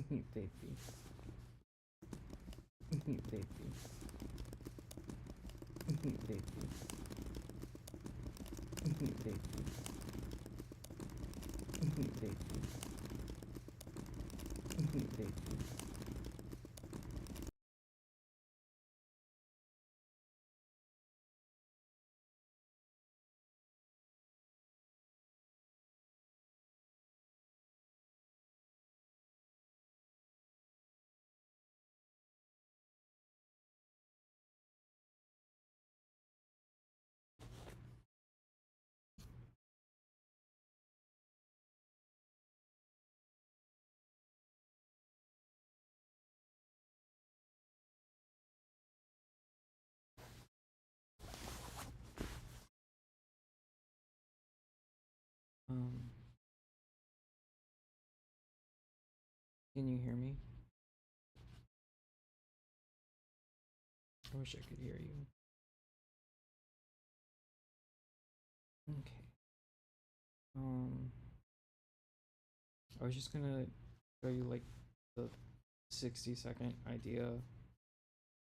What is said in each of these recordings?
Baby. Baby. Baby. Baby. Baby. Baby. Um, can you hear me? I wish I could hear you. Okay. Um, I was just gonna show you like the 60-second idea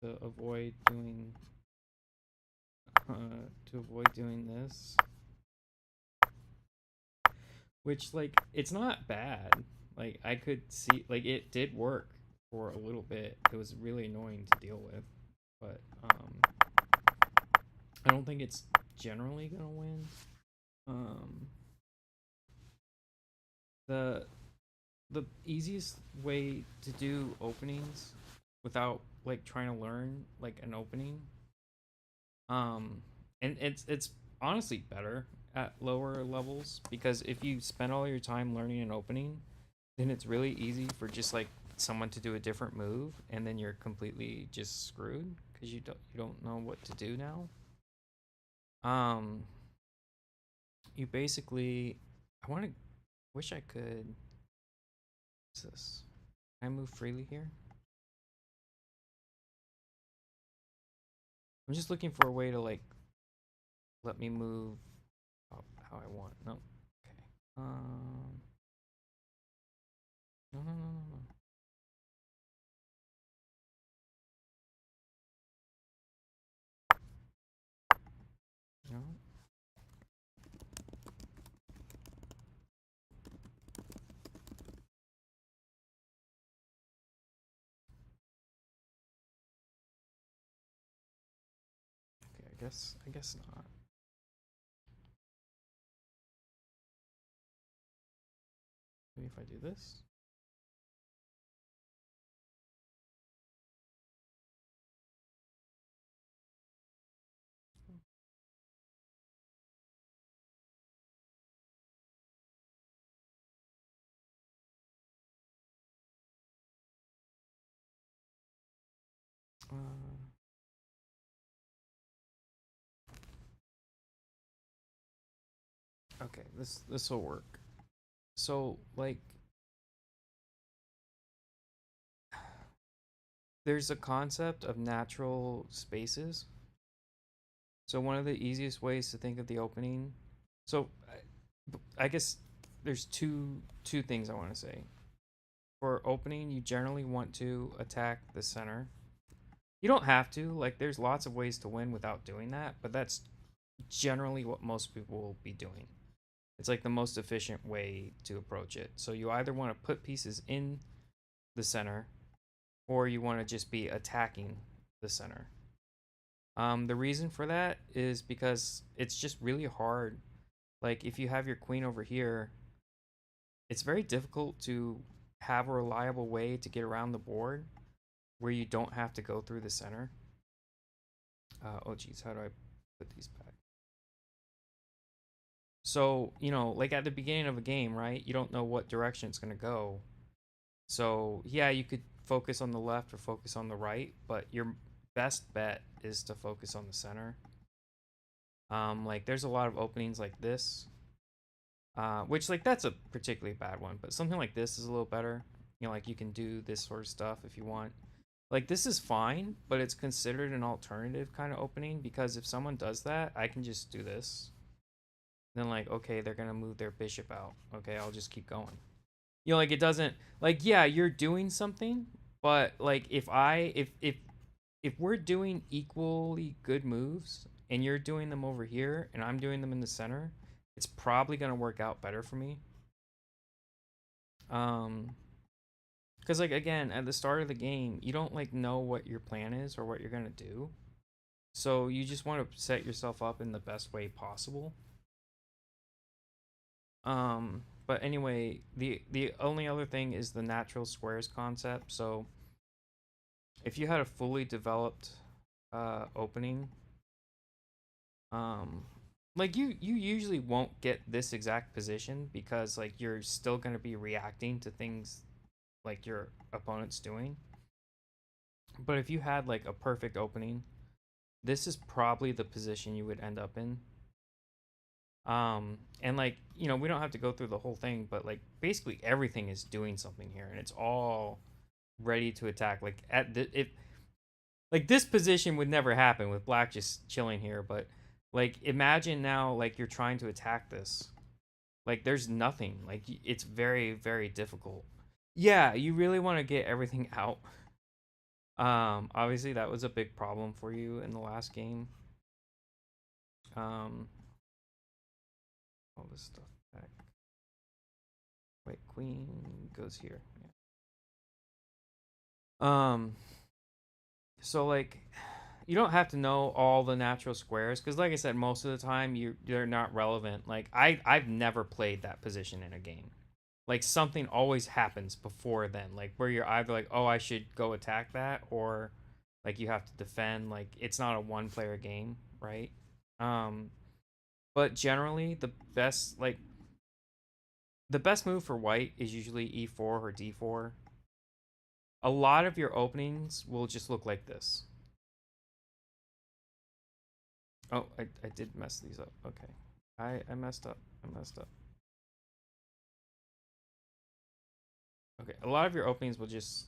to avoid doing this, which like it's not bad. Like I could see like it did work for a little bit. It was really annoying to deal with, but I don't think it's generally gonna win. Um, the the easiest way to do openings without like trying to learn like an opening, um, and it's honestly better at lower levels because if you spend all your time learning an opening, then it's really easy for just like someone to do a different move and then you're completely just screwed because you don't know what to do now. Um, you basically I want to wish I could. What's this? Can I move freely here? I'm just looking for a way to like let me move how I want. No. Okay. No, no, no, no, no. No. Okay, I guess not. Maybe if I do this. Uh, okay, this will work. So like there's a concept of natural spaces. So one of the easiest ways to think of the opening. So I guess there's two things I want to say. For opening, you generally want to attack the center. You don't have to. Like there's lots of ways to win without doing that, but that's generally what most people will be doing. It's like the most efficient way to approach it. So you either want to put pieces in the center or you want to just be attacking the center. The reason for that is because it's just really hard. Like if you have your queen over here, it's very difficult to have a reliable way to get around the board where you don't have to go through the center. Oh geez, how do I put these back? So, like at the beginning of a game, right? You don't know what direction it's going to go. So, yeah, you could focus on the left or focus on the right, but your best bet is to focus on the center. Like there's a lot of openings like this, which like that's a particularly bad one, but something like this is a little better. Like you can do this sort of stuff if you want. Like this is fine, but it's considered an alternative kind of opening because if someone does that, I can just do this. Then like, okay, they're gonna move their bishop out. Okay, I'll just keep going. You know, like it doesn't like yeah, you're doing something, but like if we're doing equally good moves and you're doing them over here and I'm doing them in the center, it's probably gonna work out better for me. Um, because like again, at the start of the game, you don't like know what your plan is or what you're gonna do, so you just want to set yourself up in the best way possible. But anyway, the only other thing is the natural squares concept. So if you had a fully developed opening, um, like you usually won't get this exact position because like you're still gonna be reacting to things like your opponent's doing. But if you had like a perfect opening, this is probably the position you would end up in. And like, you know, we don't have to go through the whole thing, but like basically everything is doing something here and it's all ready to attack. Like at the if like this position would never happen with black just chilling here, but like imagine now like you're trying to attack this. Like there's nothing. Like it's very very difficult. Yeah, you really want to get everything out. Obviously that was a big problem for you in the last game. Um all this stuff back. Wait, queen goes here. Yeah. So like you don't have to know all the natural squares because like I said most of the time they're not relevant. Like I've never played that position in a game. Like something always happens before then, like where you're either like, oh, I should go attack that, or like you have to defend. Like it's not a one player game, right? um but generally the best move for white is usually e4 or d4. A lot of your openings will just look like this. Oh, I did mess these up. Okay. I messed up. I messed up. Okay. A lot of your openings will just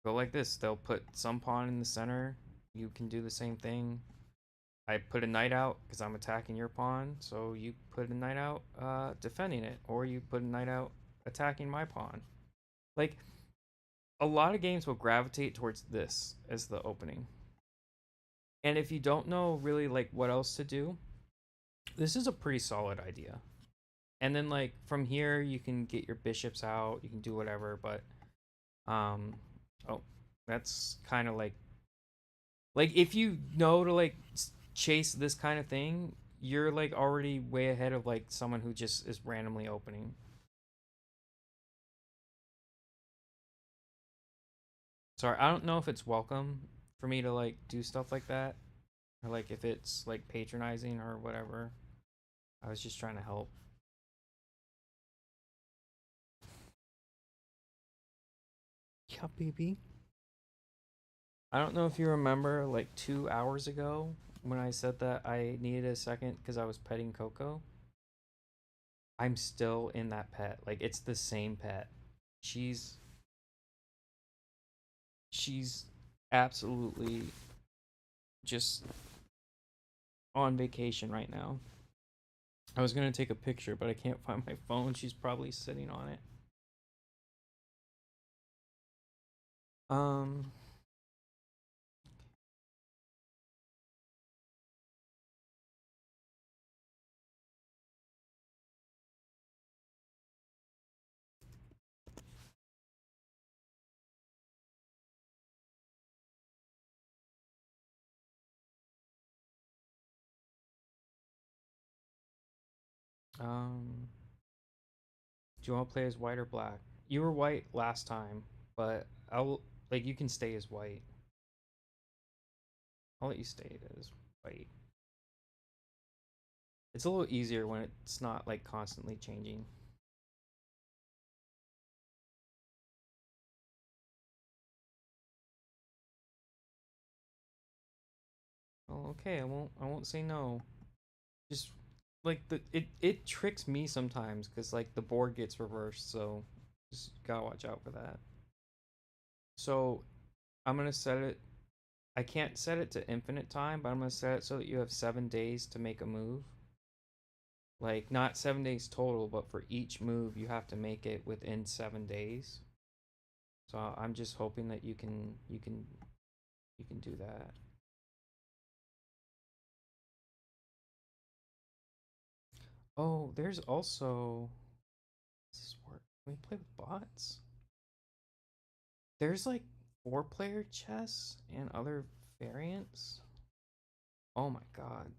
go like this. They'll put some pawn in the center. You can do the same thing. I put a knight out because I'm attacking your pawn. So you put a knight out defending it. Or you put a knight out attacking my pawn. Like, a lot of games will gravitate towards this as the opening. And if you don't know really like what else to do, this is a pretty solid idea. And then like from here you can get your bishops out, you can do whatever, but um oh, that's kind of like if you know to like chase this kind of thing, you're like already way ahead of like someone who just is randomly opening. Sorry, I don't know if it's welcome for me to like do stuff like that, or like if it's like patronizing or whatever. I was just trying to help. Yeah, baby. I don't know if you remember like 2 hours ago when I said that I needed a second because I was petting Coco. I'm still in that pet. Like it's the same pet. She's she's absolutely just on vacation right now. I was gonna take a picture, but I can't find my phone. She's probably sitting on it. Um, um, do you want to play as white or black? You were white last time, but I'll like you can stay as white. I'll let you stay as white. It's a little easier when it's not like constantly changing. Oh, okay, I won't say no. Just like it tricks me sometimes because like the board gets reversed, so just gotta watch out for that. So I'm gonna set it. I can't set it to infinite time, but I'm gonna set it so that you have 7 days to make a move. Like not 7 days total, but for each move you have to make it within 7 days. So I'm just hoping that you can do that. Oh, there's also, does this work? Can we play with bots? There's like 4-player chess and other variants. Oh my god.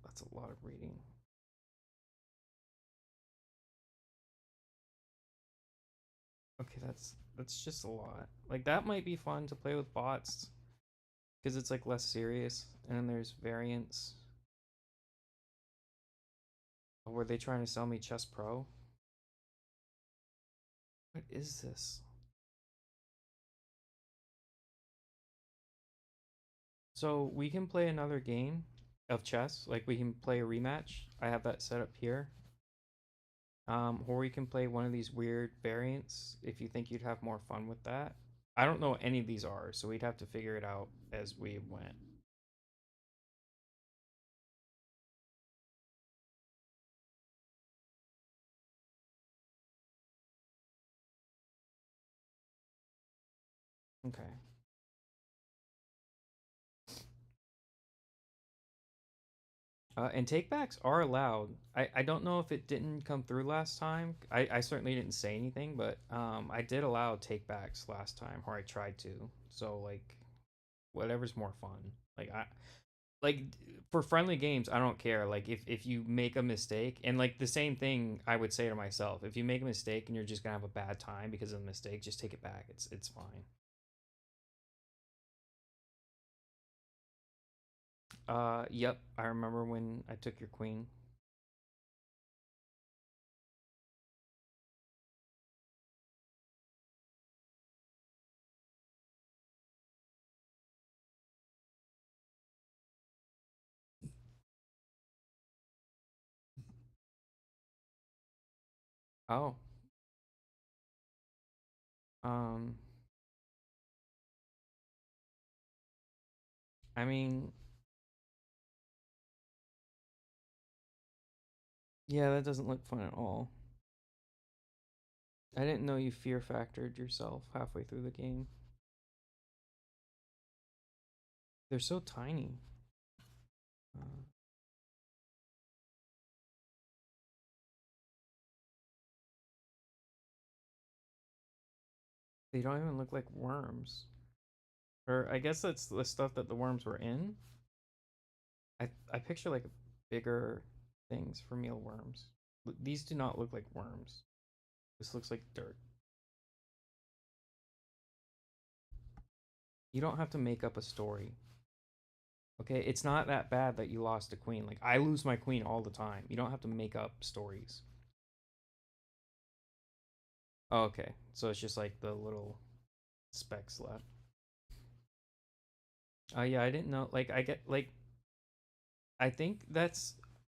That's a lot of reading. Okay, that's just a lot. Like that might be fun to play with bots because it's like less serious. And then there's variants. Oh, were they trying to sell me Chess Pro? What is this? So we can play another game of chess. Like we can play a rematch. I have that set up here. Or we can play one of these weird variants if you think you'd have more fun with that. I don't know what any of these are, so we'd have to figure it out as we went. Okay. And takebacks are allowed. I don't know if it didn't come through last time. I certainly didn't say anything, but I did allow takebacks last time, or I tried to. So like, whatever's more fun. Like for friendly games, I don't care. Like if you make a mistake, and like the same thing I would say to myself, if you make a mistake and you're just gonna have a bad time because of the mistake, just take it back. It's fine. Yep, I remember when I took your queen. Oh, um, I mean, yeah, that doesn't look fun at all. I didn't know you fear factored yourself halfway through the game. They're so tiny. Uh, they don't even look like worms. Or I guess that's the stuff that the worms were in. I picture like bigger things for mealworms. These do not look like worms. This looks like dirt. You don't have to make up a story. Okay, it's not that bad that you lost a queen. Like I lose my queen all the time. You don't have to make up stories. Oh, okay, so it's just like the little specks left. Oh yeah, I didn't know. Like I get like I think that's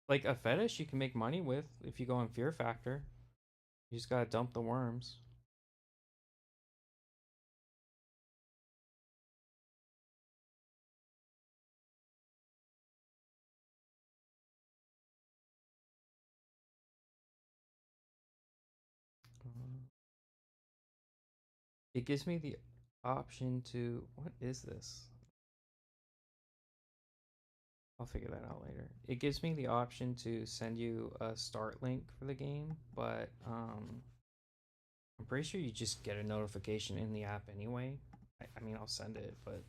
like a fetish you can make money with if you go on Fear Factor. You just gotta dump the worms. Uh, It gives me the option to, what is this? I'll figure that out later. It gives me the option to send you a start link for the game, but I'm pretty sure you just get a notification in the app anyway. I mean, I'll send it, but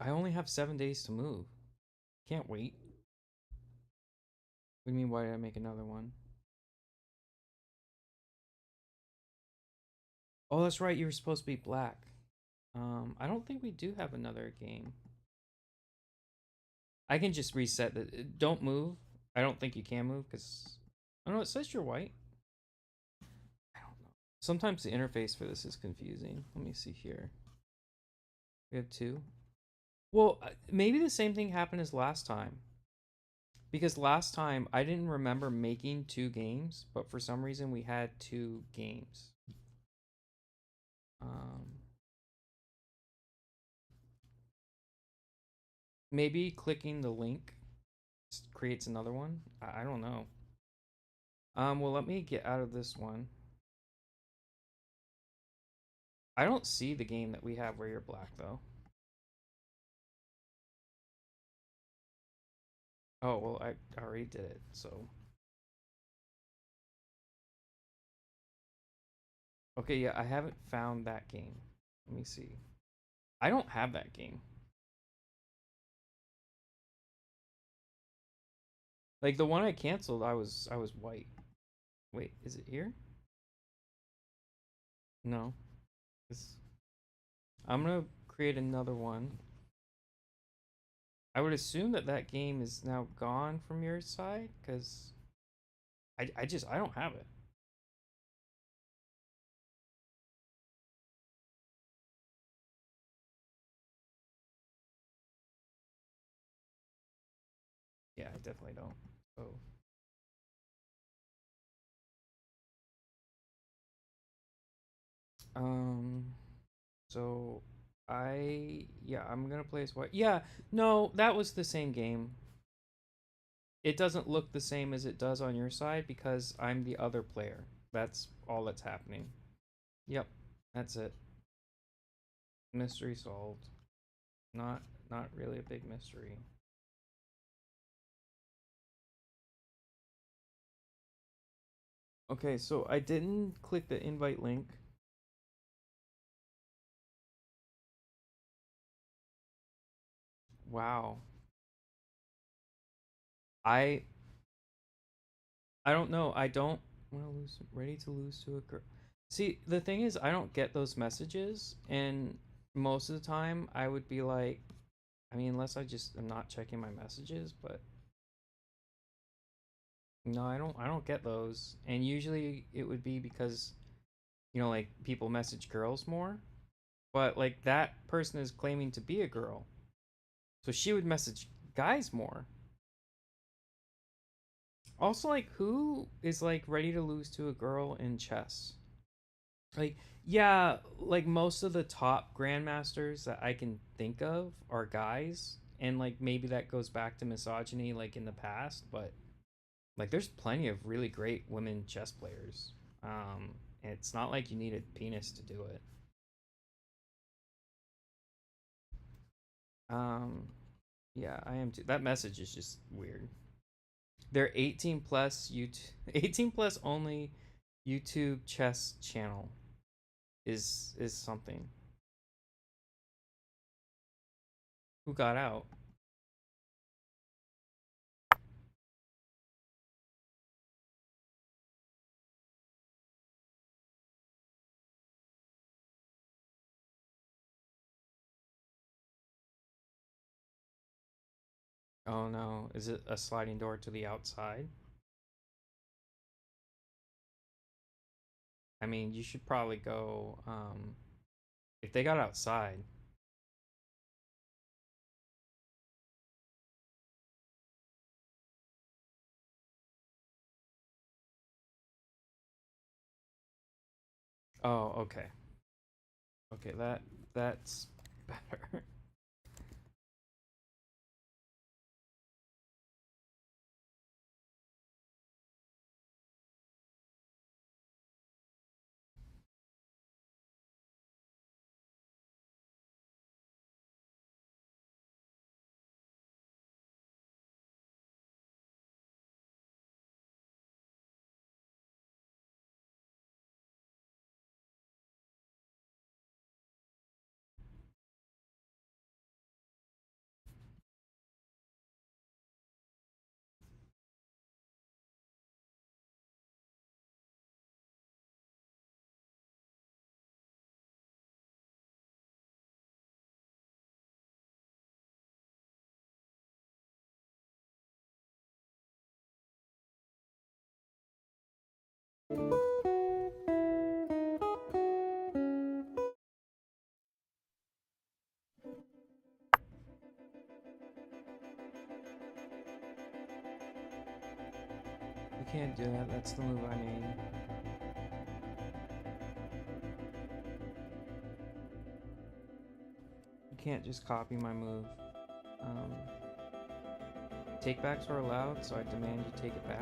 I only have 7 days to move. Can't wait. What do you mean, why did I make another one? Oh, that's right, you were supposed to be black. I don't think we do have another game. I can just reset the. Don't move. I don't think you can move because I don't know. It says you're white. I don't know. Sometimes the interface for this is confusing. Let me see here. We have two. Well, maybe the same thing happened as last time. Because last time I didn't remember making two games, but for some reason we had two games. Maybe clicking the link creates another one. I don't know. Well, let me get out of this one. I don't see the game that we have where you're black though. Oh, well, I already did it, so. Okay, yeah, I haven't found that game. Let me see. I don't have that game. Like the one I canceled, I was white. Wait, is it here? No. It's, I'm gonna create another one. I would assume that that game is now gone from your side because I don't have it. Yeah, I definitely don't. So um so I'm gonna play as white. Yeah, no, that was the same game. It doesn't look the same as it does on your side because I'm the other player. That's all that's happening. Yep, that's it. Mystery solved. Not really a big mystery. Okay, so I didn't click the invite link. Wow. I I don't know. I don't want to lose. Ready to lose to a girl. See, the thing is, I don't get those messages, and most of the time, I would be like, I mean, unless I just am not checking my messages, but no, I don't get those. And usually, it would be because like people message girls more, but like that person is claiming to be a girl, so she would message guys more. Also, like, who is like ready to lose to a girl in chess? Like, yeah, like most of the top grandmasters that I can think of are guys, and like maybe that goes back to misogyny, like in the past, but like there's plenty of really great women chess players. It's not like you need a penis to do it. Um, yeah, I am too. That message is just weird. They're 18 plus YouTube, 18 plus only YouTube chess channel is something. Who got out? Oh no, is it a sliding door to the outside? I mean, you should probably go if they got outside. Oh, okay. Okay, that's better. You can't do that. That's the move I made. You can't just copy my move. Takebacks are allowed, so I demand you take it back.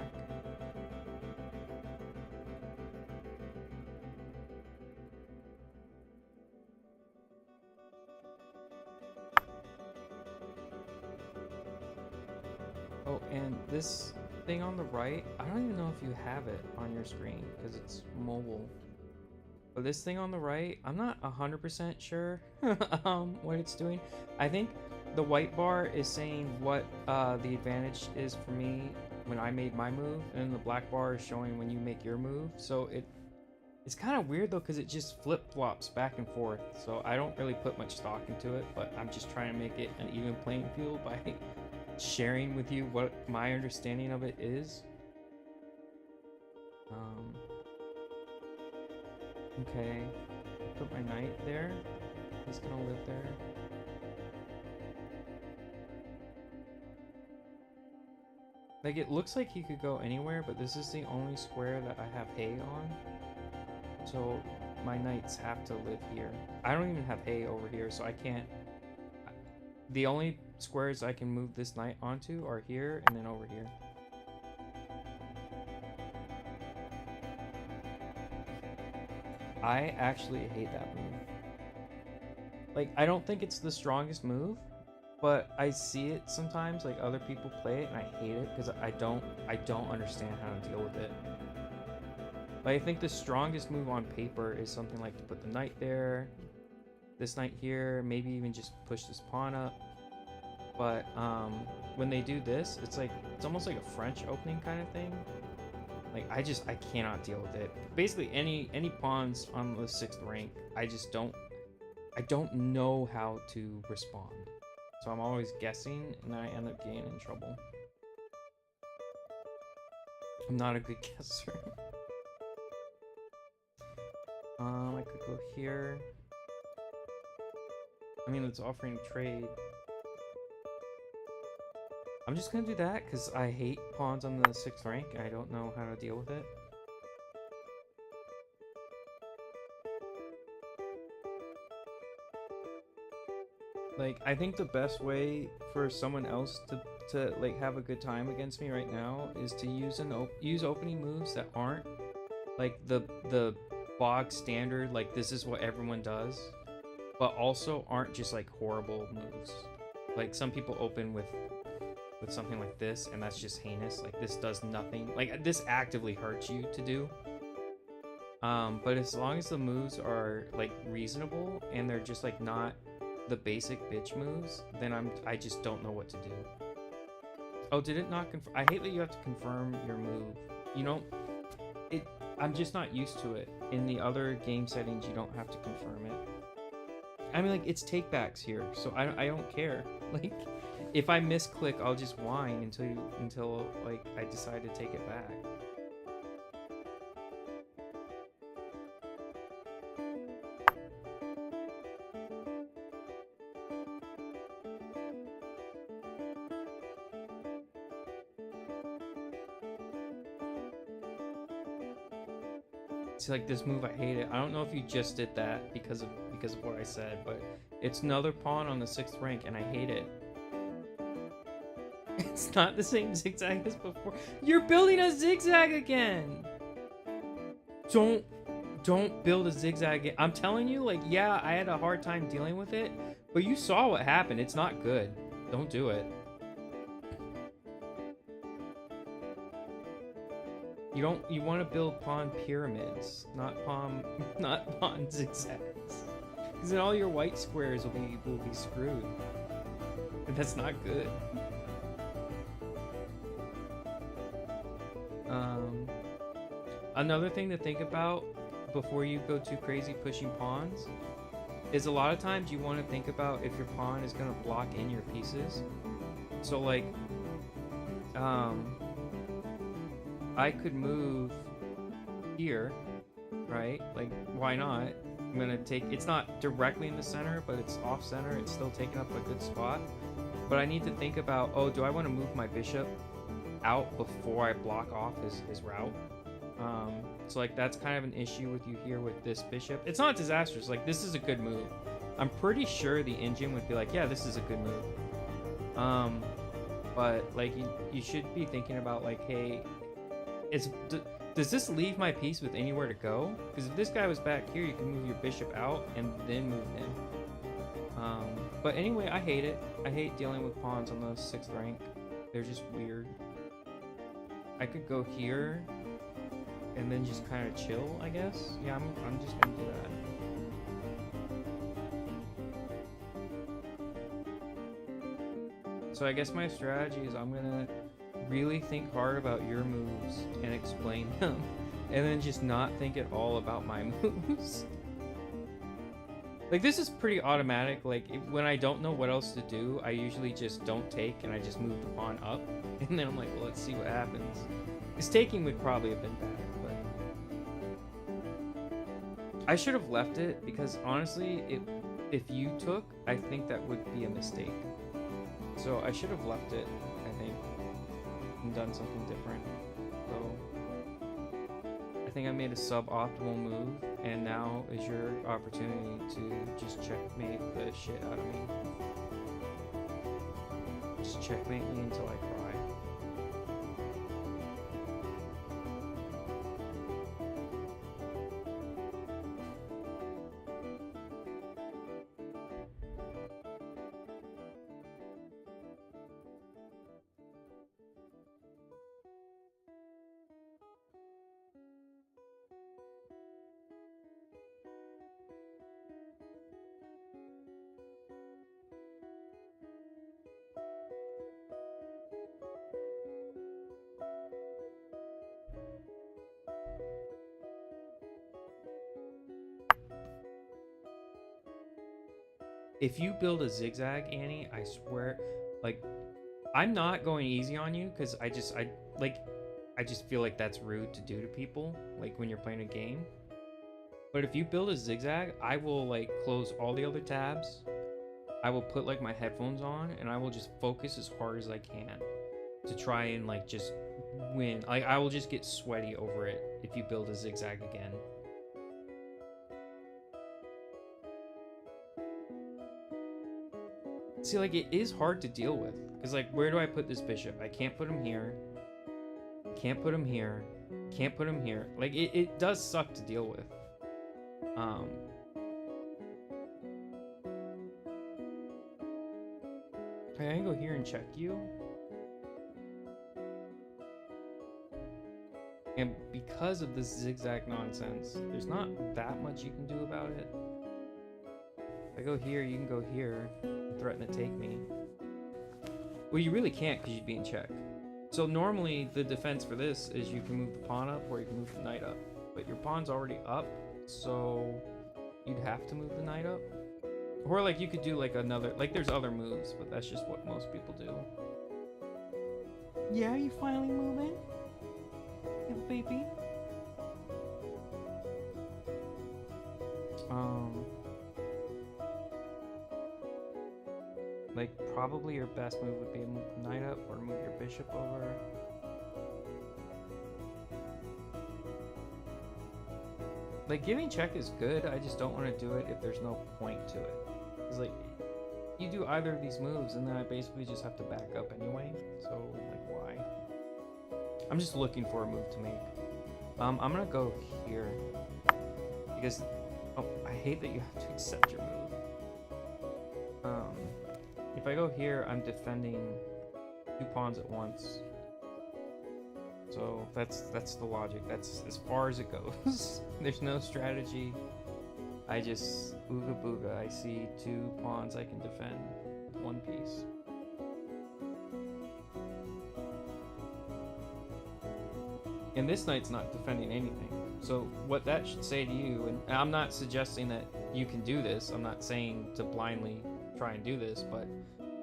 Oh, and this thing on the right, I don't even know if you have it on your screen because it's mobile. But this thing on the right, I'm not 100% sure what it's doing. I think the white bar is saying what the advantage is for me when I made my move, and the black bar is showing when you make your move. So it's kind of weird though, because it just flip-flops back and forth. So I don't really put much stock into it, but I'm just trying to make it an even playing field by sharing with you what my understanding of it is. Okay, put my knight there. He's gonna live there. Like, it looks like he could go anywhere, but this is the only square that I have hay on. So my knights have to live here. I don't even have hay over here, so I can't. The only squares I can move this knight onto are here and then over here. I actually hate that move. Like, I don't think it's the strongest move, but I see it sometimes, like other people play it, and I hate it because I don't understand how to deal with it. But I think the strongest move on paper is something like to put the knight there, this knight here, maybe even just push this pawn up. But when they do this, it's almost like a French opening kind of thing. Like, I cannot deal with it. Basically, any pawns on the 6th rank, I don't know how to respond. So I'm always guessing, and I end up getting in trouble. I'm not a good guesser. I could go here. I mean, it's offering trade. I'm just gonna do that because I hate pawns on the 6th rank. I don't know how to deal with it. Like, I think the best way for someone else to like have a good time against me right now is to use opening moves that aren't like the bog standard, like this is what everyone does, but also aren't just like horrible moves. Like, some people open with something like this, and that's just heinous. Like, this does nothing. Like, this actively hurts you to do. But as long as the moves are like reasonable and they're just like not the basic bitch moves, then I just don't know what to do. Oh, did it not confirm? I hate that you have to confirm your move. You know, I'm just not used to it. In the other game settings, you don't have to confirm it. I mean, like, it's takebacks here, so I don't care. Like, if I misclick, I'll just whine until like I decide to take it back. It's like this move, I hate it. I don't know if you just did that because of what I said, but it's another pawn on the 6th rank, and I hate it. It's not the same zigzag as before. You're building a zigzag again. Don't build a zigzag again. I'm telling you, like, yeah, I had a hard time dealing with it, but you saw what happened. It's not good. Don't do it. You want to build pawn pyramids, not pawn zigzags. Because then all your white squares will be screwed. And that's not good. Another thing to think about before you go too crazy pushing pawns is a lot of times you want to think about if your pawn is going to block in your pieces. So, like, I could move here, right? Like, why not? I'm gonna take, it's not directly in the center, but it's off center. It's still taking up a good spot. But I need to think about, oh, do I want to move my bishop out before I block off his route? So like that's kind of an issue with you here with this bishop. It's not disastrous. Like, this is a good move. I'm pretty sure the engine would be like, yeah, this is a good move. But like you should be thinking about like, hey, does this leave my piece with anywhere to go? Because if this guy was back here, you can move your bishop out and then move him. But anyway, I hate it. I hate dealing with pawns on the 6th rank. They're just weird. I could go here and then just kind of chill, I guess. Yeah, I'm just gonna do that. So I guess my strategy is I'm gonna really think hard about your moves and explain them, and then just not think at all about my moves. Like, this is pretty automatic. Like, when I don't know what else to do, I usually just don't take and I just move the pawn up, and then I'm like, well, let's see what happens. This taking would probably have been better, but I should have left it, because honestly, if you took, I think that would be a mistake. So I should have left it, I think, and done something different. So I think I made a suboptimal move, and now is your opportunity to just checkmate the shit out of me. Just checkmate me until I cry. If you build a zigzag, Annie, I swear, like, I'm not going easy on you, because I just feel like that's rude to do to people, like when you're playing a game. But if you build a zigzag, I will like close all the other tabs. I will put like my headphones on, and I will just focus as hard as I can to try and like just win. Like, I will just get sweaty over it if you build a zigzag again. See, like, it is hard to deal with, because like, where do I put this bishop? I can't put him here. Can't put him here. Can't put him here. Like, it does suck to deal with. Can I go here and check you? And because of this zigzag nonsense, there's not that much you can do about it. If I go here, you can go here and threaten to take me. Well, you really can't, because you'd be in check. So normally the defense for this is you can move the pawn up, or you can move the knight up. But your pawn's already up, so you'd have to move the knight up. Or like you could do like another, like there's other moves, but that's just what most people do. Yeah, are you finally moving? Yeah, baby. Like, probably your best move would be to move the knight up or move your bishop over. Like, giving check is good, I just don't want to do it if there's no point to it. Because, like, you do either of these moves, and then I basically just have to back up anyway. So, like, why? I'm just looking for a move to make. I'm gonna go here. Because, oh, I hate that you have to accept your move. If I go here, I'm defending 2 pawns at once. So that's the logic. That's as far as it goes. There's no strategy. I just ooga booga. I see 2 pawns I can defend with 1 piece. And this knight's not defending anything. So what that should say to you, and I'm not suggesting that you can do this. I'm not saying to blindly try and do this, but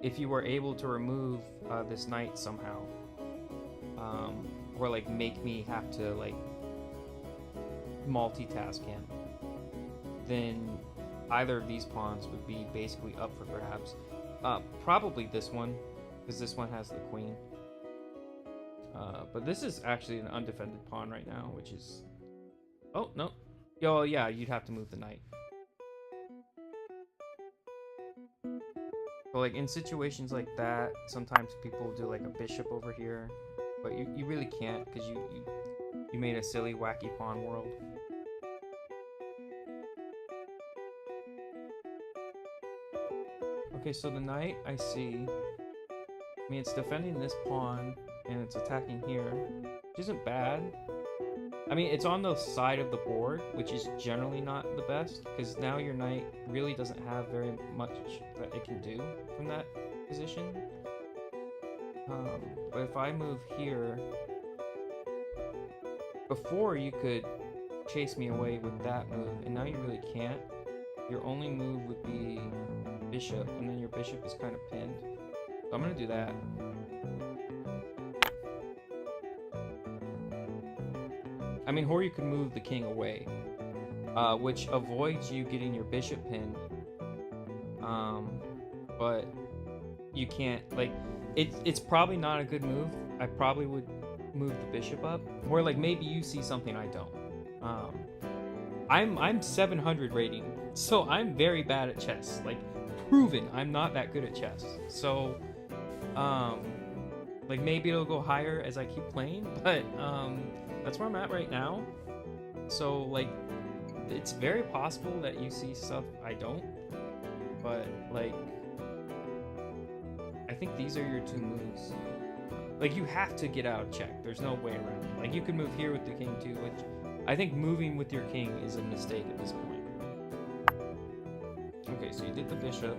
if you were able to remove this knight somehow, or like make me have to like multitask him, then either of these pawns would be basically up for grabs. Probably this one, because this one has the queen. But this is actually an undefended pawn right now, which is... Oh, no. Oh, yeah, you'd have to move the knight. But, like, in situations like that, sometimes people do, like, a bishop over here. But you really can't, because you made a silly, wacky pawn world. Okay, so the knight, I see... I mean, it's defending this pawn, and it's attacking here, which isn't bad. I mean, it's on the side of the board, which is generally not the best, because now your knight really doesn't have very much that it can do from that position. But if I move here, before you could chase me away with that move, and now you really can't. Your only move would be bishop, and then your bishop is kind of pinned. So I'm gonna do that. I mean, or you could move the king away, which avoids you getting your bishop pinned. But you can't, like, it's probably not a good move. I probably would move the bishop up, or like maybe you see something I don't. I'm 700 rating, so I'm very bad at chess. Like, proven I'm not that good at chess. So, like maybe it'll go higher as I keep playing, but that's where I'm at right now. So like, it's very possible that you see stuff I don't, but like, I think these are your two moves. Like, you have to get out of check. There's no way around it. Like, you can move here with the king too, which I think moving with your king is a mistake at this point. Okay, so you did the bishop.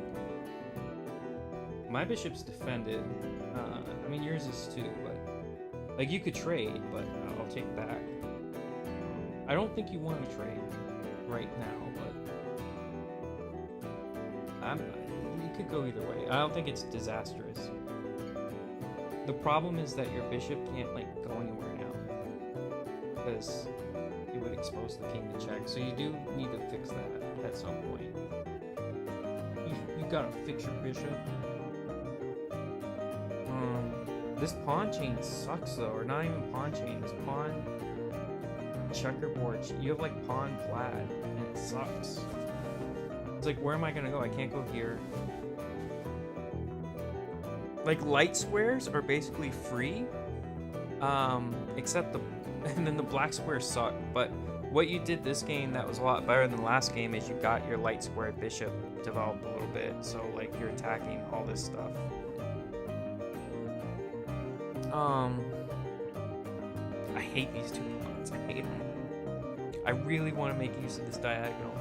My bishop's defended. I mean, yours is too, but like, you could trade, but I'll take back. I don't think you want to trade right now, but you could go either way. I don't think it's disastrous. The problem is that your bishop can't like go anywhere now, because it would expose the king to check. So you do need to fix that at some point. You gotta fix your bishop. This pawn chain sucks though, or not even pawn chain. This pawn checkerboard. You have like pawn plaid, and it sucks. It's like, where am I gonna go? I can't go here. Like, light squares are basically free, except and then the black squares suck. But what you did this game that was a lot better than the last game is you got your light square bishop developed a little bit, so like you're attacking all this stuff. I hate these two pawns. I hate them. I really want to make use of this diagonal.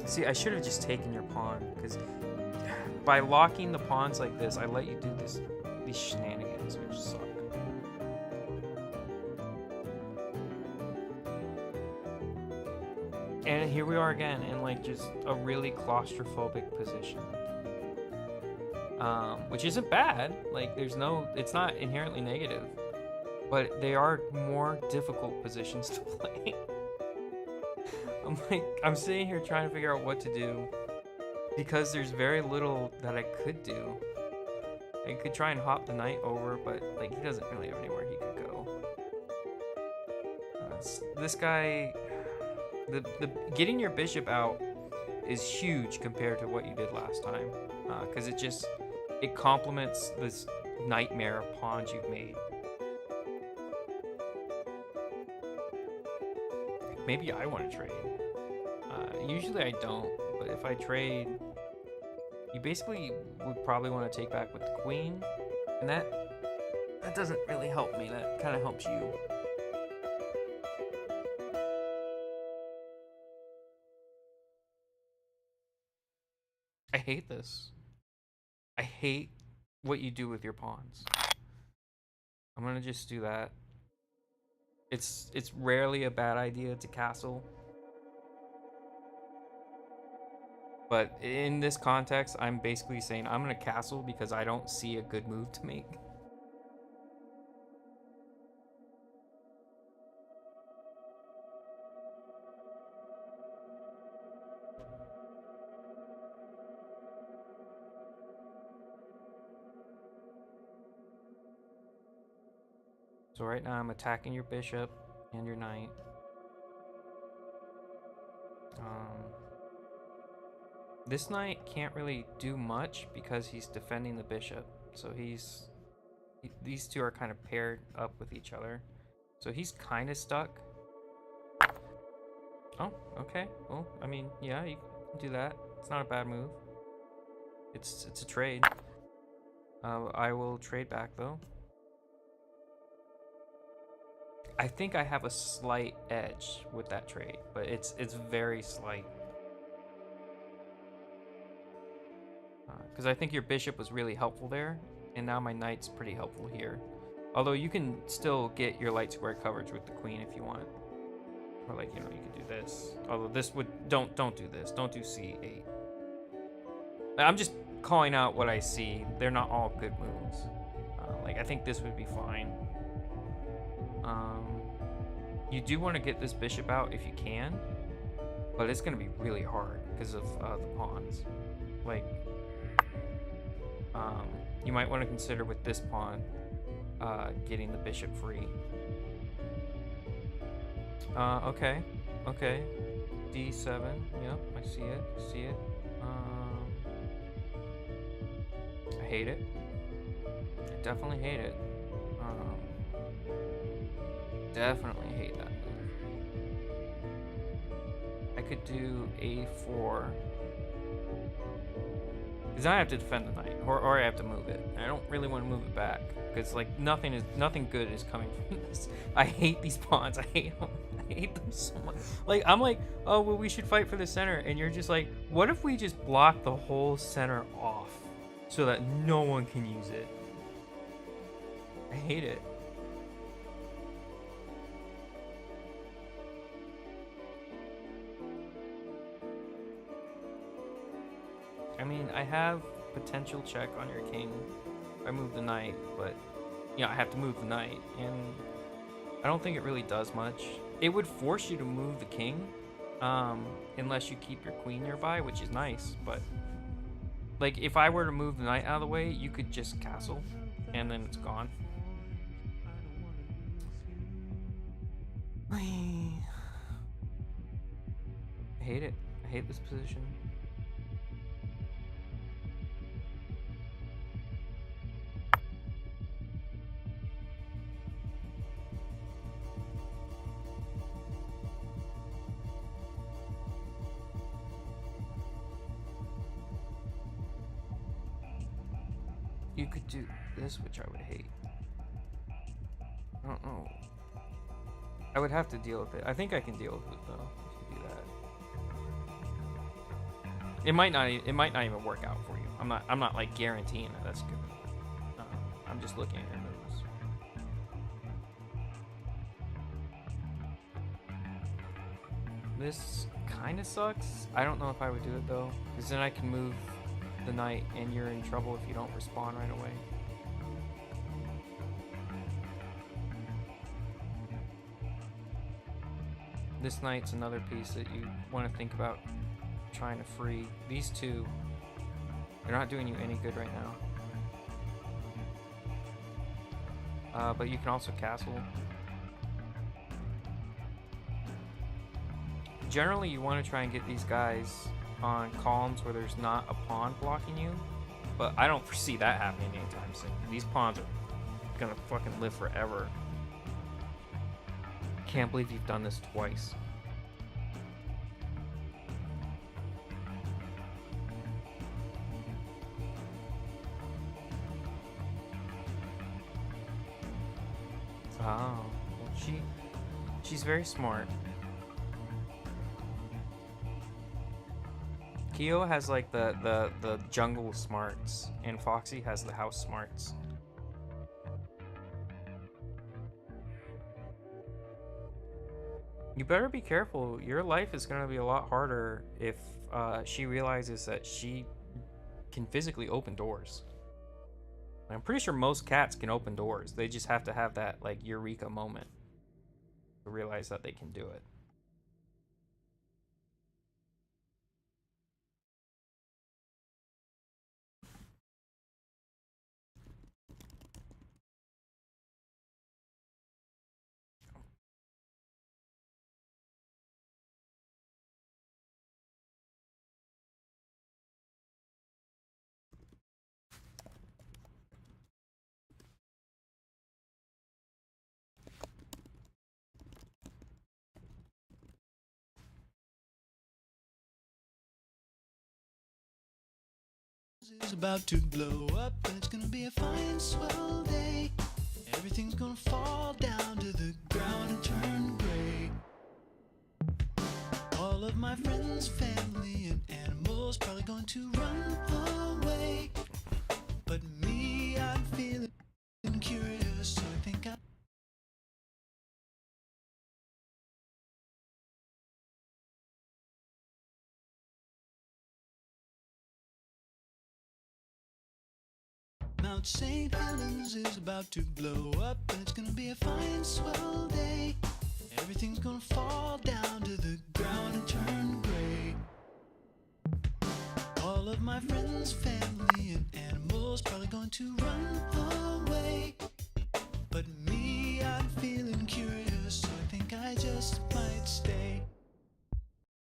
See, I should have just taken your pawn, because by locking the pawns like this, I let you do these shenanigans, which suck. And here we are again in like just a really claustrophobic position. Which isn't bad. Like, it's not inherently negative, but they are more difficult positions to play. I'm sitting here trying to figure out what to do, because there's very little that I could do. I could try and hop the knight over, but like, he doesn't really have anywhere he could go. This guy, the getting your bishop out is huge compared to what you did last time, because it complements this nightmare of pawns you've made. Maybe I want to trade. Usually I don't, but if I trade, you basically would probably want to take back with the queen, and that doesn't really help me. That kind of helps you. I hate this. I hate what you do with your pawns. I'm gonna just do that. It's rarely a bad idea to castle. But in this context, I'm basically saying I'm gonna castle because I don't see a good move to make. So right now I'm attacking your bishop and your knight. This knight can't really do much because he's defending the bishop. So these two are kind of paired up with each other. So he's kind of stuck. Oh, okay. Well, I mean, yeah, you can do that. It's not a bad move. It's a trade. I will trade back though. I think I have a slight edge with that trade, but it's very slight. Because I think your bishop was really helpful there, and now my knight's pretty helpful here. Although you can still get your light square coverage with the queen if you want. Or like, you know, you could do this. Although this would, don't do this. Don't do c8. I'm just calling out what I see. They're not all good moves. Like, I think this would be fine. You do want to get this bishop out if you can, but it's going to be really hard because of the pawns. Like, you might want to consider with this pawn getting the bishop free. Okay. D7. Yep, I see it. I hate it. I definitely hate it. Definitely hate that move. I could do A4. Because I have to defend the knight, or I have to move it. I don't really want to move it back because like nothing good is coming from this. I hate these pawns. I hate them. I hate them so much. Like I'm like, oh well, we should fight for the center, and you're just like, what if we just block the whole center off so that no one can use it? I hate it. I mean, I have potential check on your king if I move the knight, but you know, I have to move the knight, and I don't think it really does much. It would force you to move the king, unless you keep your queen nearby, which is nice, but like if I were to move the knight out of the way, you could just castle, and then it's gone. I hate it. I hate this position. You could do this, which I would hate. I don't know. I would have to deal with it. I think I can deal with it though, if you do that. It might not even work out for you. I'm not like guaranteeing that that's good. I'm just looking at your moves. This kind of sucks. I don't know if I would do it though, because then I can move the knight and you're in trouble if you don't respond right away. This knight's another piece that you want to think about trying to free. These two, they're not doing you any good right now. But you can also castle. Generally, you want to try and get these guys on columns where there's not a pawn blocking you, but I don't foresee that happening anytime soon. These pawns are gonna fucking live forever. Can't believe you've done this twice. Oh, well, she's very smart. Kyo has like the jungle smarts, and Foxy has the house smarts. You better be careful. Your life is gonna be a lot harder if she realizes that she can physically open doors. I'm pretty sure most cats can open doors. They just have to have that like eureka moment to realize that they can do it. Is about to blow up and it's gonna be a fine swell day. Everything's gonna fall down to the ground and turn gray. All of my friends, family, and animals probably going to run away. But me, I'm feeling curious, so I think I Mount St. Helens is about to blow up and it's gonna be a fine swell day. Everything's gonna fall down to the ground and turn gray. All of my friends, family, and animals probably going to run away. But me, I'm feeling curious, so I think I just might stay.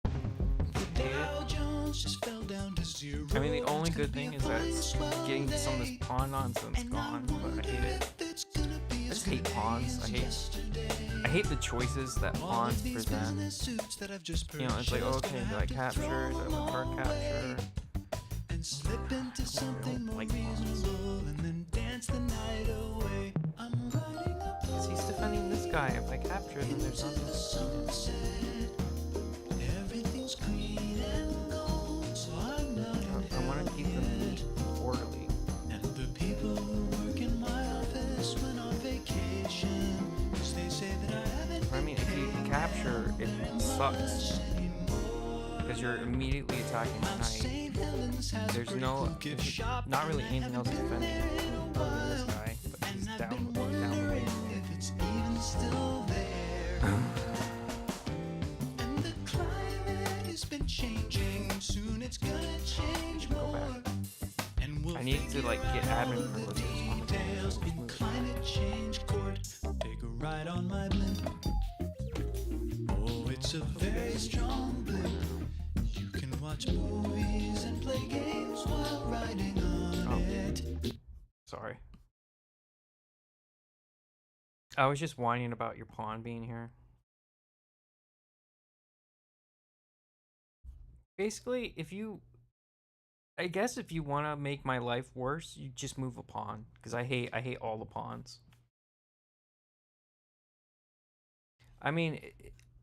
The Dow Jones just fell down to zero. I mean, the only good thing is that getting some of this pawn nonsense gone, but I hate it. I just hate pawns. I hate the choices that pawns present. You know, it's like, oh, okay, do I capture? Do I have a card capture? And slip into something more reasonable and then dance the night away. I'm riding up Because he's defending this guy. If I capture, then there's nothing to sunset. Everything's green and gold, so I'm not in I want to keep them orderly. And the people who work in my office went on vacation, 'cause they say that I haven't I mean, if you capture, it sucks. Because you're immediately attacking the knight. There's not really anything else defending other than this guy, but he's down the way. if it's even still there. And the climate has been changing, soon it's gonna change more. And we'll I need to like get admin privileges on the details in climate change court. Take a ride on my blimp. Oh, it's a very strong blimp. You can watch movies and play games while riding on it. Sorry. I was just whining about your pawn being here. Basically, I guess if you want to make my life worse, you just move a pawn. Because I hate all the pawns. I mean,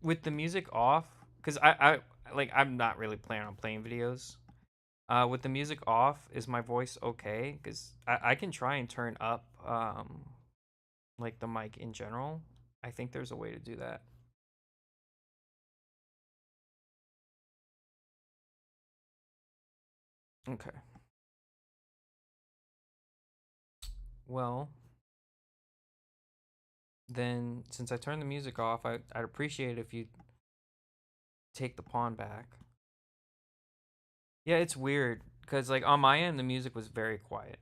with the music off, because I'm not really planning on playing videos. With the music off, is my voice okay? Because I can try and turn up like the mic in general. I think there's a way to do that. Okay. Well, then since I turned the music off, I'd appreciate it if you take the pawn back. Yeah, it's weird because like on my end the music was very quiet.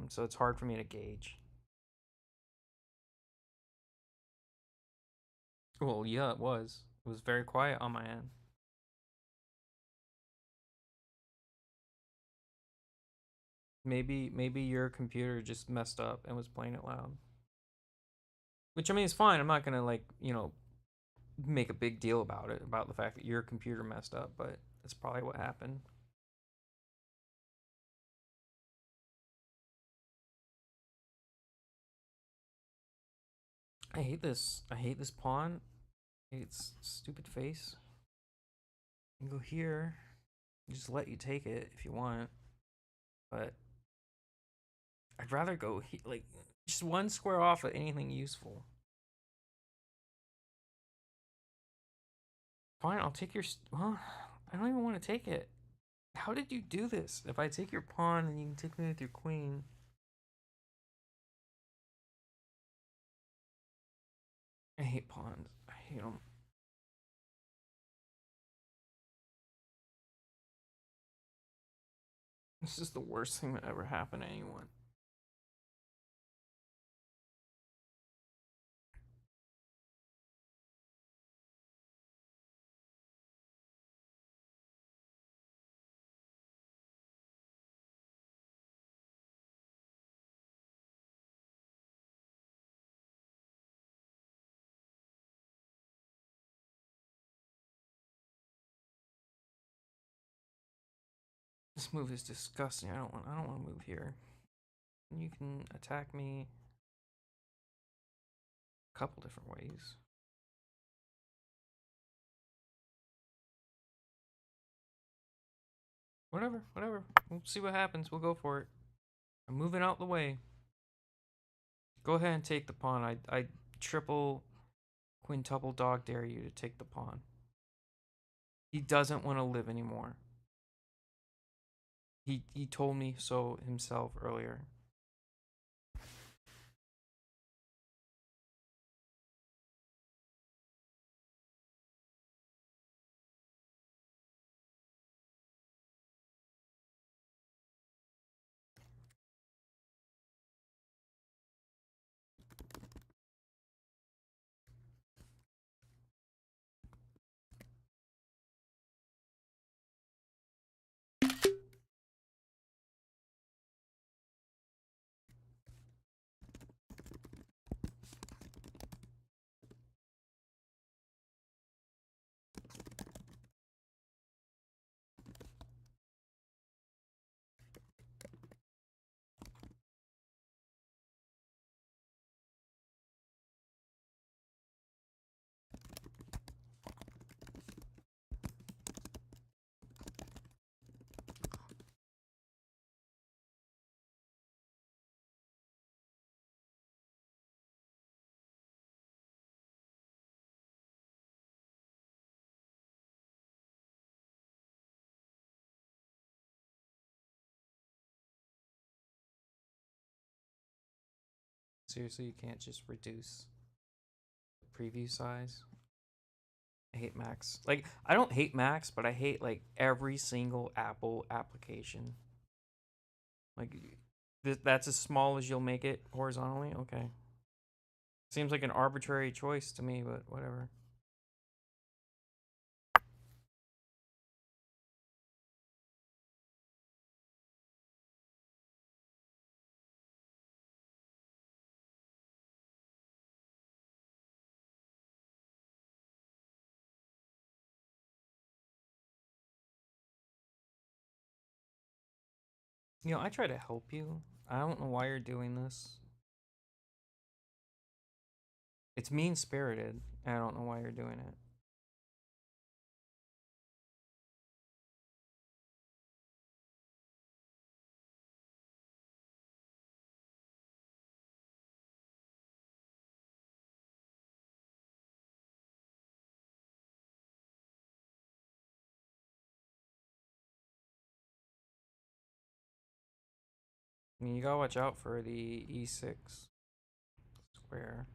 So it's hard for me to gauge. Well, yeah, it was. It was very quiet on my end. Maybe your computer just messed up and was playing it loud. Which I mean is fine. I'm not gonna like, make a big deal about it, about the fact that your computer messed up, but that's probably what happened. I hate this. I hate this pawn. I hate its stupid face. You can go here. Just let you take it if you want. But I'd rather go like just one square off of anything useful. Fine, I'll take your. Well, I don't even want to take it. How did you do this? If I take your pawn and you can take me with your queen. I hate pawns. I hate them. This is the worst thing that ever happened to anyone. This move is disgusting. I don't want to move here. You can attack me a couple different ways. Whatever. We'll see what happens. We'll go for it. I'm moving out the way. Go ahead and take the pawn. I triple, quintuple dog dare you to take the pawn. He doesn't want to live anymore. He told me so himself earlier. Seriously, you can't just reduce the preview size? I hate Max. Like, I don't hate Max, but I hate, like, every single Apple application. Like, that's as small as you'll make it horizontally? Okay. Seems like an arbitrary choice to me, but whatever. You know, I try to help you. I don't know why you're doing this. It's mean-spirited, and I don't know why you're doing it. I mean, you gotta watch out for the e6 square.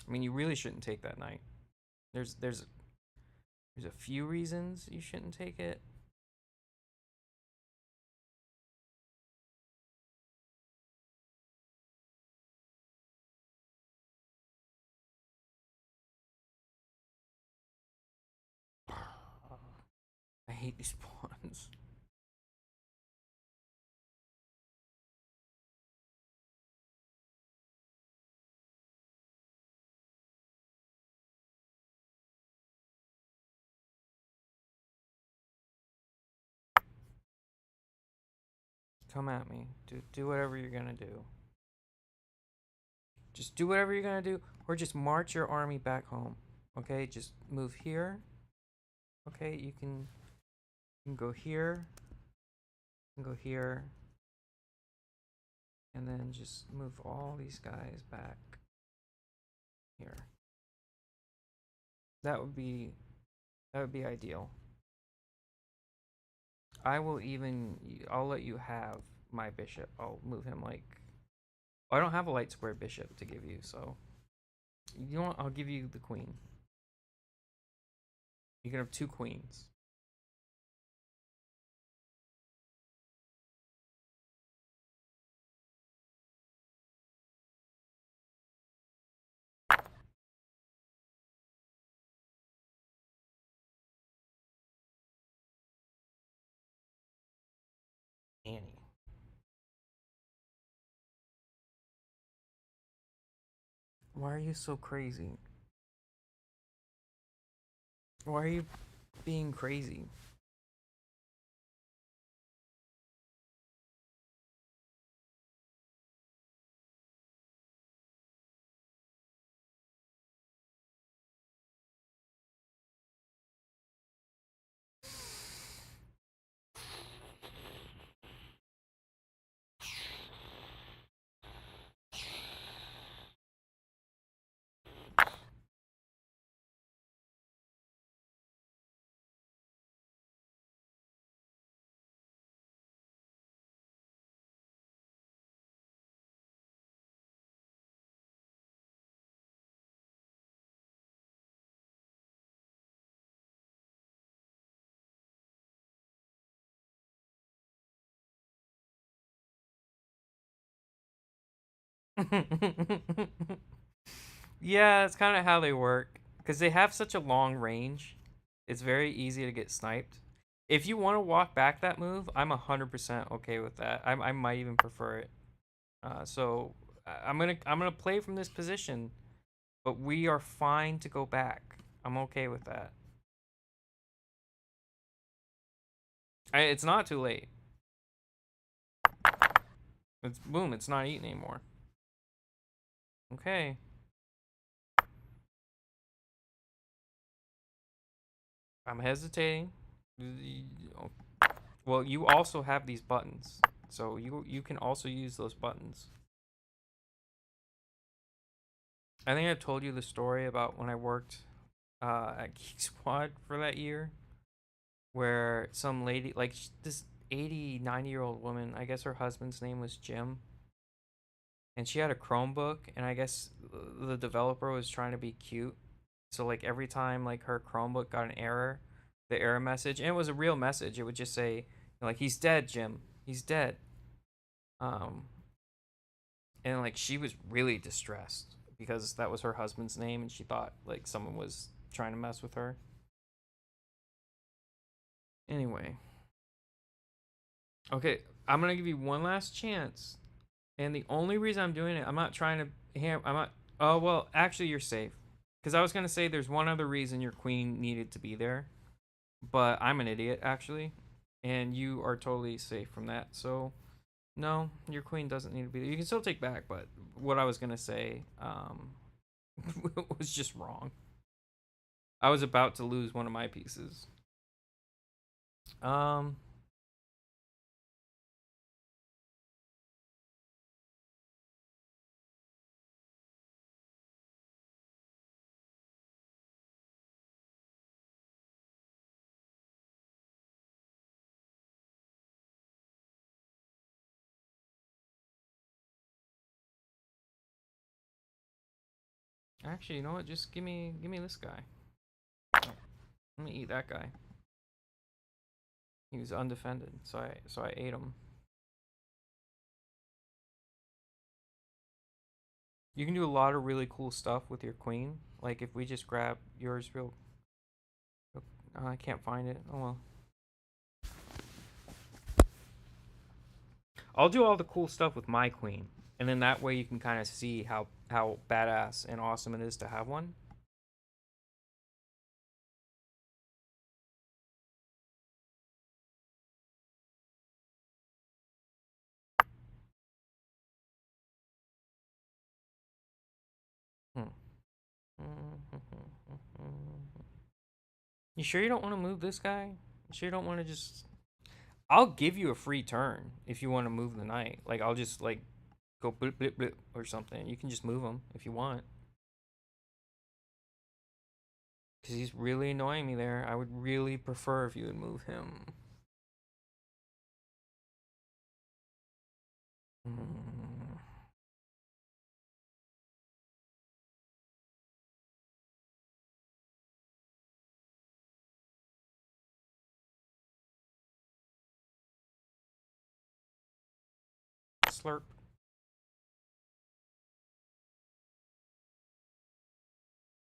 I mean, you really shouldn't take that knight. There's a few reasons you shouldn't take it. I hate these pawns. Come at me. Do whatever you're gonna do. Just do whatever you're gonna do, or just march your army back home. Okay, just move here. Okay, you can go here. You can go here. And then just move all these guys back here. That would be ideal. I'll let you have my bishop. I'll move him like, I don't have a light square bishop to give you, so you know what? I'll give you the queen. You can have 2 queens. Annie. Why are you so crazy? Why are you being crazy? Yeah, it's kind of how they work. Because they have such a long range, it's very easy to get sniped. If you want to walk back that move, I'm 100% okay with that. I might even prefer it. So I'm gonna play from this position, but we are fine to go back. I'm okay with that. It's not too late. It's boom. It's not eating anymore. Okay. I'm hesitating. Well, you also have these buttons, so you can also use those buttons. I think I told you the story about when I worked at Geek Squad for that year, where some lady, like this 80, 90-year-old woman, I guess her husband's name was Jim, and she had a Chromebook, and I guess the developer was trying to be cute. So like every time like her Chromebook got an error, the error message, and it was a real message, it would just say like, he's dead, Jim. He's dead. Um and like she was really distressed because that was her husband's name and she thought like someone was trying to mess with her. Anyway, okay, I'm gonna give you one last chance, and the only reason I'm doing it, I'm not trying to I'm not. Oh well, actually, you're safe, because I was gonna say there's one other reason your queen needed to be there, but I'm an idiot actually, and you are totally safe from that. So no, your queen doesn't need to be there. You can still take back, but what I was gonna say was just wrong. I was about to lose one of my pieces. Um, Actually, you know what? Just give me this guy. Let me eat that guy. He was undefended, so I ate him. You can do a lot of really cool stuff with your queen. Like if we just grab yours I can't find it. Oh well. I'll do all the cool stuff with my queen, and then that way you can kind of see how badass and awesome it is to have one. Hmm. You sure you don't want to move this guy? You sure you don't want to just? I'll give you a free turn if you want to move the knight. Like I'll just like go blip blip blip or something. You can just move him if you want. Because he's really annoying me there. I would really prefer if you would move him. Mm. Slurp.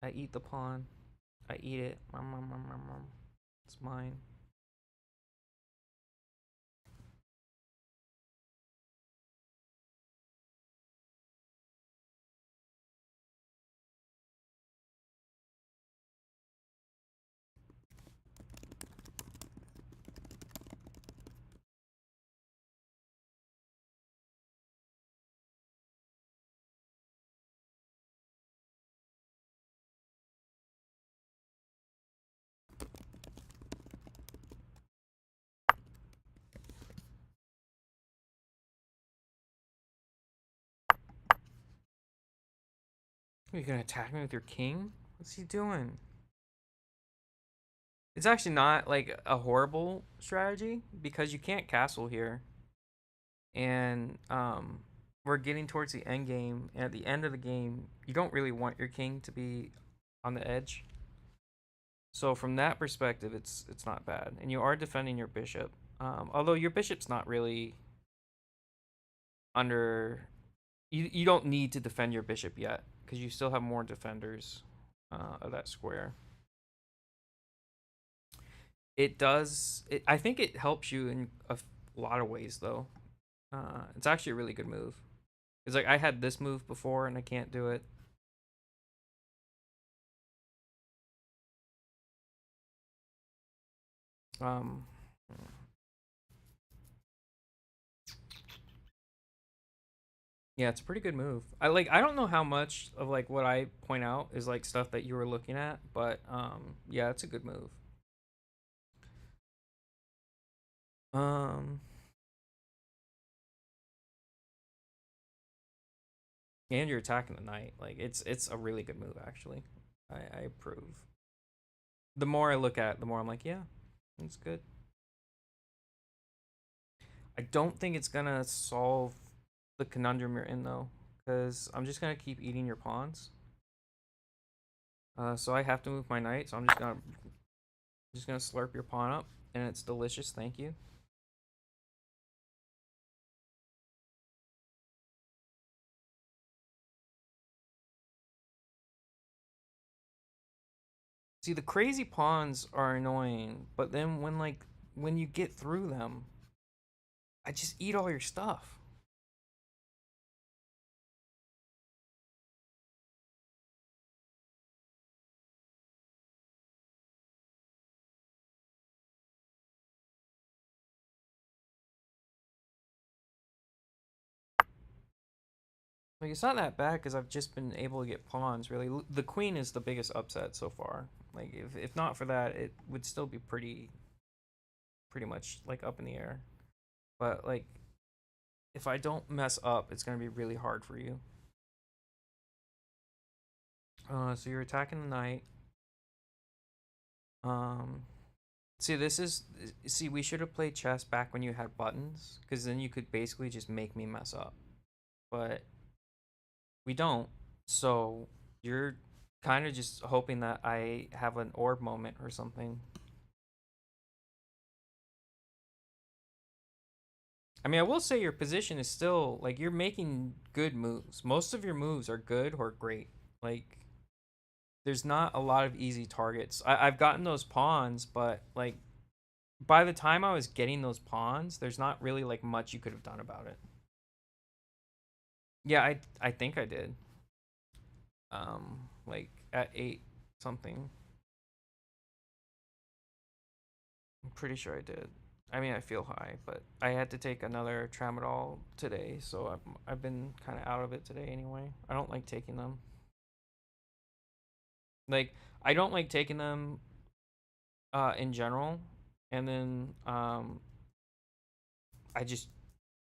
I eat the pawn. I eat it. It's mine. Are you gonna attack me with your king? What's he doing? It's actually not like a horrible strategy because you can't castle here. And we're getting towards the end game, and at the end of the game, you don't really want your king to be on the edge. So from that perspective, it's not bad, and you are defending your bishop. Although your bishop's not really under. You don't need to defend your bishop yet because you still have more defenders of that square. It does. I think it helps you in a lot of ways, though. It's actually a really good move. It's like I had this move before and I can't do it. Um, yeah, it's a pretty good move. I don't know how much of like what I point out is like stuff that you were looking at, but yeah, it's a good move. Um, and you're attacking the knight. Like it's a really good move actually. I approve. The more I look at it, the more I'm like, yeah, it's good. I don't think it's gonna solve the conundrum you're in though, because I'm just gonna keep eating your pawns. So I have to move my knight, so I'm just gonna slurp your pawn up, and it's delicious. Thank you. See, the crazy pawns are annoying, but then when you get through them, I just eat all your stuff. Like it's not that bad because I've just been able to get pawns. Really, the queen is the biggest upset so far. Like if not for that, it would still be pretty much like up in the air. But like if I don't mess up, it's gonna be really hard for you. So you're attacking the knight. Um, see, we should have played chess back when you had buttons, because then you could basically just make me mess up. But we don't. So you're kind of just hoping that I have an orb moment or something. I mean, I will say your position is still like you're making good moves. Most of your moves are good or great. Like there's not a lot of easy targets. I've gotten those pawns, but like by the time I was getting those pawns, there's not really like much you could have done about it. Yeah, I think I did. Like at 8 something. I'm pretty sure I did. I mean, I feel high, but I had to take another tramadol today, so I've been kind of out of it today anyway. I don't like taking them. Like I don't like taking them in general, and then I just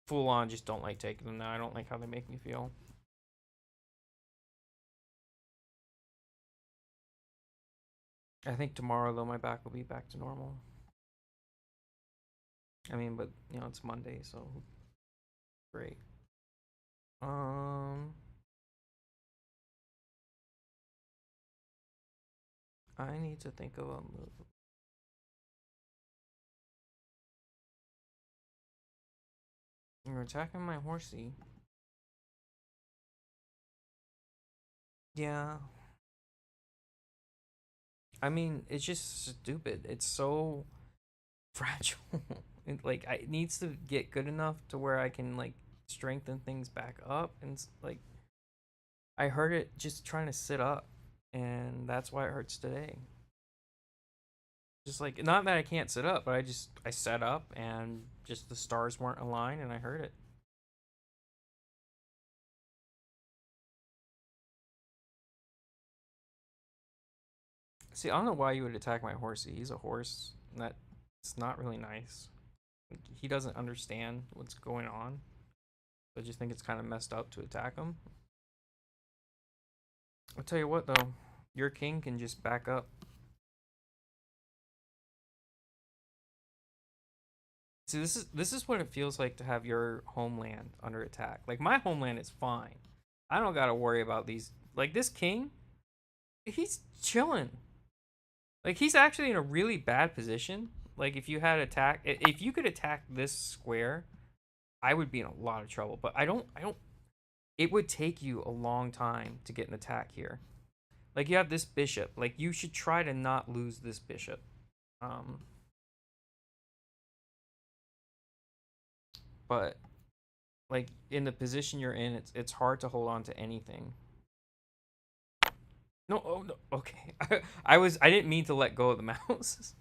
full on just don't like taking them now. I don't like how they make me feel. I think tomorrow though my back will be back to normal. I mean, but you know, it's Monday, so great. I need to think of a move. You're attacking my horsey. Yeah. I mean, it's just stupid. It's so fragile. Like, it needs to get good enough to where I can like strengthen things back up, and like I hurt it just trying to sit up, and that's why it hurts today. Just like, not that I can't sit up, but I sat up and just the stars weren't aligned and I hurt it. See, I don't know why you would attack my horsey. He's a horse. And that's not really nice. Like, he doesn't understand what's going on. I just think it's kind of messed up to attack him. I'll tell you what though, your king can just back up. See, this is what it feels like to have your homeland under attack. Like, my homeland is fine. I don't gotta worry about these. Like, this king, he's chilling. Like, he's actually in a really bad position. Like, if you had if you could attack this square, I would be in a lot of trouble. But I don't. It would take you a long time to get an attack here. Like, you have this bishop. Like, you should try to not lose this bishop. But like, in the position you're in, it's hard to hold on to anything. No, oh no, okay. I didn't mean to let go of the mouse.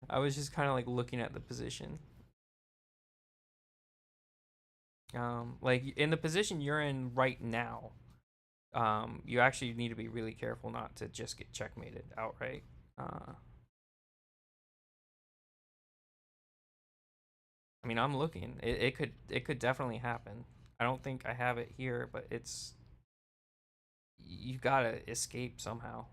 I was just kind of like looking at the position. Like, in the position you're in right now, you actually need to be really careful not to just get checkmated outright. I mean, I'm looking. It could definitely happen. I don't think I have it here, but it's, you gotta escape somehow.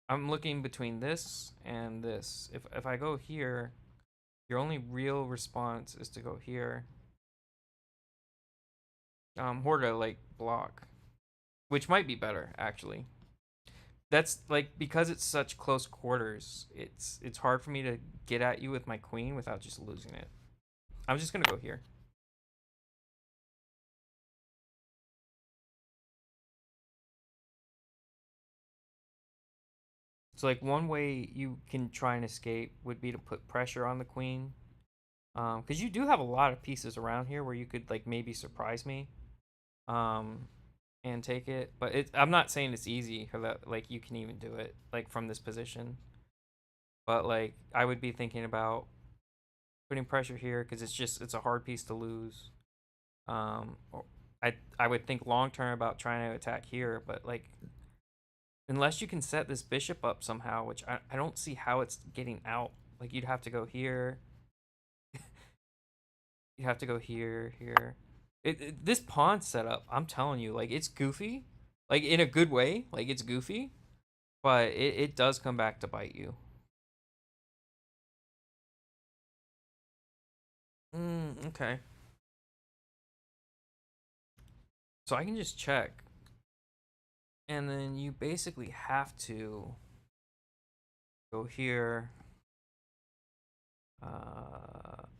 I'm looking between this and this. If I go here, your only real response is to go here. Or to like block, which might be better actually. That's like, because it's such close quarters, it's hard for me to get at you with my queen without just losing it. I'm just gonna go here. So like, one way you can try and escape would be to put pressure on the queen. Because you do have a lot of pieces around here where you could like maybe surprise me. And take it. But I'm not saying it's easy, or that like you can even do it like from this position. But like, I would be thinking about putting pressure here because it's a hard piece to lose. Or I would think long term about trying to attack here, but like, unless you can set this bishop up somehow, which I don't see how it's getting out. Like, you'd have to go here. You'd have to go here, here. This pawn setup, I'm telling you, like, it's goofy. Like, in a good way. Like, it's goofy. But it does come back to bite you. Okay. So I can just check. And then you basically have to go here.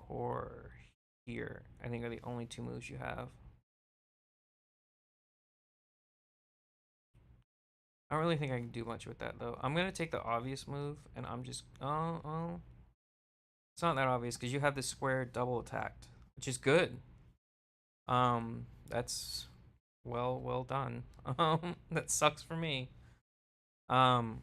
Or here. I think are the only two moves you have. I don't really think I can do much with that though. I'm gonna take the obvious move, and I'm just oh. It's not that obvious because you have this square double attacked, which is good. That's well done. That sucks for me. The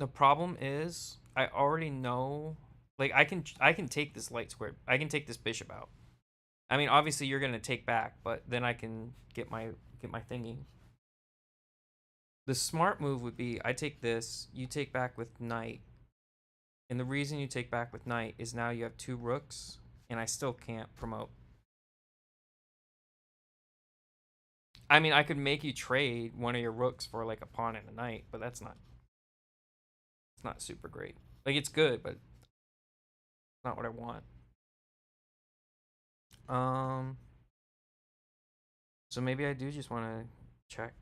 problem is I already know, like, I can take this light square. I can take this bishop out. I mean, obviously you're gonna take back, but then I can get my thingy. The smart move would be I take this, you take back with knight. And the reason you take back with knight is now you have 2 rooks, and I still can't promote. I mean, I could make you trade one of your rooks for like a pawn and a knight, but it's not super great. Like it's good, but it's not what I want. So maybe I do just want to check.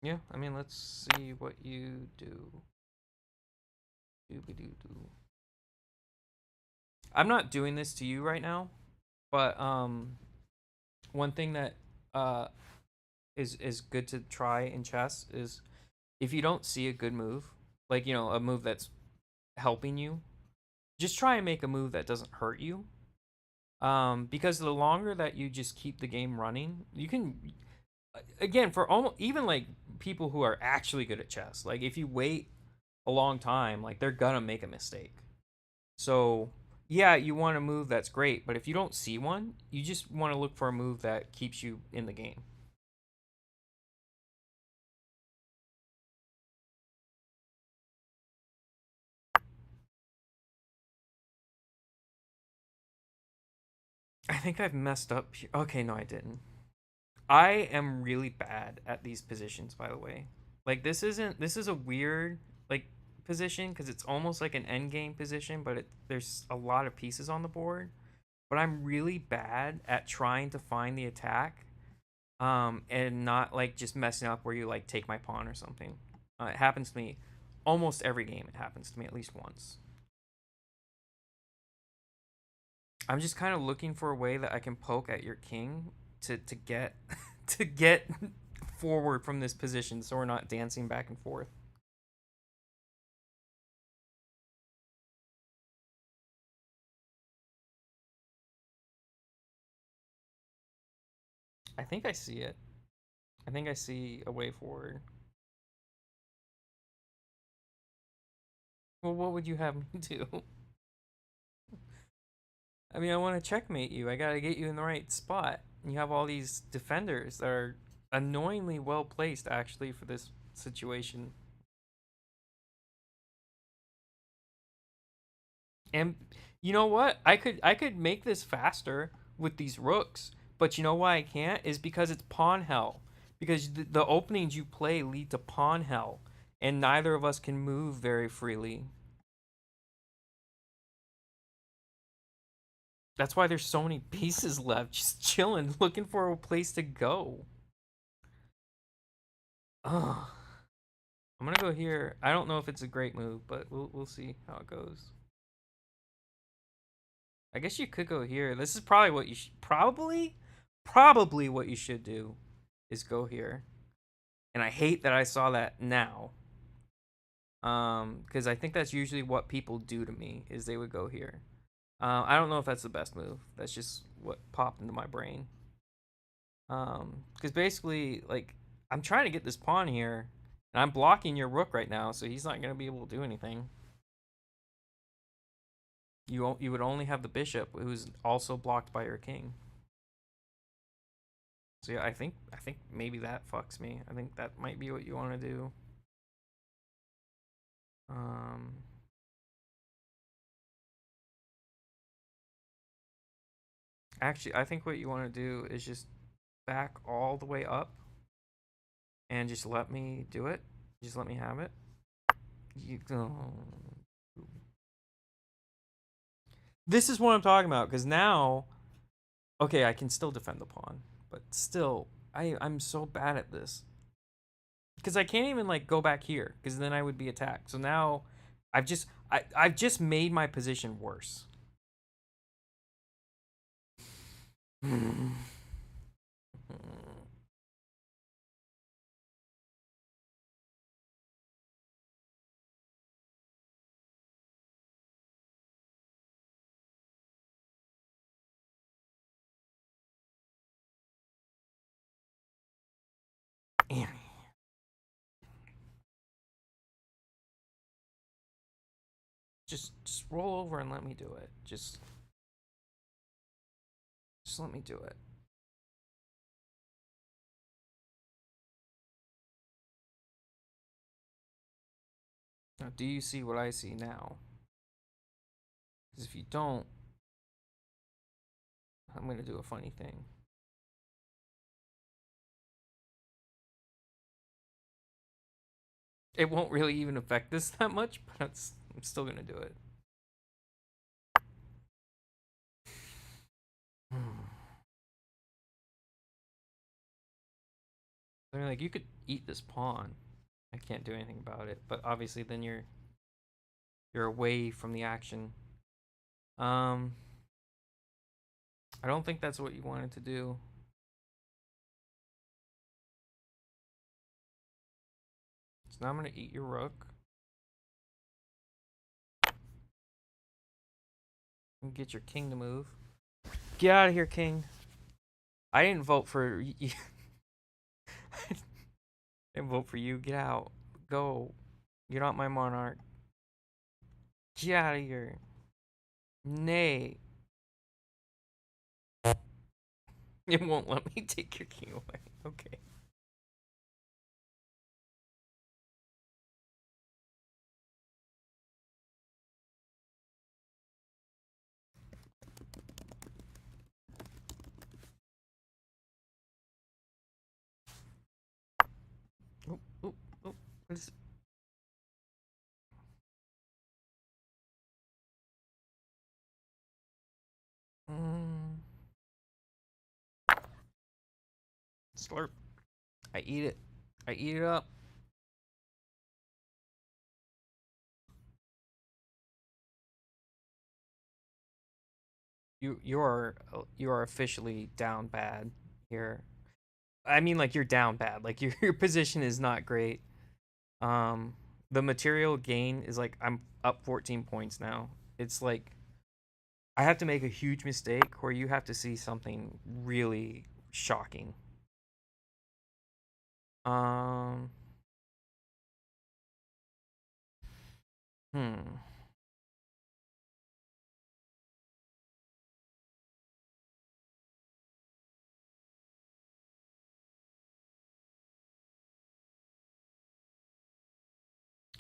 Yeah, I mean, let's see what you do. Doobie-doo-doo. I'm not doing this to you right now, but one thing that uh is good to try in chess is if you don't see a good move, like a move that's helping you, just try and make a move that doesn't hurt you. Because the longer that you just keep the game running, you can, again, for almost even like people who are actually good at chess, like if you wait a long time, like they're gonna make a mistake. So yeah, you want a move that's great, but if you don't see one, you just want to look for a move that keeps you in the game. I think I've messed up. Okay, no, I didn't. I am really bad at these positions, by the way. Like this is a weird like position because it's almost like an end game position, but there's a lot of pieces on the board. But I'm really bad at trying to find the attack, and not like just messing up where you like take my pawn or something. It happens to me almost every game. It happens to me at least once. I'm just kind of looking for a way that I can poke at your king to get to get forward from this position so we're not dancing back and forth. I think I see it. I think I see a way forward. Well, what would you have me do? I mean, I want to checkmate you. I got to get you in the right spot. You have all these defenders that are annoyingly well placed actually for this situation. And you know what? I could make this faster with these rooks, but you know why I can't? Is because it's pawn hell. Because the openings you play lead to pawn hell, and neither of us can move very freely. That's why there's so many pieces left, just chilling, looking for a place to go. Ugh. I'm gonna go here. I don't know if it's a great move, but we'll see how it goes. I guess you could go here. This is probably what you should probably what you should do is go here. And I hate that I saw that now. Because I think that's usually what people do to me is they would go here. I don't know if that's the best move. That's just what popped into my brain. Because basically, like, I'm trying to get this pawn here, and I'm blocking your rook right now, so he's not gonna be able to do anything. You would only have the bishop, who's also blocked by your king. So yeah, I think maybe that fucks me. I think that might be what you want to do. Um, Actually, I think what you want to do is just back all the way up and just let me do it. Just let me have it. You go. This is what I'm talking about because now, okay, I can still defend the pawn, but still, I'm so bad at this because I can't even like go back here because then I would be attacked. So now, I've just made my position worse. Just roll over and let me do it. Just let me do it. Now, do you see what I see now? Because if you don't, I'm going to do a funny thing. It won't really even affect this that much, but I'm still going to do it. They're like, you could eat this pawn. I can't do anything about it, but obviously then you're away from the action. I don't think that's what you wanted to do. So now I'm gonna eat your rook and get your king to move. Get out of here, king. I didn't vote for you. I didn't vote for you. Get out. Go. You're not my monarch. Get out of here. Nay. It won't let me take your king away. Okay. Oh, oh, oh. What is it? Slurp. I eat it. I eat it up. You are officially down bad here. I mean, like, you're down bad. Like, your position is not great. The material gain is like I'm up 14 points now. It's like I have to make a huge mistake where you have to see something really shocking. Um. Hmm.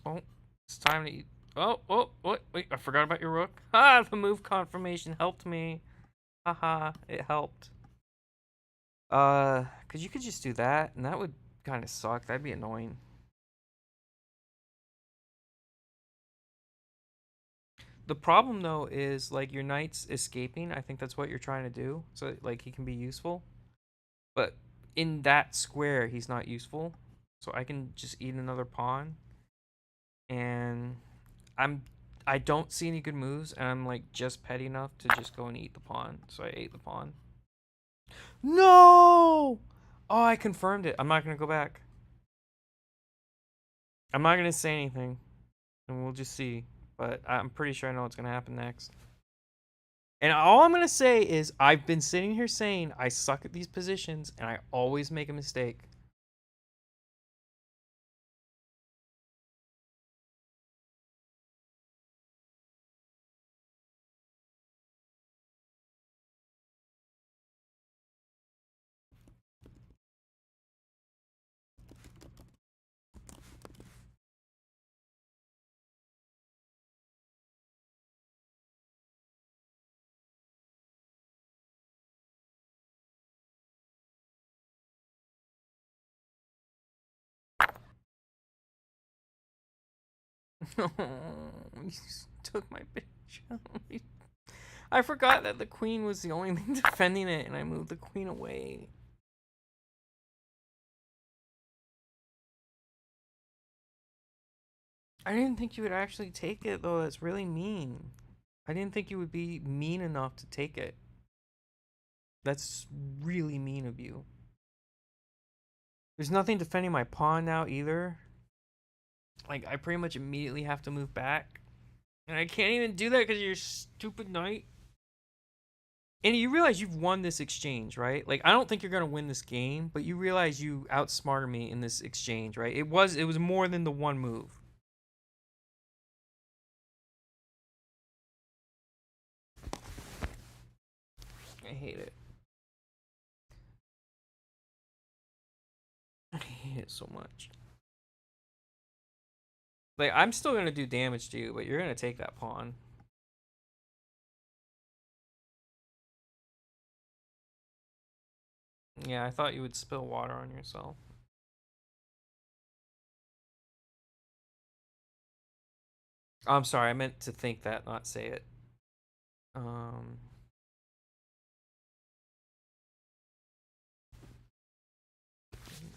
Oh, it's time to eat. Oh, oh, what? Wait, I forgot about your rook. Ah, the move confirmation helped me. Haha, it helped. Cause you could just do that, and that would kind of suck. That'd be annoying. The problem though is like your knight's escaping. I think that's what you're trying to do, so like he can be useful. But in that square, he's not useful. So I can just eat another pawn, and I'm I don't see any good moves, and I'm like just petty enough to just go and eat the pawn. So I ate the pawn. No! Oh, I confirmed it. I'm not gonna go back. I'm not gonna say anything, and we'll just see. But I'm pretty sure I know what's gonna happen next. And all I'm gonna say is I've been sitting here saying I suck at these positions, and I always make a mistake. You took my bitch. I forgot that the queen was the only thing defending it, and I moved the queen away. I didn't think you would actually take it, though. That's really mean. I didn't think you would be mean enough to take it. That's really mean of you. There's nothing defending my pawn now, either. Like, I pretty much immediately have to move back. And I can't even do that because you're stupid knight. And you realize you've won this exchange, right? Like, I don't think you're gonna win this game, but you realize you outsmarted me in this exchange, right? It was more than the one move. I hate it. I hate it so much. Like, I'm still gonna do damage to you, but you're gonna take that pawn. Yeah, I thought you would spill water on yourself. I'm sorry, I meant to think that, not say it. Um,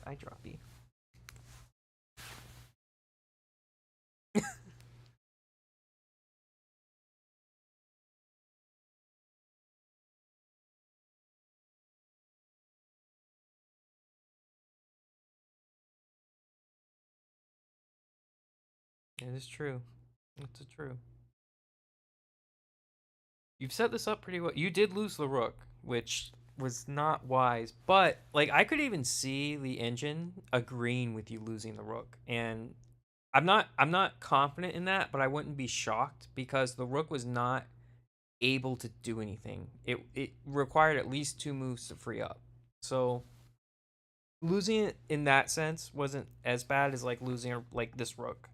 I drop you. It is true. It's true. You've set this up pretty well. You did lose the rook, which was not wise, but like I could even see the engine agreeing with you losing the rook, and I'm not confident in that, but I wouldn't be shocked because the rook was not able to do anything. It required at least 2 moves to free up. So losing it in that sense wasn't as bad as like losing like this rook.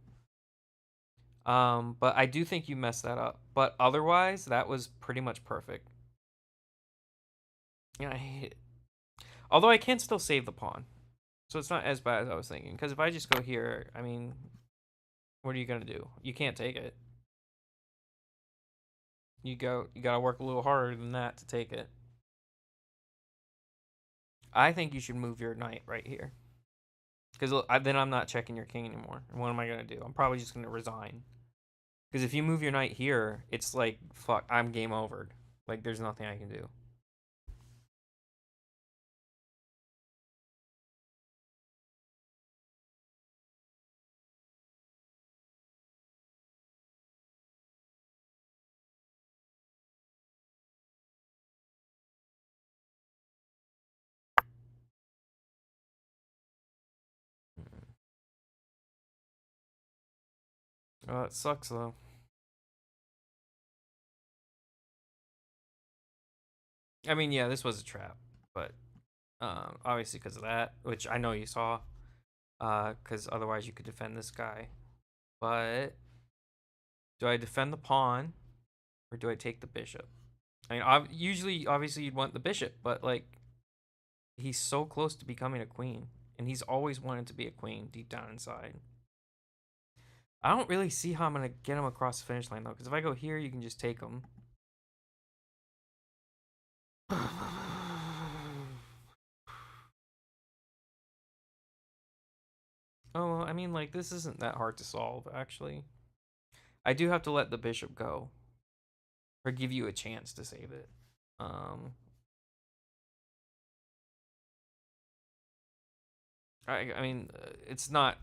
But I do think you messed that up. But otherwise, that was pretty much perfect. Yeah, I hate it. Although I can still save the pawn, so it's not as bad as I was thinking. Because if I just go here, I mean, what are you gonna do? You can't take it. You gotta work a little harder than that to take it. I think you should move your knight right here. Because then I'm not checking your king anymore. And what am I gonna do? I'm probably just gonna resign. Because if you move your knight here, it's like fuck. I'm game overed. Like there's nothing I can do. It sucks though. I mean, yeah, this was a trap, but obviously because of that, which I know you saw, because otherwise you could defend this guy. But do I defend the pawn or do I take the bishop? I mean, usually, obviously, you'd want the bishop, but like he's so close to becoming a queen, and he's always wanted to be a queen deep down inside. I don't really see how I'm gonna get him across the finish line though, because if I go here, you can just take him. Oh, I mean, like this isn't that hard to solve, actually. I do have to let the bishop go, or give you a chance to save it. Um, I mean, it's not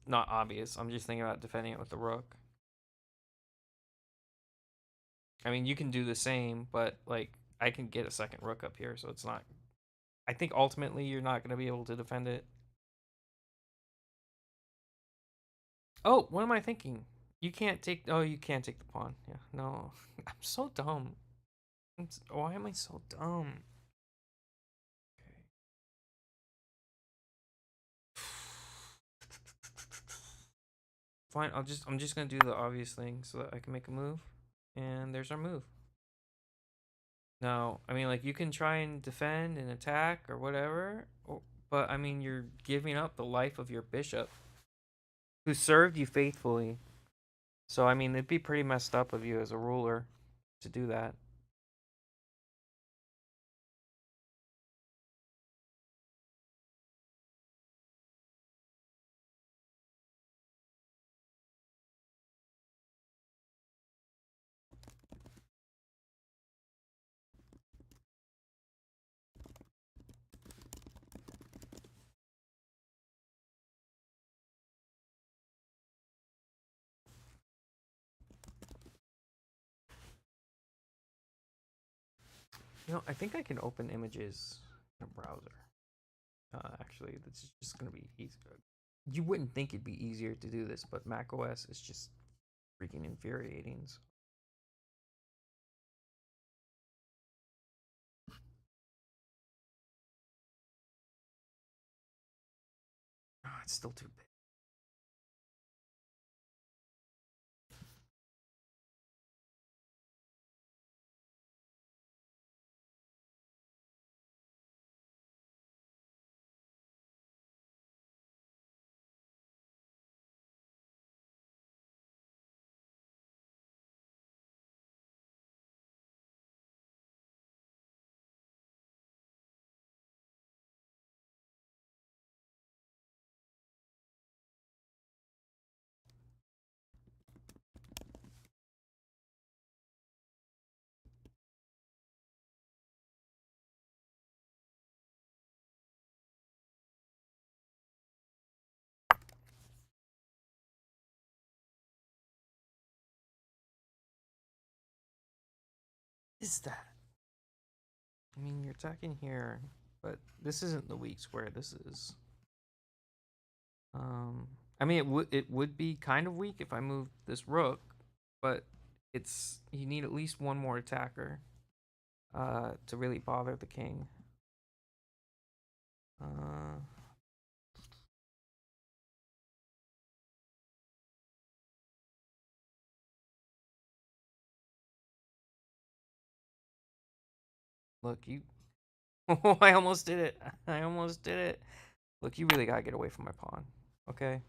obvious. I'm just thinking about defending it with the rook. I mean, you can do the same, but like I can get a second rook up here, so it's not. I think ultimately you're not going to be able to defend it. Oh, what am I thinking? You can't take. Oh, you can't take the pawn. Yeah, no, I'm so dumb. Why am I so dumb? Fine, I'm just gonna do the obvious thing so that I can make a move, and there's our move. Now, I mean, like you can try and defend and attack or whatever, but I mean, you're giving up the life of your bishop, who served you faithfully. So I mean, it'd be pretty messed up of you as a ruler to do that. You know, I think I can open images in a browser. Actually, this is just gonna be easy. You wouldn't think it'd be easier to do this, but macOS is just freaking infuriating. So. Oh, it's still too big. is that? I mean, you're attacking here, but this isn't the weak square. This is. I mean, it would be kind of weak if I moved this rook, but it's you need at least one more attacker, to really bother the king. Uh, Look, you. Oh, I almost did it. I almost did it. Look, you really gotta get away from my pawn. Okay.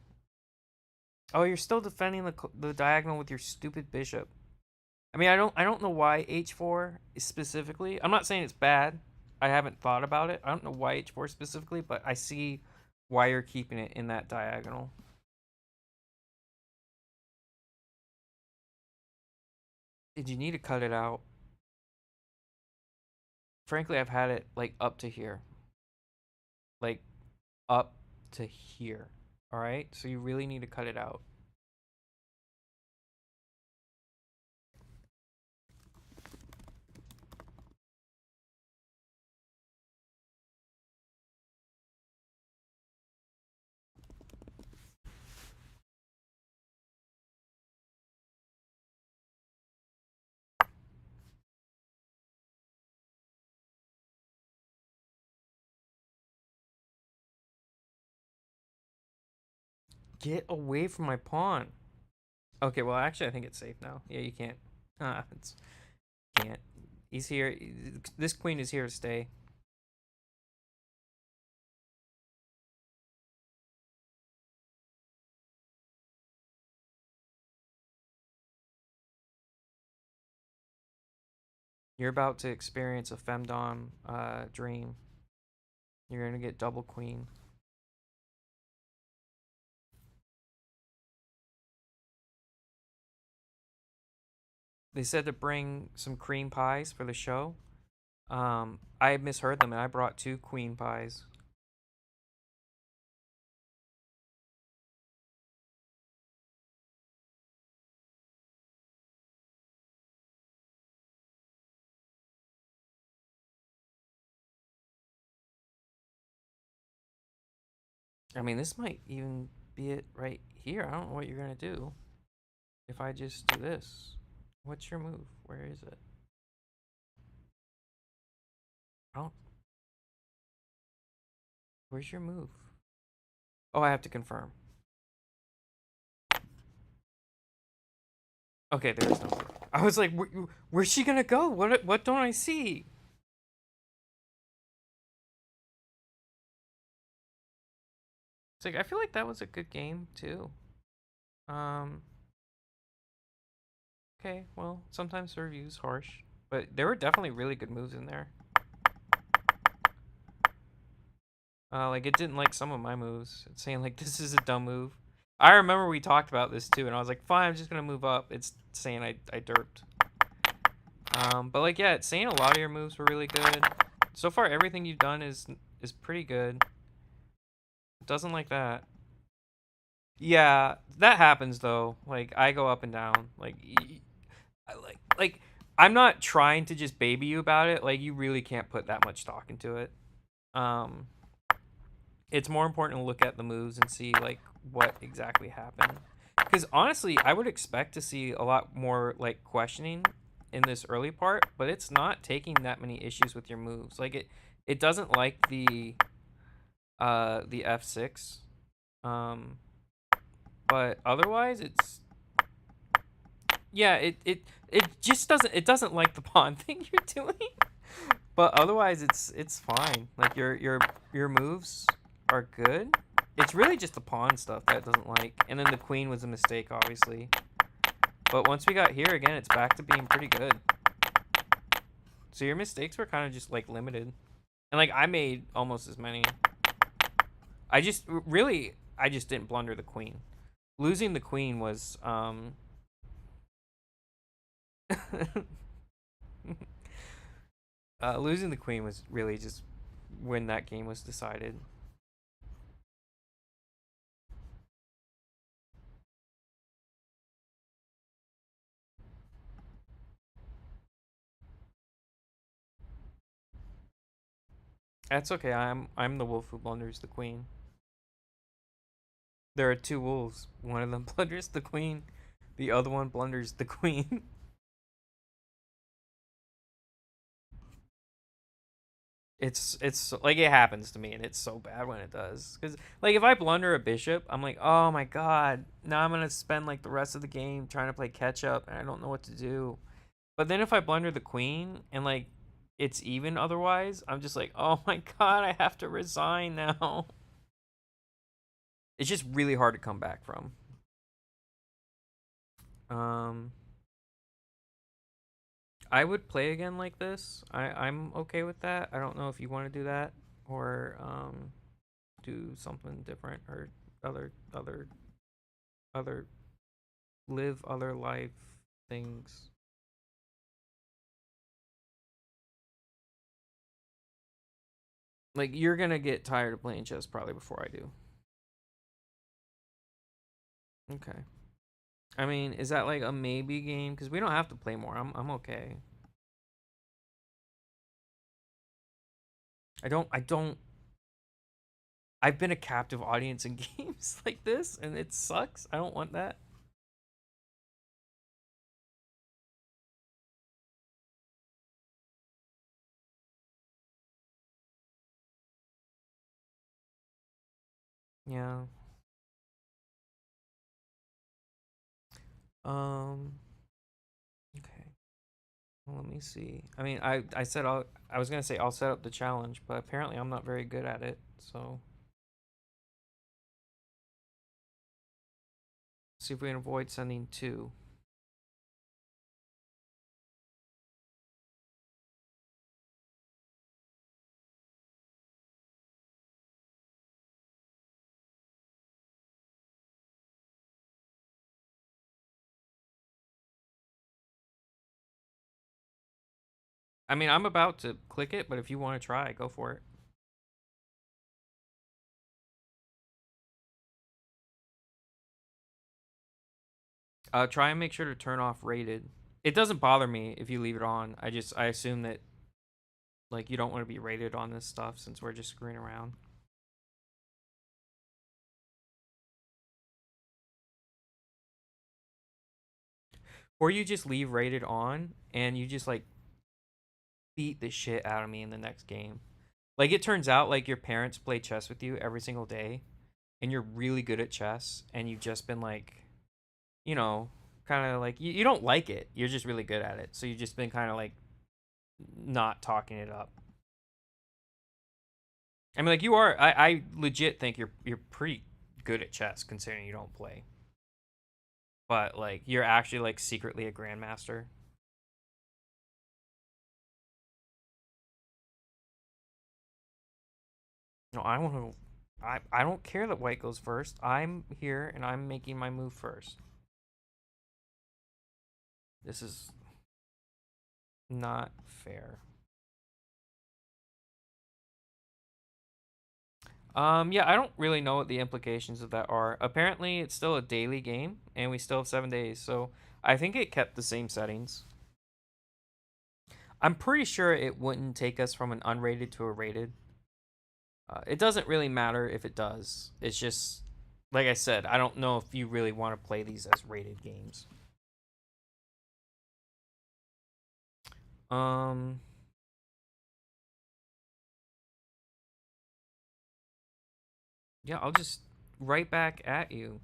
Oh, you're still defending the diagonal with your stupid bishop. I mean, I don't know why h4 is specifically. I'm not saying it's bad. I haven't thought about it. I don't know why h4 specifically, but I see why you're keeping it in that diagonal. Did you need to cut it out? Frankly, I've had it like up to here. Like up to here. All right? So you really need to cut it out. Get away from my pawn. Okay, well, actually, I think it's safe now. Yeah, you can't. It's can't. He's here. This queen is here to stay. You're about to experience a femdom dream. You're gonna get double queen. They said to bring some cream pies for the show. I misheard them and I brought 2 queen pies. I mean, this might even be it right here. I don't know what you're gonna do. If I just do this, what's your move? Where is it? I don't. Where's your move? Oh, I have to confirm. Okay, there is no move. I was like, where's she gonna go? What don't I see? It's like I feel like that was a good game too. Um. Okay, well, sometimes the review's harsh, but there were definitely really good moves in there. Like it didn't like some of my moves. It's saying like this is a dumb move. I remember we talked about this too, and I was like, fine, I'm just gonna move up. It's saying I derped. But like yeah, it's saying a lot of your moves were really good. So far, everything you've done is pretty good. It doesn't like that. Yeah, that happens though. Like I go up and down. Like I like I'm not trying to just baby you about it. Like you really can't put that much stock into it. Um, it's more important to look at the moves and see like what exactly happened. Because honestly, I would expect to see a lot more like questioning in this early part, but it's not taking that many issues with your moves. Like it doesn't like the F6. Um, but otherwise it's yeah, it just doesn't like the pawn thing you're doing. But otherwise it's fine. Like your moves are good. It's really just the pawn stuff that it doesn't like. And then the queen was a mistake, obviously. But once we got here again, it's back to being pretty good. So your mistakes were kind of just like limited. And like I made almost as many. I just didn't blunder the queen. Losing the queen was losing the queen was really just when that game was decided. That's okay. I'm the wolf who blunders the queen. There are two wolves. One of them blunders the queen. The other one blunders the queen. It's like it happens to me, and it's so bad when it does. Cause like if I blunder a bishop, I'm like, oh my god, now I'm gonna spend like the rest of the game trying to play catch up, and I don't know what to do. But then if I blunder the queen and like it's even otherwise, I'm just like, oh my god, I have to resign now. It's just really hard to come back from. Um, I would play again like this. I'm okay with that. I don't know if you want to do that or do something different or other live other life things. Like you're gonna get tired of playing chess probably before I do. Okay. I mean, is that like a maybe game? Because we don't have to play more. I'm okay. I don't. I've been a captive audience in games like this, and it sucks. I don't want that. Yeah. Um. Okay. Well, let me see. I mean, I said I was gonna say I'll set up the challenge, but apparently I'm not very good at it. So see if we can avoid sending two. I mean, I'm about to click it, but if you want to try, go for it. Try and make sure to turn off rated. It doesn't bother me if you leave it on. I assume that like you don't want to be rated on this stuff since we're just screwing around. Or you just leave rated on and you just like beat the shit out of me in the next game. Like it turns out like your parents play chess with you every single day and you're really good at chess and you've just been like, you know, kind of like you don't like it. You're just really good at it. So you've just been kind of like not talking it up. I mean like you are I legit think you're pretty good at chess considering you don't play. But like you're actually like secretly a grandmaster. No, I want to. I don't care that white goes first. I'm here and I'm making my move first. This is not fair. Yeah, I don't really know what the implications of that are. Apparently, it's still a daily game, and we still have 7 days, so I think it kept the same settings. I'm pretty sure it wouldn't take us from an unrated to a rated. It doesn't really matter if it does. It's just, like I said, I don't know if you really want to play these as rated games. Um, yeah, I'll just right back at you.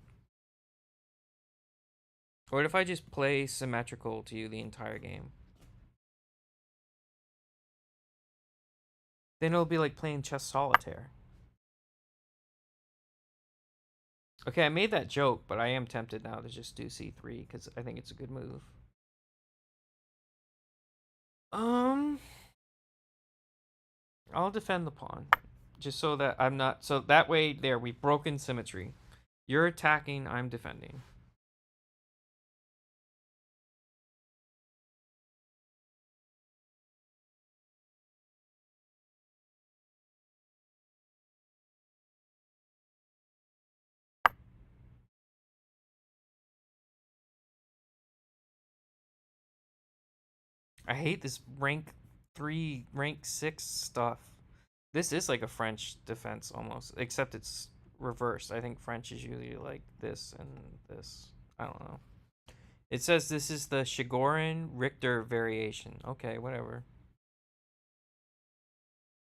What if I just play symmetrical to you the entire game? Then it'll be like playing chess solitaire. Okay, I made that joke, but I am tempted now to just do c3 because I think it's a good move. Um, I'll defend the pawn, just so that I'm not. So that way, there we've broken symmetry. You're attacking, I'm defending. I hate this rank 3, rank 6 stuff. This is like a French defense almost, except it's reversed. I think French is usually like this and this. I don't know. It says this is the Chigorin Richter variation. Okay, whatever.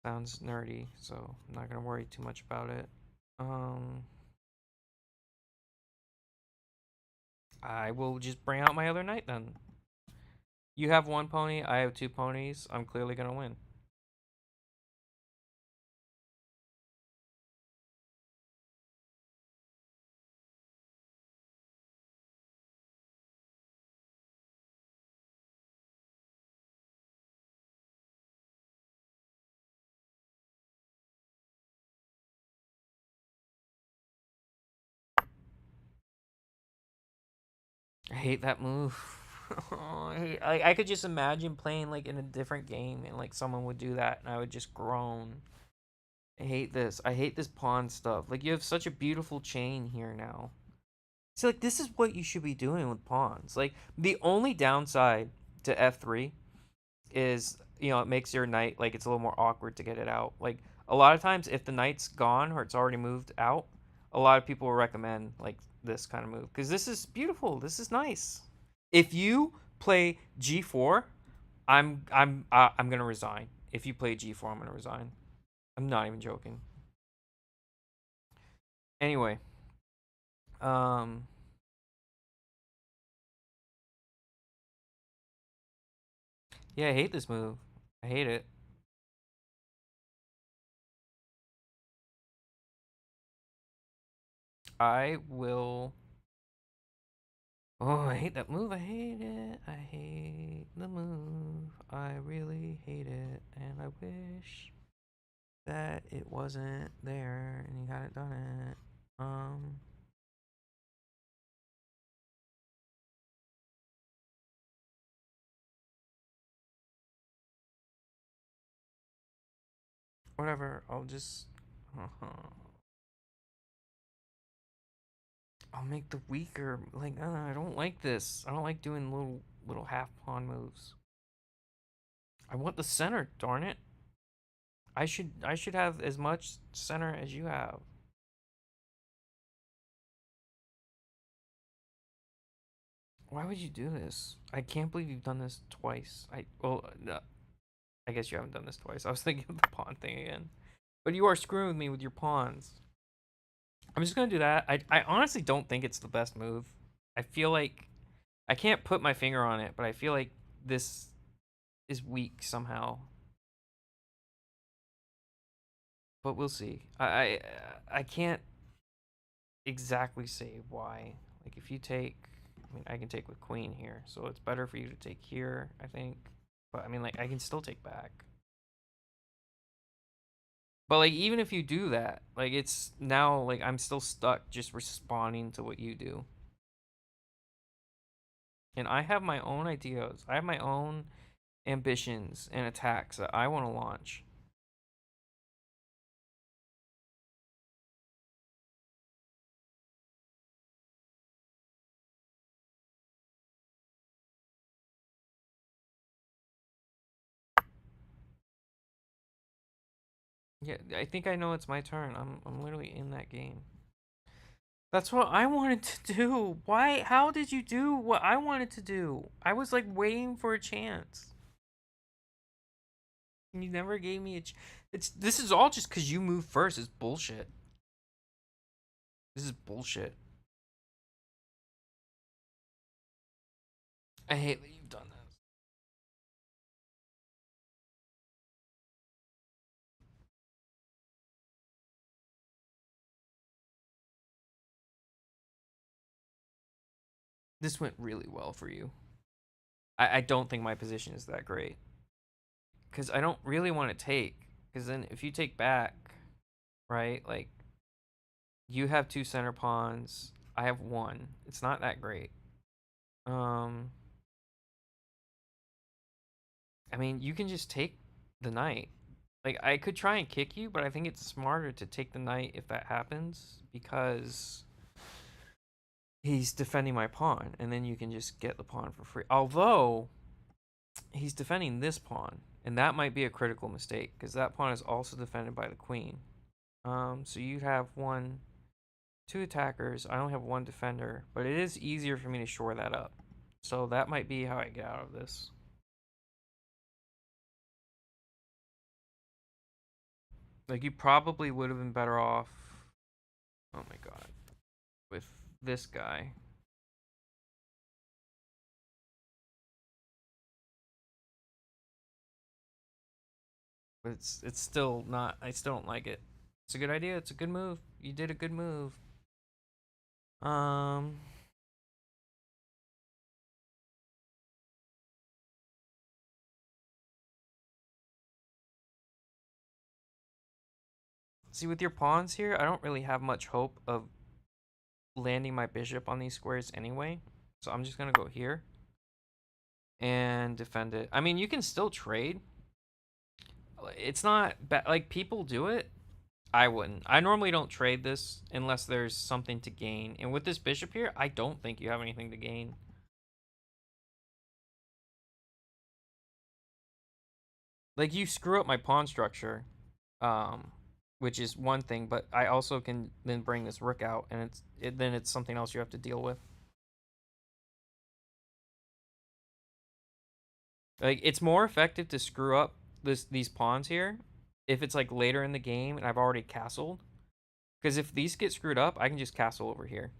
Sounds nerdy, so I'm not gonna worry too much about it. I will just bring out my other knight then. You have one pony, I have two ponies. I'm clearly gonna win. I hate that move. I could just imagine playing like in a different game and like someone would do that and I would just groan. I hate this. I hate this pawn stuff. Like you have such a beautiful chain here now. See, like this is what you should be doing with pawns. Like the only downside to f3 is, it makes your knight like it's a little more awkward to get it out. Like a lot of times if the knight's gone or it's already moved out, a lot of people will recommend like this kind of move because this is beautiful. This is nice. If you play g4, I'm gonna resign. If you play g4, I'm gonna resign. I'm not even joking. Anyway, yeah, I hate this move. I hate it. I will. Oh, I hate that move. I hate it. I hate the move. I really hate it. And I wish that it wasn't there and you hadn't done it. Whatever. I'll just. I'll make the weaker. Like, I don't like this. I don't like doing little half pawn moves. I want the center, darn it. I should have as much center as you have. Why would you do this? I can't believe you've done this twice. I guess you haven't done this twice. I was thinking of the pawn thing again. But you are screwing with me with your pawns. I'm just gonna do that. I honestly don't think it's the best move. I feel like I can't put my finger on it, but I feel like this is weak somehow. But we'll see. I can't exactly say why. Like if you take, I mean, I can take with queen here, so it's better for you to take here, I think. But I mean, like I can still take back. But like even if you do that, like it's now like I'm still stuck just responding to what you do. And I have my own ideas. I have my own ambitions and attacks that I want to launch. Yeah, I think I know it's my turn. I'm literally in that game. That's what I wanted to do. Why? How did you do what I wanted to do? I was like waiting for a chance. You never gave me a this is all just cuz you moved first. It's bullshit. This is bullshit. I hate that you've done this. This went really well for you. I don't think my position is that great. Because I don't really want to take. Because then if you take back, right, like, you have two center pawns. I have one. It's not that great. I mean, you can just take the knight. Like, I could try and kick you, but I think it's smarter to take the knight if that happens. Because he's defending my pawn. And then you can just get the pawn for free. Although, he's defending this pawn. And that might be a critical mistake, because that pawn is also defended by the queen. So you have two attackers. I only have one defender, but it is easier for me to shore that up. So that might be how I get out of this. Like, you probably would have been better off, oh my god, with this guy. But it's still not, I still don't like it. It's a good idea, it's a good move. You did a good move. Um See, with your pawns here, I don't really have much hope of landing my bishop on these squares anyway. So I'm just gonna go here and defend it. I mean, you can still trade. It's not bad. Like, people do it. I wouldn't. I normally don't trade this unless there's something to gain. And with this bishop here, I don't think you have anything to gain. Like, you screw up my pawn structure, which is one thing, but I also can then bring this rook out, and then it's something else you have to deal with. Like, it's more effective to screw up these pawns here if it's like later in the game and I've already castled. Because if these get screwed up, I can just castle over here.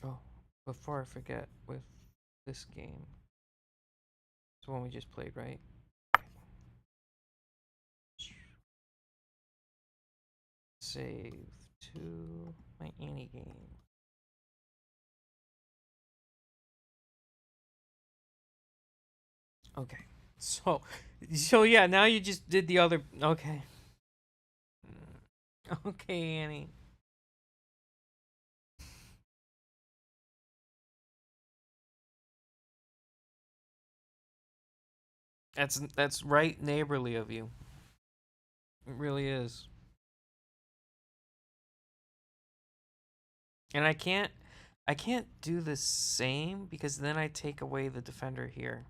Oh, before I forget, with this game, it's the one we just played, right? Save to my any game. Okay. So yeah, now you just did the other. Okay. Okay, Annie. That's right neighborly of you. It really is. And I can't do the same because then I take away the defender here.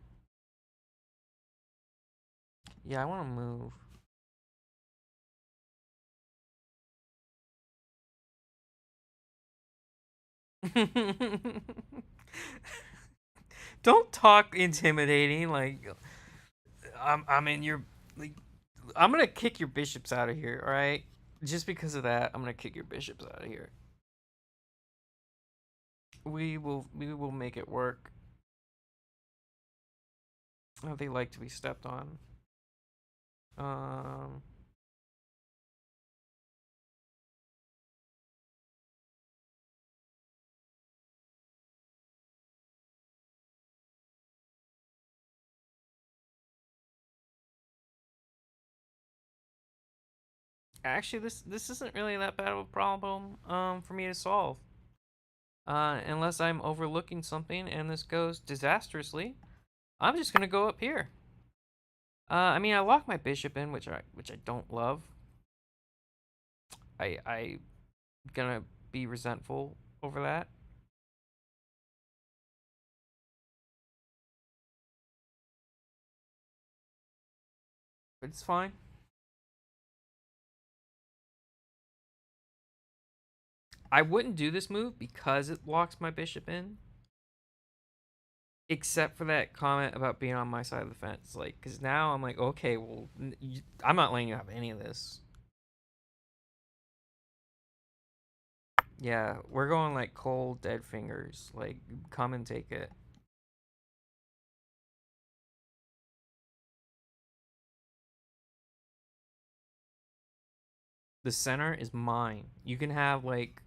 Yeah, I want to move. Don't talk intimidating like I'm in your like I'm gonna kick your bishops out of here, all right? Just because of that, I'm gonna kick your bishops out of here. We will make it work. Oh, they like to be stepped on. Um Actually, this isn't really that bad of a problem for me to solve. Unless I'm overlooking something and this goes disastrously, I'm just gonna go up here. I mean, I lock my bishop in, which I don't love. I gonna be resentful over that. But it's fine. I wouldn't do this move because it locks my bishop in. Except for that comment about being on my side of the fence. Like, because now I'm like, okay, well, I'm not letting you have any of this. Yeah, we're going like cold, dead fingers. Like, come and take it. The center is mine. You can have like,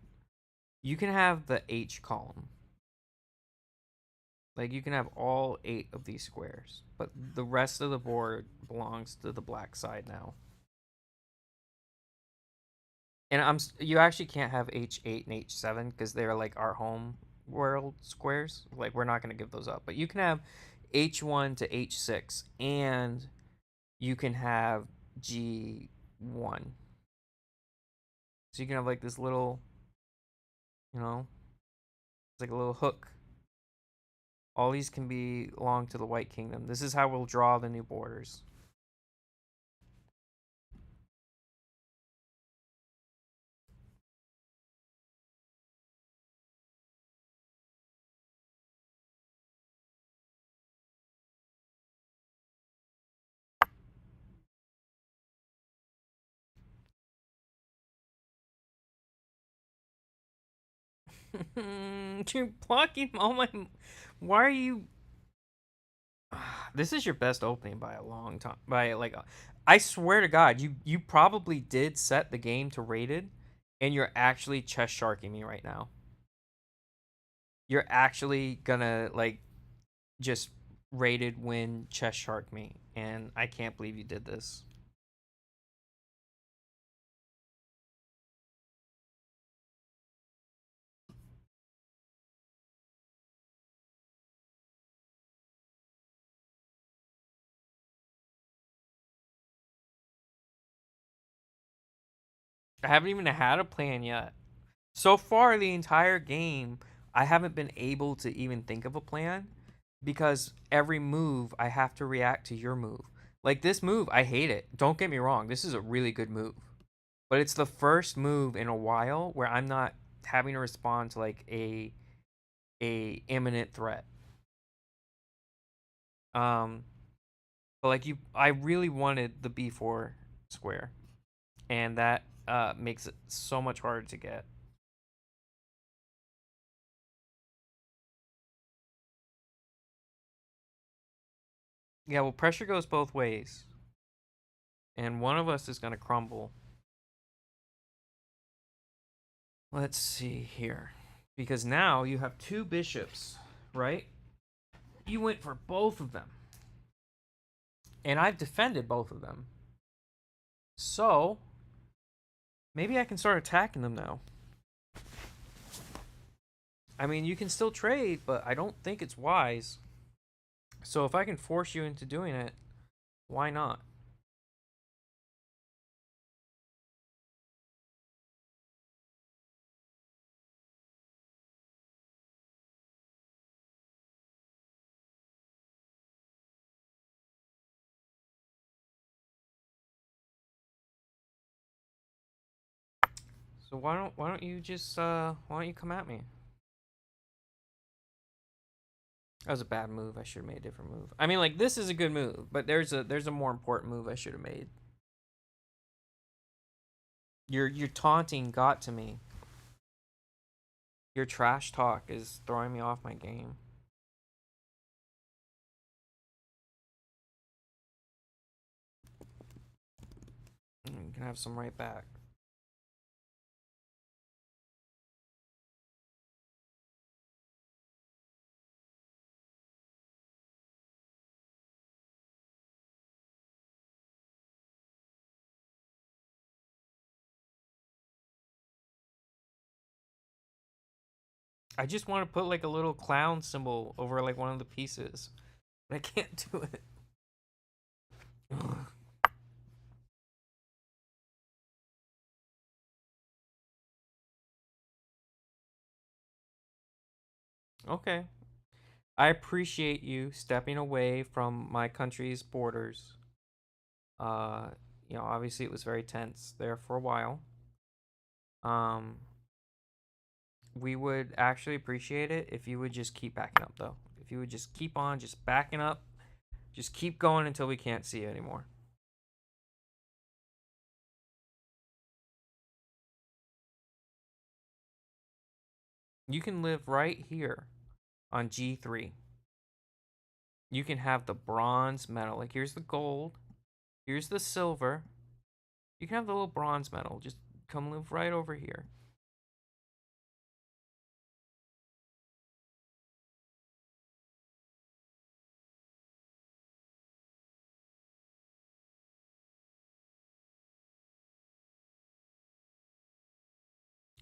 you can have the H column. Like, you can have all 8 of these squares, but the rest of the board belongs to the black side now. And you actually can't have H8 and H7 because they're like our home world squares. Like, we're not going to give those up. But you can have H1 to H6 and you can have G1. So you can have like this little, you know, it's like a little hook. All these can belong to the White Kingdom. This is how we'll draw the new borders. You're blocking all my. Why are you? This is your best opening by a long time. By like, I swear to God, you probably did set the game to rated, and you're actually chest sharking me right now. You're actually gonna like just rated win chest shark me, and I can't believe you did this. I haven't even had a plan yet. So far, the entire game, I haven't been able to even think of a plan because every move I have to react to your move. Like this move, I hate it. Don't get me wrong, this is a really good move. But it's the first move in a while where I'm not having to respond to like a imminent threat. But like I really wanted the B4 square, and that makes it so much harder to get. Yeah, well, pressure goes both ways, and one of us is gonna crumble. Let's see here, because now you have 2 bishops, right? You went for both of them, and I've defended both of them. So maybe I can start attacking them now. I mean, you can still trade, but I don't think it's wise. So if I can force you into doing it, why not? So why don't you just why don't you come at me? That was a bad move. I should have made a different move. I mean, like, this is a good move, but there's a more important move I should have made. Your taunting got to me. Your trash talk is throwing me off my game. You can have some right back. I just want to put like a little clown symbol over like one of the pieces, but I can't do it. Okay. I appreciate you stepping away from my country's borders. Uh, you know, obviously it was very tense there for a while. Um, we would actually appreciate it if you would just keep backing up, though. If you would just keep on just backing up, just keep going until we can't see you anymore. You can live right here on G3. You can have the bronze medal. Like, here's the gold. Here's the silver. You can have the little bronze medal. Just come live right over here.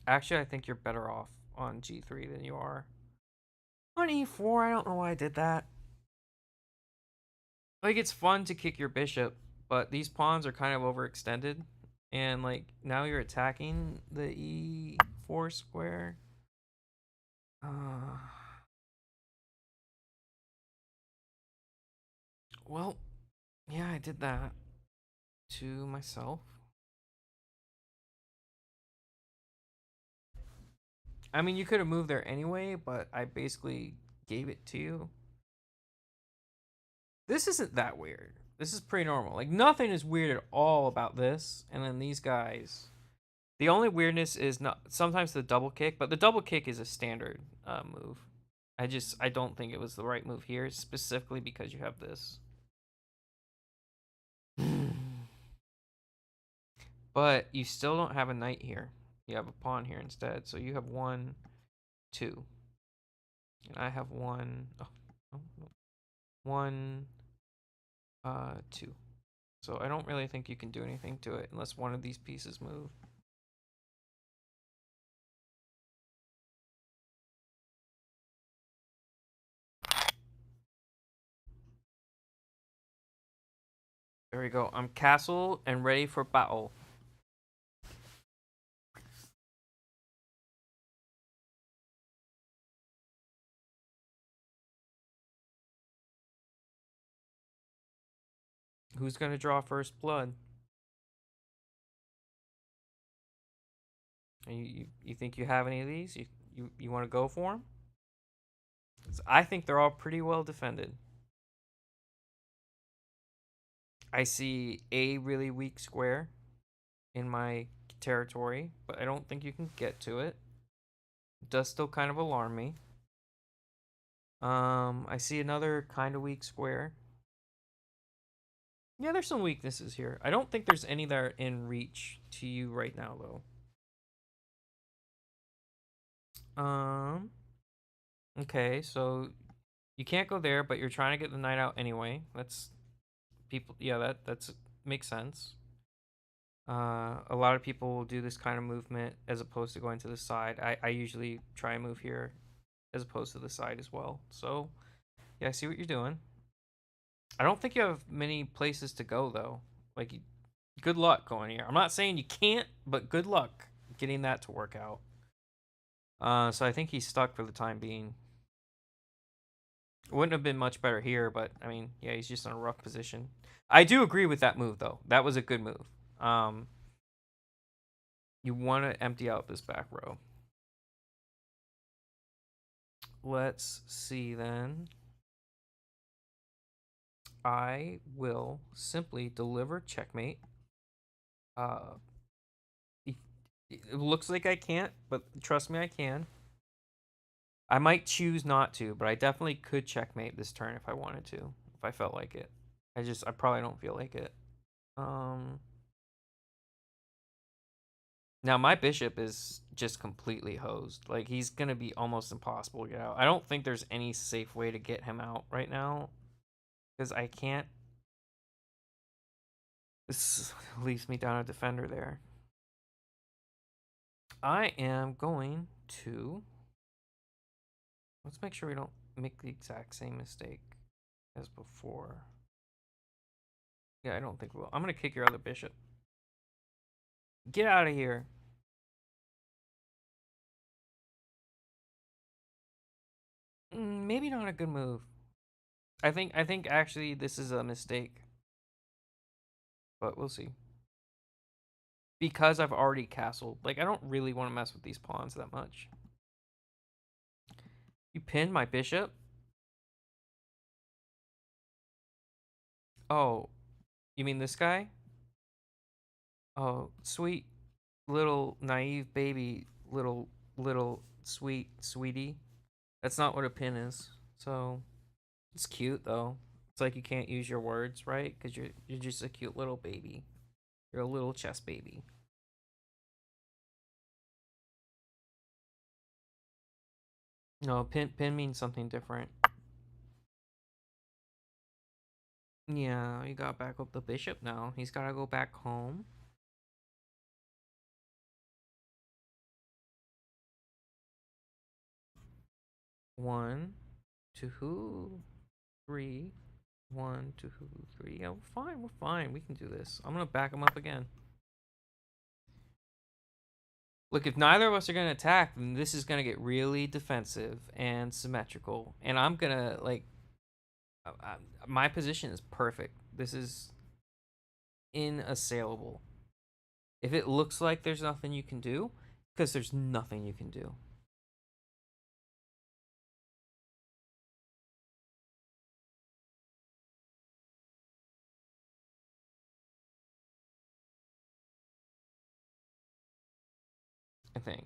Actually, I think you're better off on G3 than you are on E4. I don't know why I did that. Like, it's fun to kick your bishop, but these pawns are kind of overextended. And, like, now you're attacking the E4 square. Well, yeah, I did that to myself. I mean, you could have moved there anyway, but I basically gave it to you. This isn't that weird. This is pretty normal. Like, nothing is weird at all about this. And then these guys. The only weirdness is not sometimes the double kick, but the double kick is a standard move. I don't think it was the right move here, specifically because you have this. But you still don't have a knight here. You have a pawn here instead. So you have 1, 2. And I have 1, 1, 2. So I don't really think you can do anything to it unless one of these pieces move. There we go. I'm castle and ready for battle. Who's gonna draw first blood? You think you have any of these? You want to go for them? I think they're all pretty well defended. I see a really weak square in my territory, but I don't think you can get to it. It does still kind of alarm me. I see another kind of weak square. Yeah, there's some weaknesses here. I don't think there's any that are in reach to you right now, though. Okay, so you can't go there, but you're trying to get the knight out anyway. That's people. Yeah, that's makes sense. A lot of people will do this kind of movement as opposed to going to the side. I usually try and move here as opposed to the side as well. So, yeah, I see what you're doing. I don't think you have many places to go, though. Like, good luck going here. I'm not saying you can't, but good luck getting that to work out. So I think he's stuck for the time being. It wouldn't have been much better here, but, I mean, yeah, he's just in a rough position. I do agree with that move, though. That was a good move. You want to empty out this back row. Let's see, then. I will simply deliver checkmate. It looks like I can't, but trust me, I can. I might choose not to, but I definitely could checkmate this turn if I wanted to, if I felt like it. I probably don't feel like it. Now my bishop is just completely hosed. Like, he's gonna be almost impossible to get out. I don't think there's any safe way to get him out right now, because I can't. This leaves me down a defender there. I am going to. Let's make sure we don't make the exact same mistake as before. Yeah, I don't think we'll. I'm going to kick your other bishop. Get out of here. Maybe not a good move. I think actually this is a mistake. But we'll see. Because I've already castled. Like, I don't really want to mess with these pawns that much. You pinned my bishop? Oh, you mean this guy? Oh, sweet little naive baby, little sweetie. That's not what a pin is. So it's cute though. It's like you can't use your words, right? Because you're just a cute little baby. You're a little chess baby. No, pin means something different. Yeah, you got back up the bishop now. He's gotta go back home. One, two, three. One, two, three. Yeah, we're fine. We're fine. We can do this. I'm gonna back him up again. Look, if neither of us are gonna attack, then this is gonna get really defensive and symmetrical, and I'm gonna like. My position is perfect. This is inassailable. If it looks like there's nothing you can do, because there's nothing you can do. I think.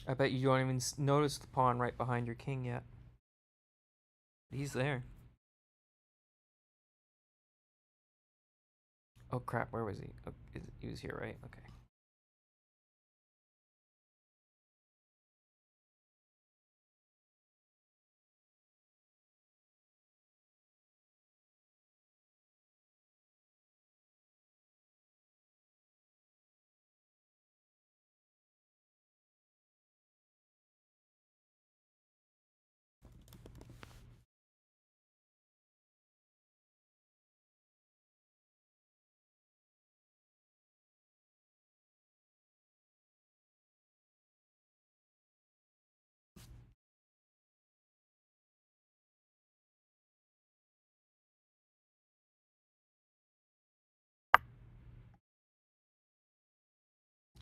I bet you don't even notice the pawn right behind your king yet. He's there. Oh crap, where was he? Oh, he was here, right? Okay.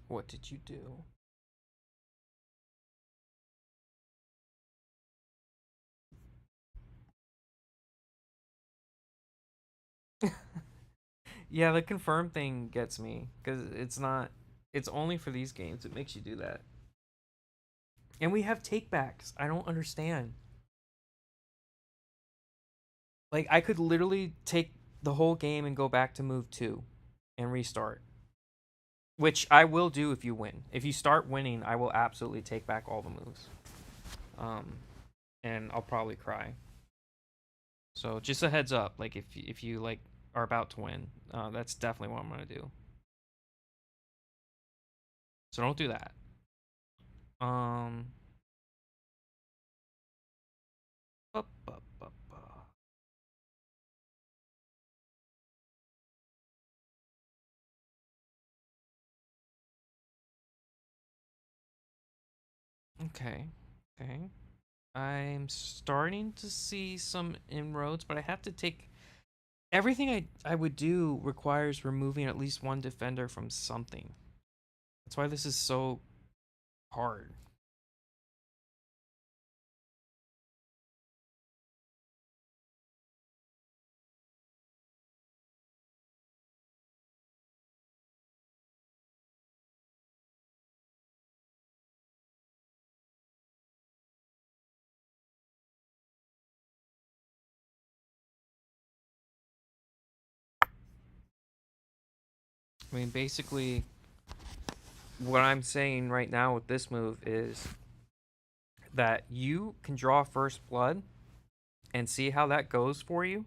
What did you do? Yeah, the confirm thing gets me because it's not. It's only for these games. It makes you do that. And we have takebacks. I don't understand. Like I could literally take the whole game and go back to move 2 and restart. Which I will do if you win. If you start winning, I will absolutely take back all the moves. Um and I'll probably cry. So just a heads up, like if you like are about to win, that's definitely what I'm gonna do. So don't do that. Um. bu- bu- bu- bu. Okay. Okay. I'm starting to see some inroads, but I have to take everything I would do requires removing at least one defender from something. That's why this is so hard. I mean, basically, what I'm saying right now with this move is that you can draw first blood and see how that goes for you.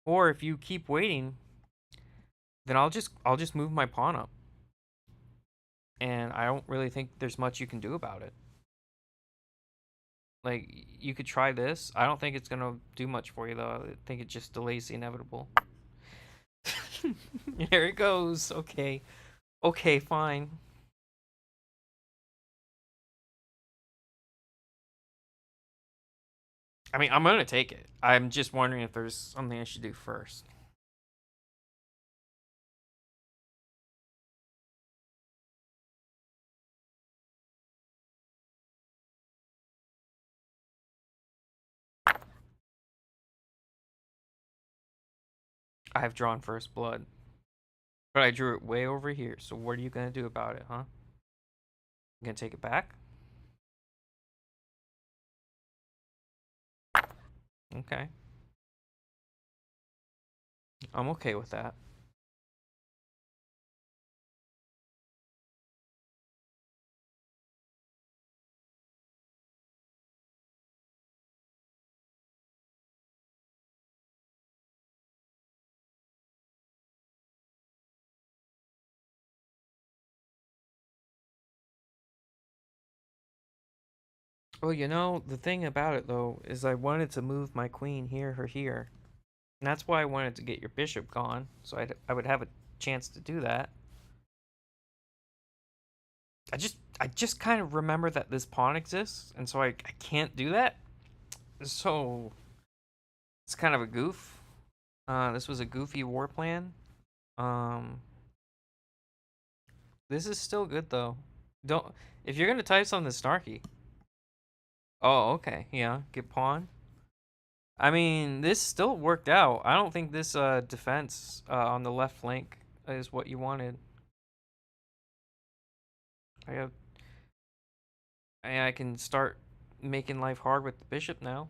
Or if you keep waiting, then I'll just move my pawn up. And I don't really think there's much you can do about it. Like you could try this. I don't think it's gonna do much for you though. I think it just delays the inevitable. Here it goes. Okay. Okay, fine. I mean, I'm gonna take it. I'm just wondering if there's something I should do first. I've drawn first blood, but I drew it way over here. So what are you gonna do about it, huh? You gonna take it back? Okay, I'm okay with that. Well, you know, the thing about it though is I wanted to move my queen here or here. And that's why I wanted to get your bishop gone, so I would have a chance to do that. I just kind of remember that this pawn exists, and so I can't do that. So it's kind of a goof. This was a goofy war plan. Um, this is still good though. Don't if you're gonna type something snarky. Oh, okay, yeah, get pawn. I mean, this still worked out. I don't think this defense on the left flank is what you wanted. I got, I can start making life hard with the bishop now.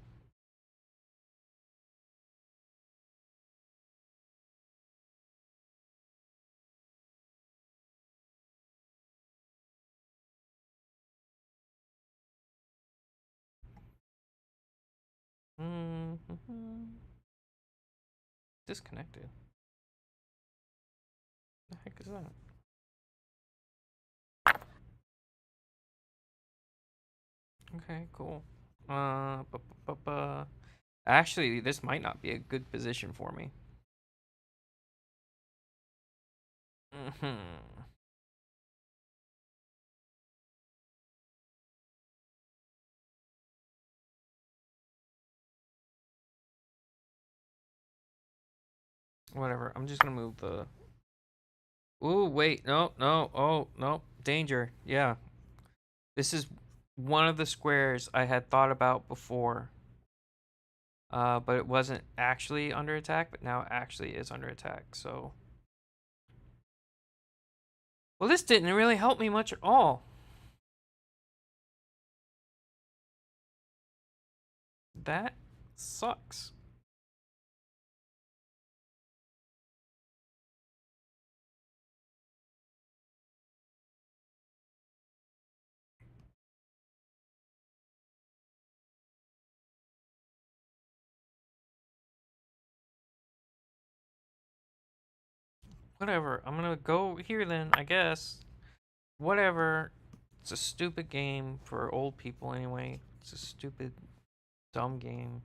Disconnected. The heck is that? Okay, cool. Actually, this might not be a good position for me. Whatever. I'm just gonna move the. Ooh, wait, no, no, oh, no, danger. Yeah, this is one of the squares I had thought about before. But it wasn't actually under attack, but now it actually is under attack. So, well, this didn't really help me much at all. That sucks. Whatever. I'm gonna go here then, I guess. Whatever. It's a stupid game for old people anyway. It's a stupid, dumb game.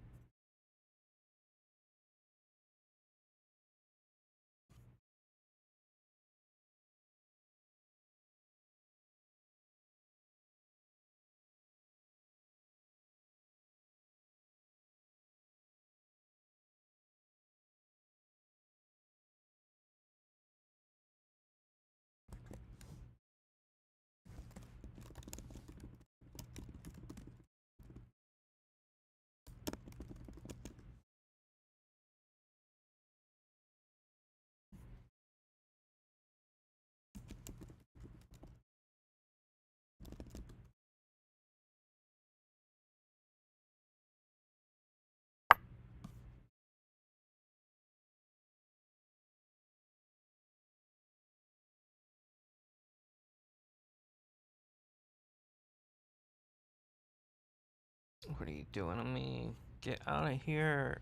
What are you doing to me? Get out of here.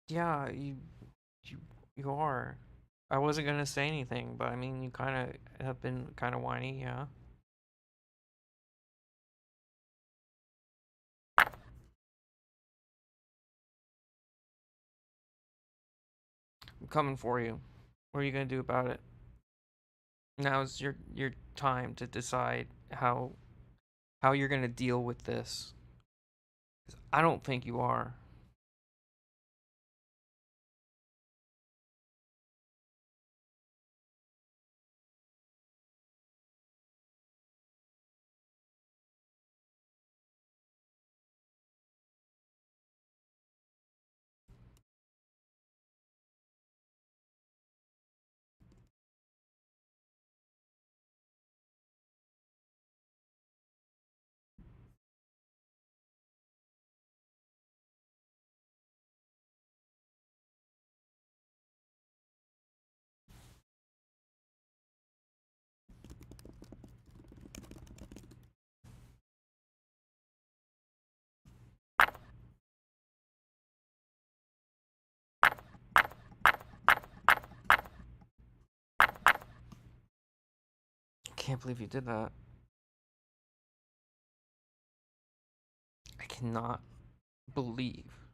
Yeah, you, you are. I wasn't gonna say anything, but I mean, you kind of have been kind of whiny, yeah. I'm coming for you. What are you gonna do about it? Now's your time to decide how you're gonna deal with this. 'Cause I don't think you are. I can't believe you did that. I cannot believe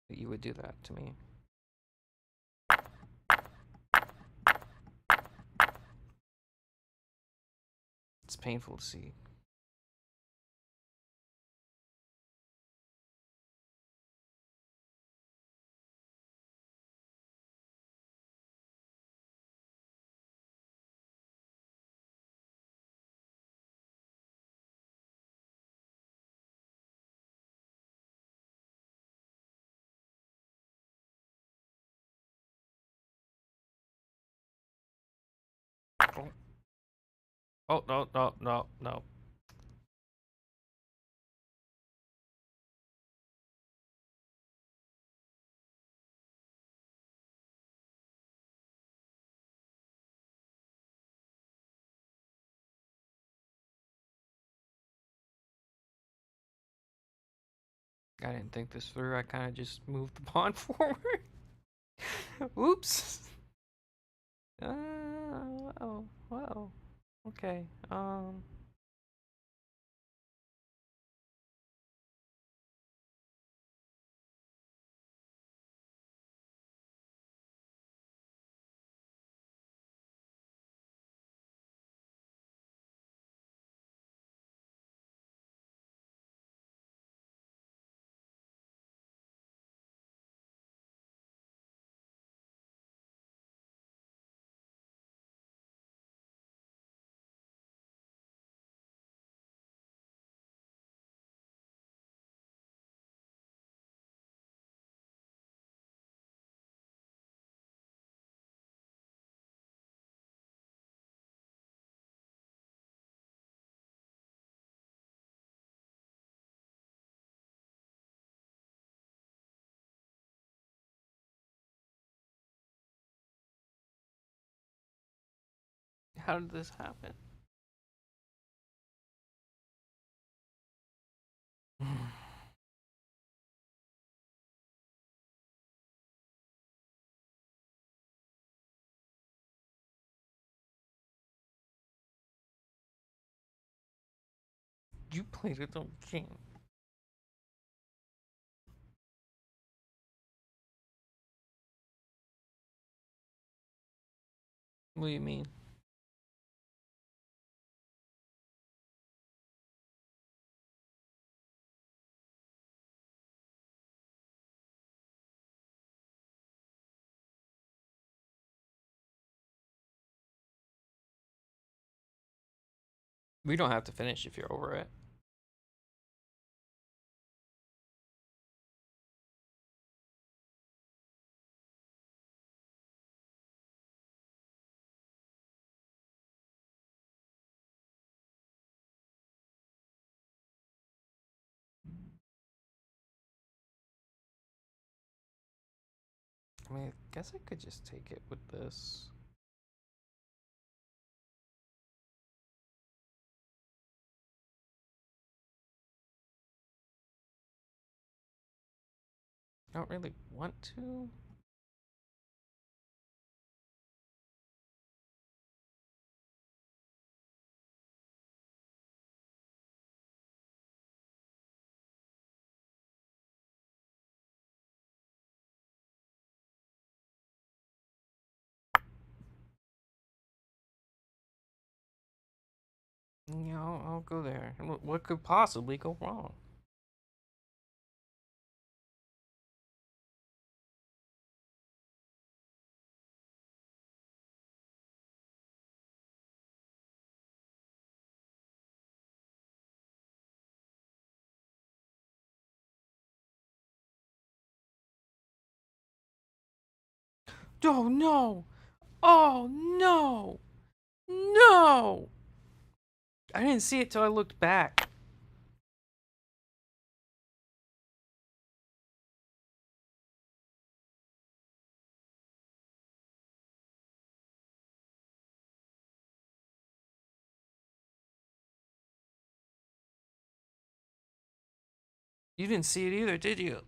that you would do that to me. It's painful to see. Oh, no, no, no, no. I didn't think this through. I kind of just moved the pawn forward. Oops. Oh, well. Okay. How did this happen? You played a dumb game. What do you mean? We don't have to finish if you're over it. I mean, I guess I could just take it with this. I don't really want to. Yeah, I'll go there. What could possibly go wrong? Oh no! Oh no! No! I didn't see it till I looked back. You didn't see it either, did you?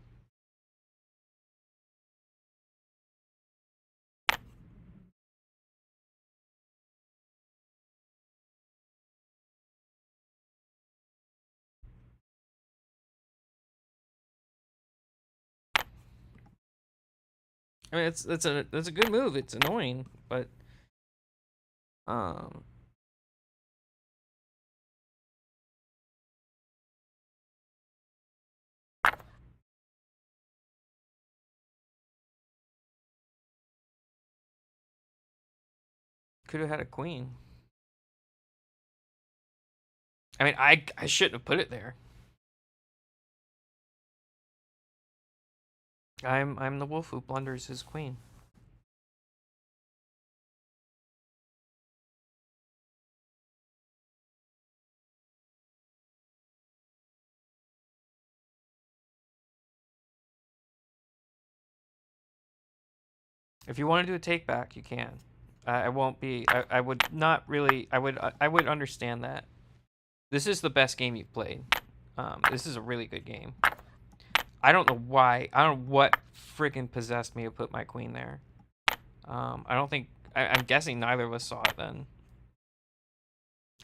I mean, it's a good move. It's annoying, but um, could have had a queen. I mean, I shouldn't have put it there. I'm the wolf who blunders his queen. If you want to do a take back, you can. I won't be. I would not really. I would understand that. This is the best game you've played. This is a really good game. I don't know why. I don't know what freaking possessed me to put my queen there. I don't think. I'm guessing neither of us saw it then.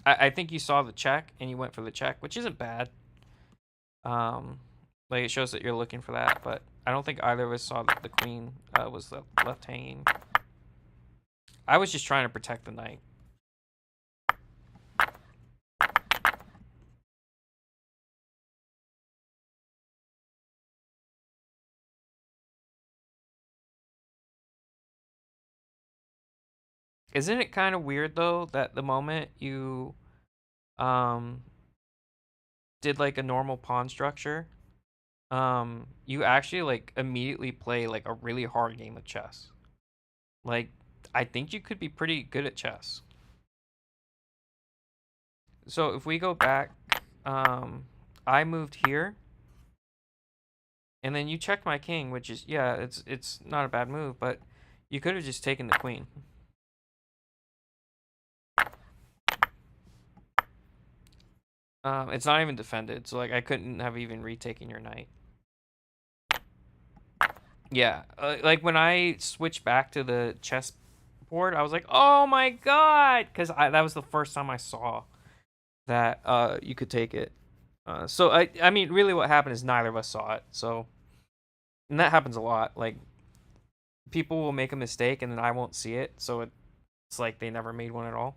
I think you saw the check and you went for the check, which isn't bad. Like it shows that you're looking for that, but I don't think either of us saw that the queen was left hanging. I was just trying to protect the knight. Isn't it kind of weird though that the moment you um did like a normal pawn structure, you actually like immediately play like a really hard game of chess. Like I think you could be pretty good at chess. So if we go back, I moved here, and then you checked my king, which is yeah, it's not a bad move, but you could have just taken the queen. It's not even defended, so like I couldn't have even retaken your knight. Yeah, like when I switched back to the chess board, I was like, oh my god, because that was the first time I saw that you could take it. So I mean, really, what happened is neither of us saw it. So, and that happens a lot. Like people will make a mistake and then I won't see it, so it's like they never made one at all.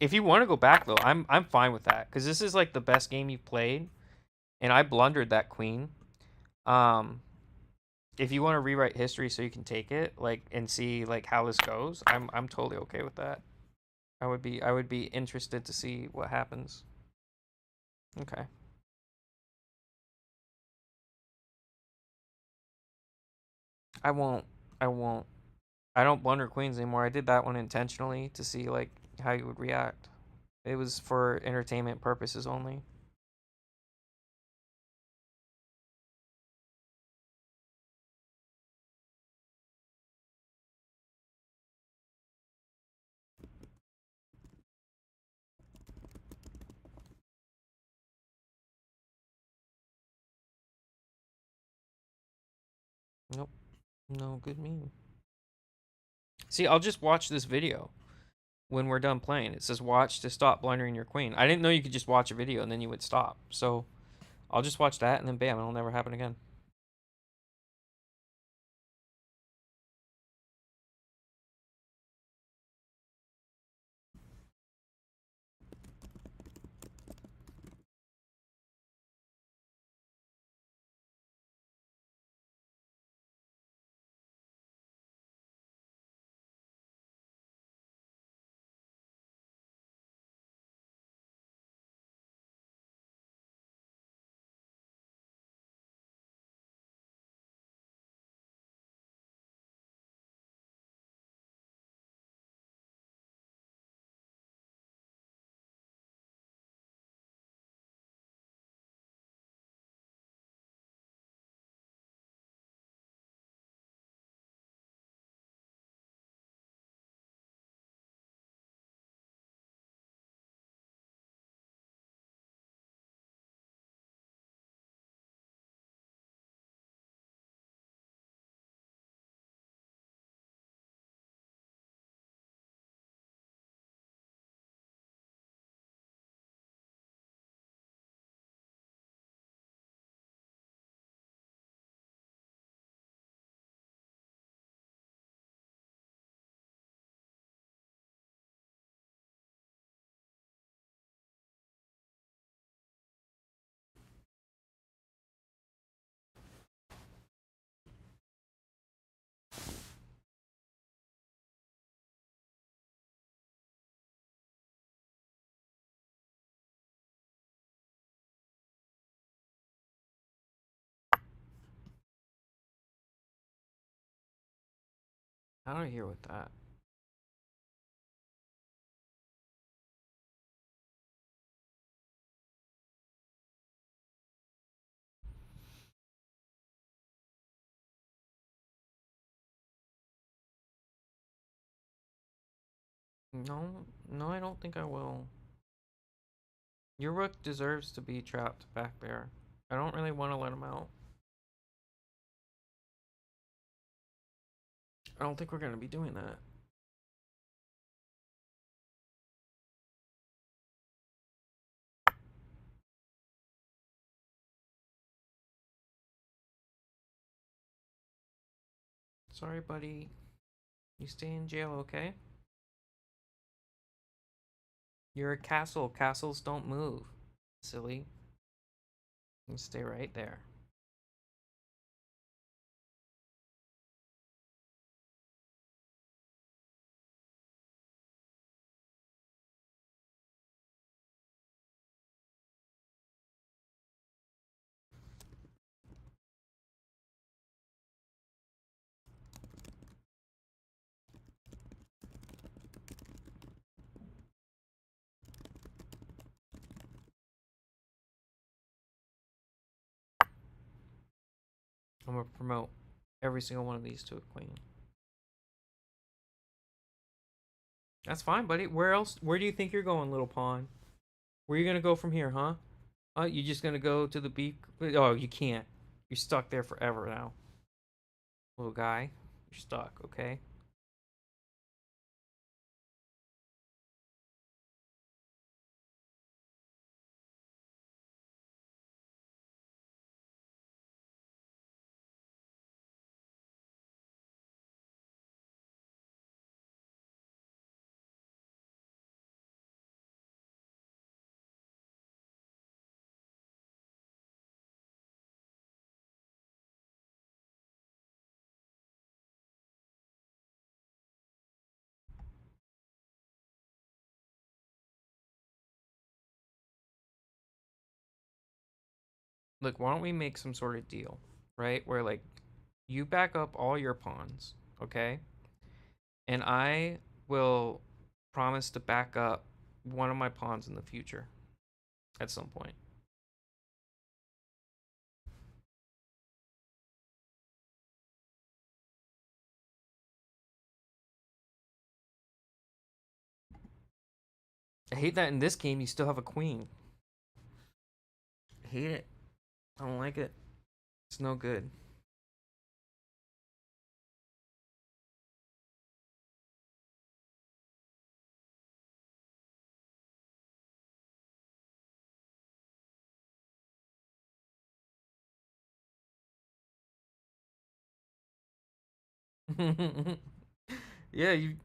If you want to go back though, I'm fine with that because this is like the best game you've played, and I blundered that queen. Um, if you want to rewrite history so you can take it, like and see like how this goes, I'm totally okay with that. I would be interested to see what happens. Okay. I won't. I won't. I don't blunder queens anymore. I did that one intentionally to see like how you would react. It was for entertainment purposes only. Nope. No good meme. See, I'll just watch this video when we're done playing. It says watch to stop blundering your queen. I didn't know you could just watch a video and then you would stop. So I'll just watch that and then bam, it'll never happen again. Out of here with that. No, no, I don't think I will. Your rook deserves to be trapped back there. I don't really want to let him out. I don't think we're going to be doing that. Sorry, buddy. You stay in jail, okay? You're a castle. Castles don't move. Silly. You stay right there. I'm gonna promote every single one of these to a queen. That's fine, buddy. Where else? Where do you think you're going, little pawn? Where are you gonna go from here, huh? You just gonna go to the beak? Oh, you can't. You're stuck there forever now, little guy. You're stuck. Okay. Look, why don't we make some sort of deal, right? Where like you back up all your pawns, okay? And I will promise to back up one of my pawns in the future at some point. I hate that in this game you still have a queen. I hate it. I don't like it. It's no good. Yeah, you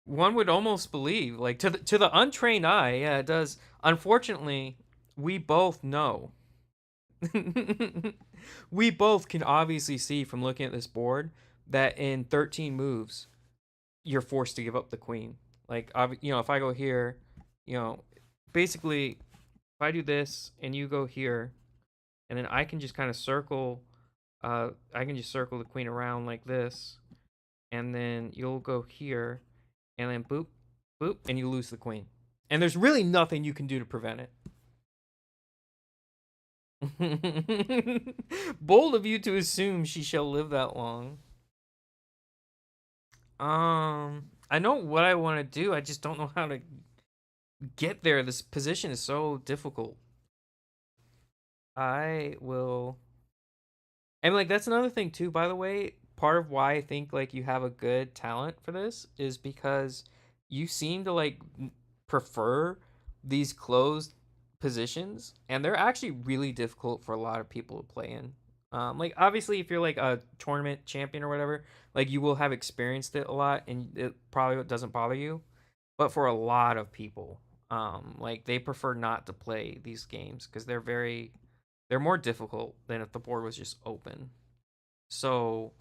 one would almost believe like to the untrained eye, yeah, it does. Unfortunately, we both know. We both can obviously see from looking at this board that in 13 moves you're forced to give up the queen. Like, if I go here, you know, basically, if I do this and you go here, and then I can just kind of circle, I can just circle the queen around like this, and then you'll go here, and then boop, boop, and you lose the queen. And there's really nothing you can do to prevent it. Bold of you to assume she shall live that long. I know what I want to do. I just don't know how to get there. This position is so difficult. I will. And like that's another thing too, by the way. Part of why I think like you have a good talent for this is because you seem to like prefer these closed positions, and they're actually really difficult for a lot of people to play in. Like obviously, if you're like a tournament champion or whatever, like you will have experienced it a lot, and it probably doesn't bother you. But for a lot of people, like they prefer not to play these games because they're more difficult than if the board was just open. So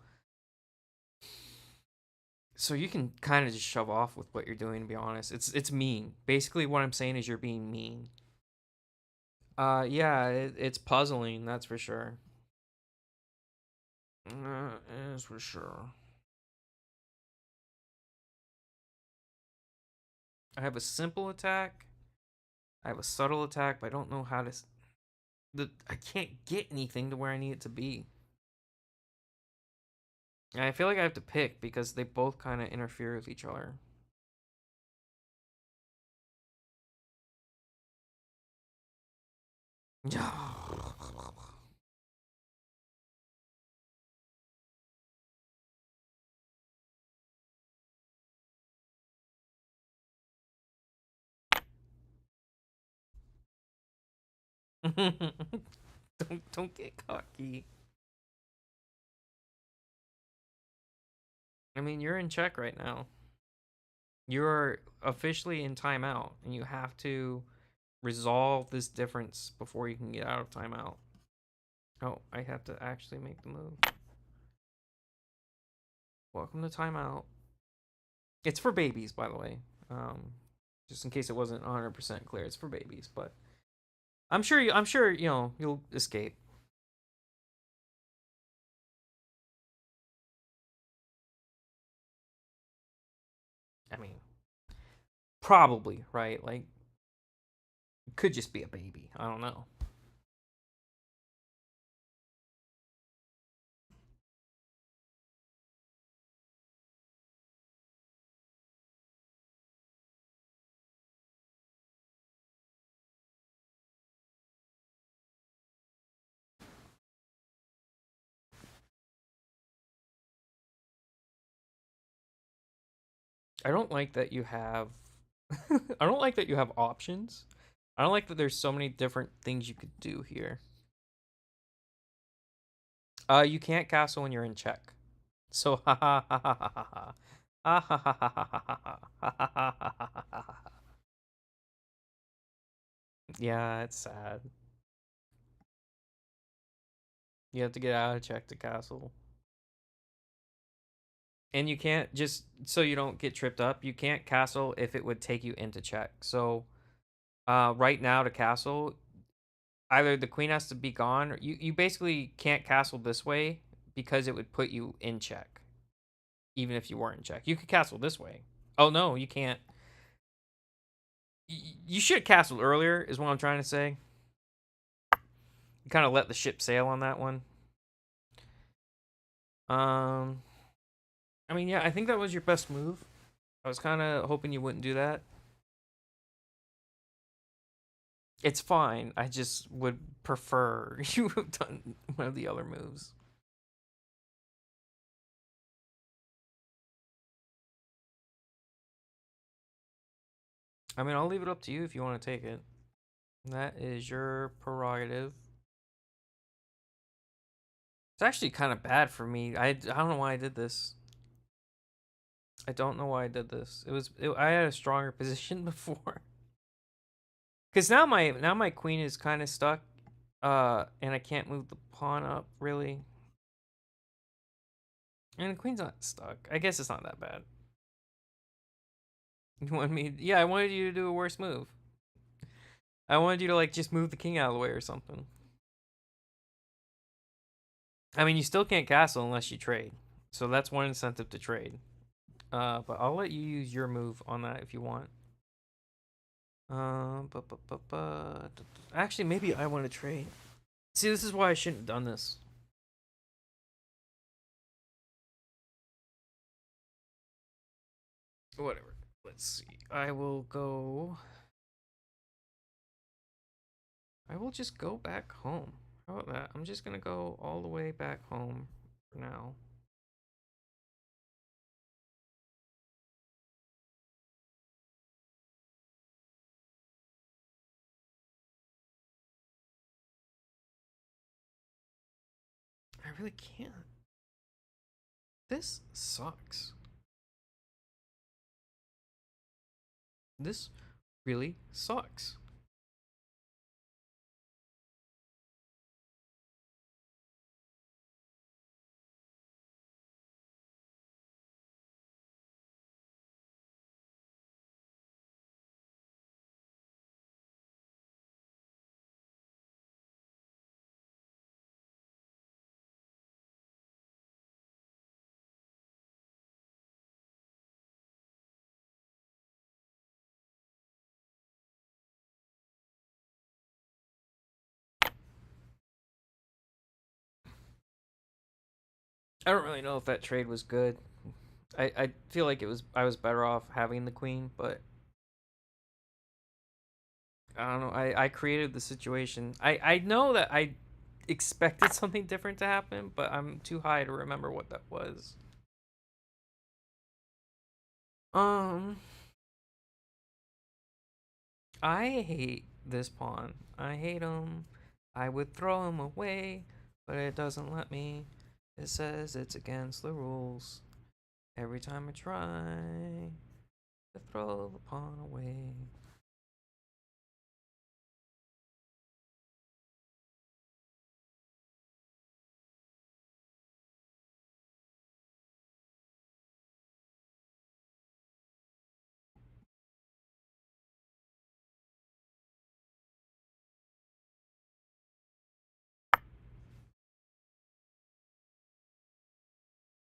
you can kind of just shove off with what you're doing, to be honest. It's mean. Basically what I'm saying is you're being mean. Yeah, it's puzzling, that's for sure. Is for sure. I have a simple attack. I have a subtle attack, but I don't know how to. I can't get anything to where I need it to be. And I feel like I have to pick because they both kind of interfere with each other. don't get cocky. I mean, you're in check right now. You're officially in timeout, and you have to resolve this difference before you can get out of timeout. Oh, I have to actually make the move. Welcome to timeout. It's for babies, by the way. Just in case it wasn't 100% clear, it's for babies. But I'm sure you know you'll escape. I mean, probably right. Like, could just be a baby. I don't know. I don't like that you have. I don't like that you have options. I don't like that there's so many different things you could do here. You can't castle when you're in check. So ha ha ha ha ha ha ha ha ha ha ha ha ha ha ha. Yeah, it's sad. You have to get out of check to castle. And you can't just so you don't get tripped up, you can't castle if it would take you into check. So right now to castle, either the queen has to be gone or you basically can't castle this way because it would put you in check. Even if you weren't in check. You could castle this way. Oh no, you can't. You should have castled earlier, is what I'm trying to say. You kind of let the ship sail on that one. I mean, yeah, I think that was your best move. I was kind of hoping you wouldn't do that. It's fine. I just would prefer you have done one of the other moves. I mean, I'll leave it up to you if you want to take it. That is your prerogative. It's actually kind of bad for me. I don't know why I did this. I don't know why I did this. I had a stronger position before. Cuz now my queen is kind of stuck and I can't move the pawn up really. And the queen's not stuck. I guess it's not that bad. You want me? Yeah, I wanted you to do a worse move. I wanted you to like just move the king out of the way or something. I mean, you still can't castle unless you trade. So that's one incentive to trade. But I'll let you use your move on that if you want. Actually, maybe I want to trade. See, this is why I shouldn't have done this. Whatever. Let's see. I will just go back home. How about that? I'm just gonna go all the way back home for now. I really can't. This sucks. This really sucks. I don't really know if that trade was good. I feel like I was better off having the queen, but I don't know. I created the situation. I know that I expected something different to happen, but I'm too high to remember what that was. Um, I hate this pawn. I hate him. I would throw him away, but it doesn't let me. It says it's against the rules. Every time I try to throw the pawn away.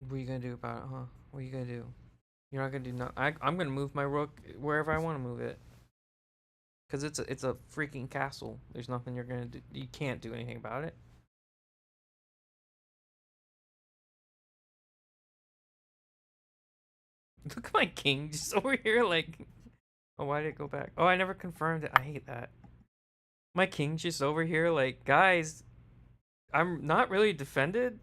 What are you gonna do about it, huh? What are you gonna do? You're not gonna do nothing. I'm gonna move my rook wherever I want to move it. Cause it's a freaking castle. There's nothing you're gonna do. You can't do anything about it. Look at my king just over here like. Oh, why did it go back? Oh, I never confirmed it. I hate that. My king's just over here like, guys, I'm not really defended.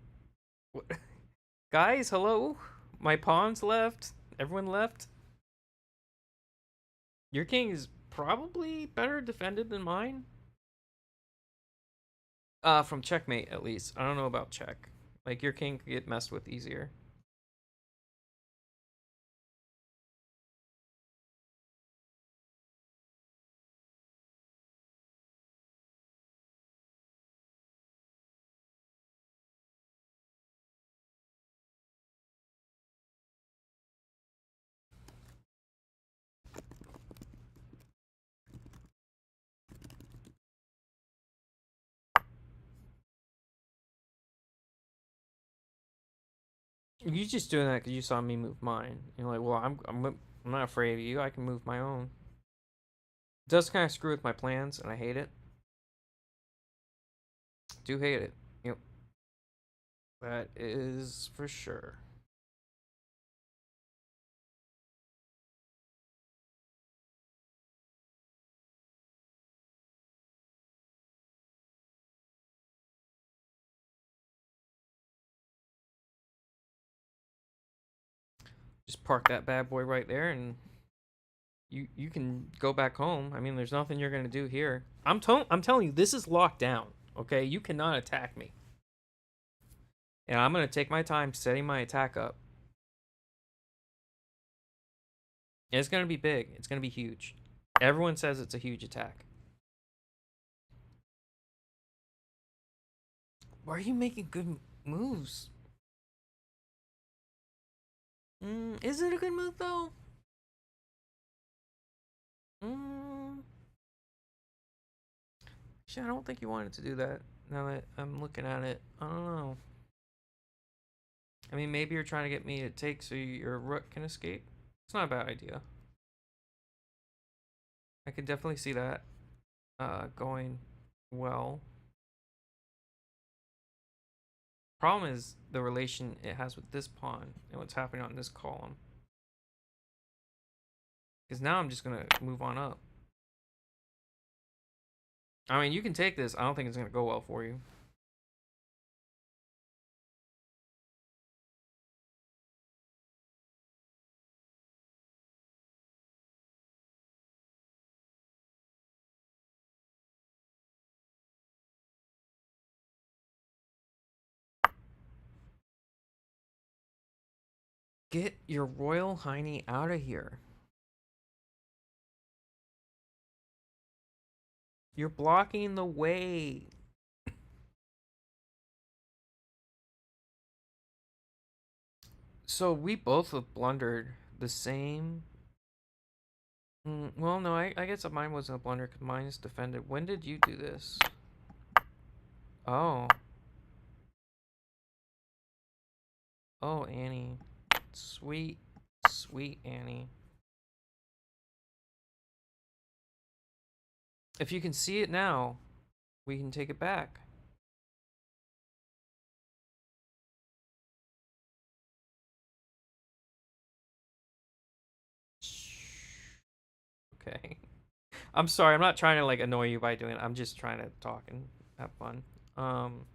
Guys, hello. My pawns left. Everyone left. Your king is probably better defended than mine. From checkmate at least. I don't know about check. Like your king could get messed with easier. You just doing that because you saw me move mine. You're like, well, I'm not afraid of you. I can move my own. It does kind of screw with my plans, and I hate it. Do hate it. Yep, that is for sure. Just park that bad boy right there, and you can go back home. I mean, there's nothing you're gonna do here. I'm telling you, this is locked down. Okay, you cannot attack me, and I'm gonna take my time setting my attack up. And it's gonna be big. It's gonna be huge. Everyone says it's a huge attack. Why are you making good moves? Is it a good move though? Mm, Actually, I don't think you wanted to do that. Now that I'm looking at it, I don't know. I mean, maybe you're trying to get me to take so your rook can escape. It's not a bad idea. I could definitely see that going well. Problem is the relation it has with this pawn and what's happening on this column. Because now I'm just gonna move on up. I mean, you can take this. I don't think it's gonna go well for you. Get your royal hiney out of here. You're blocking the way. So we both have blundered the same. Well, no, I guess mine wasn't a blunder because mine is defended. When did you do this? Oh. Oh, Annie. Sweet, sweet Annie. If you can see it now, we can take it back. Okay. I'm sorry. I'm not trying to like annoy you by doing it. I'm just trying to talk and have fun. Um.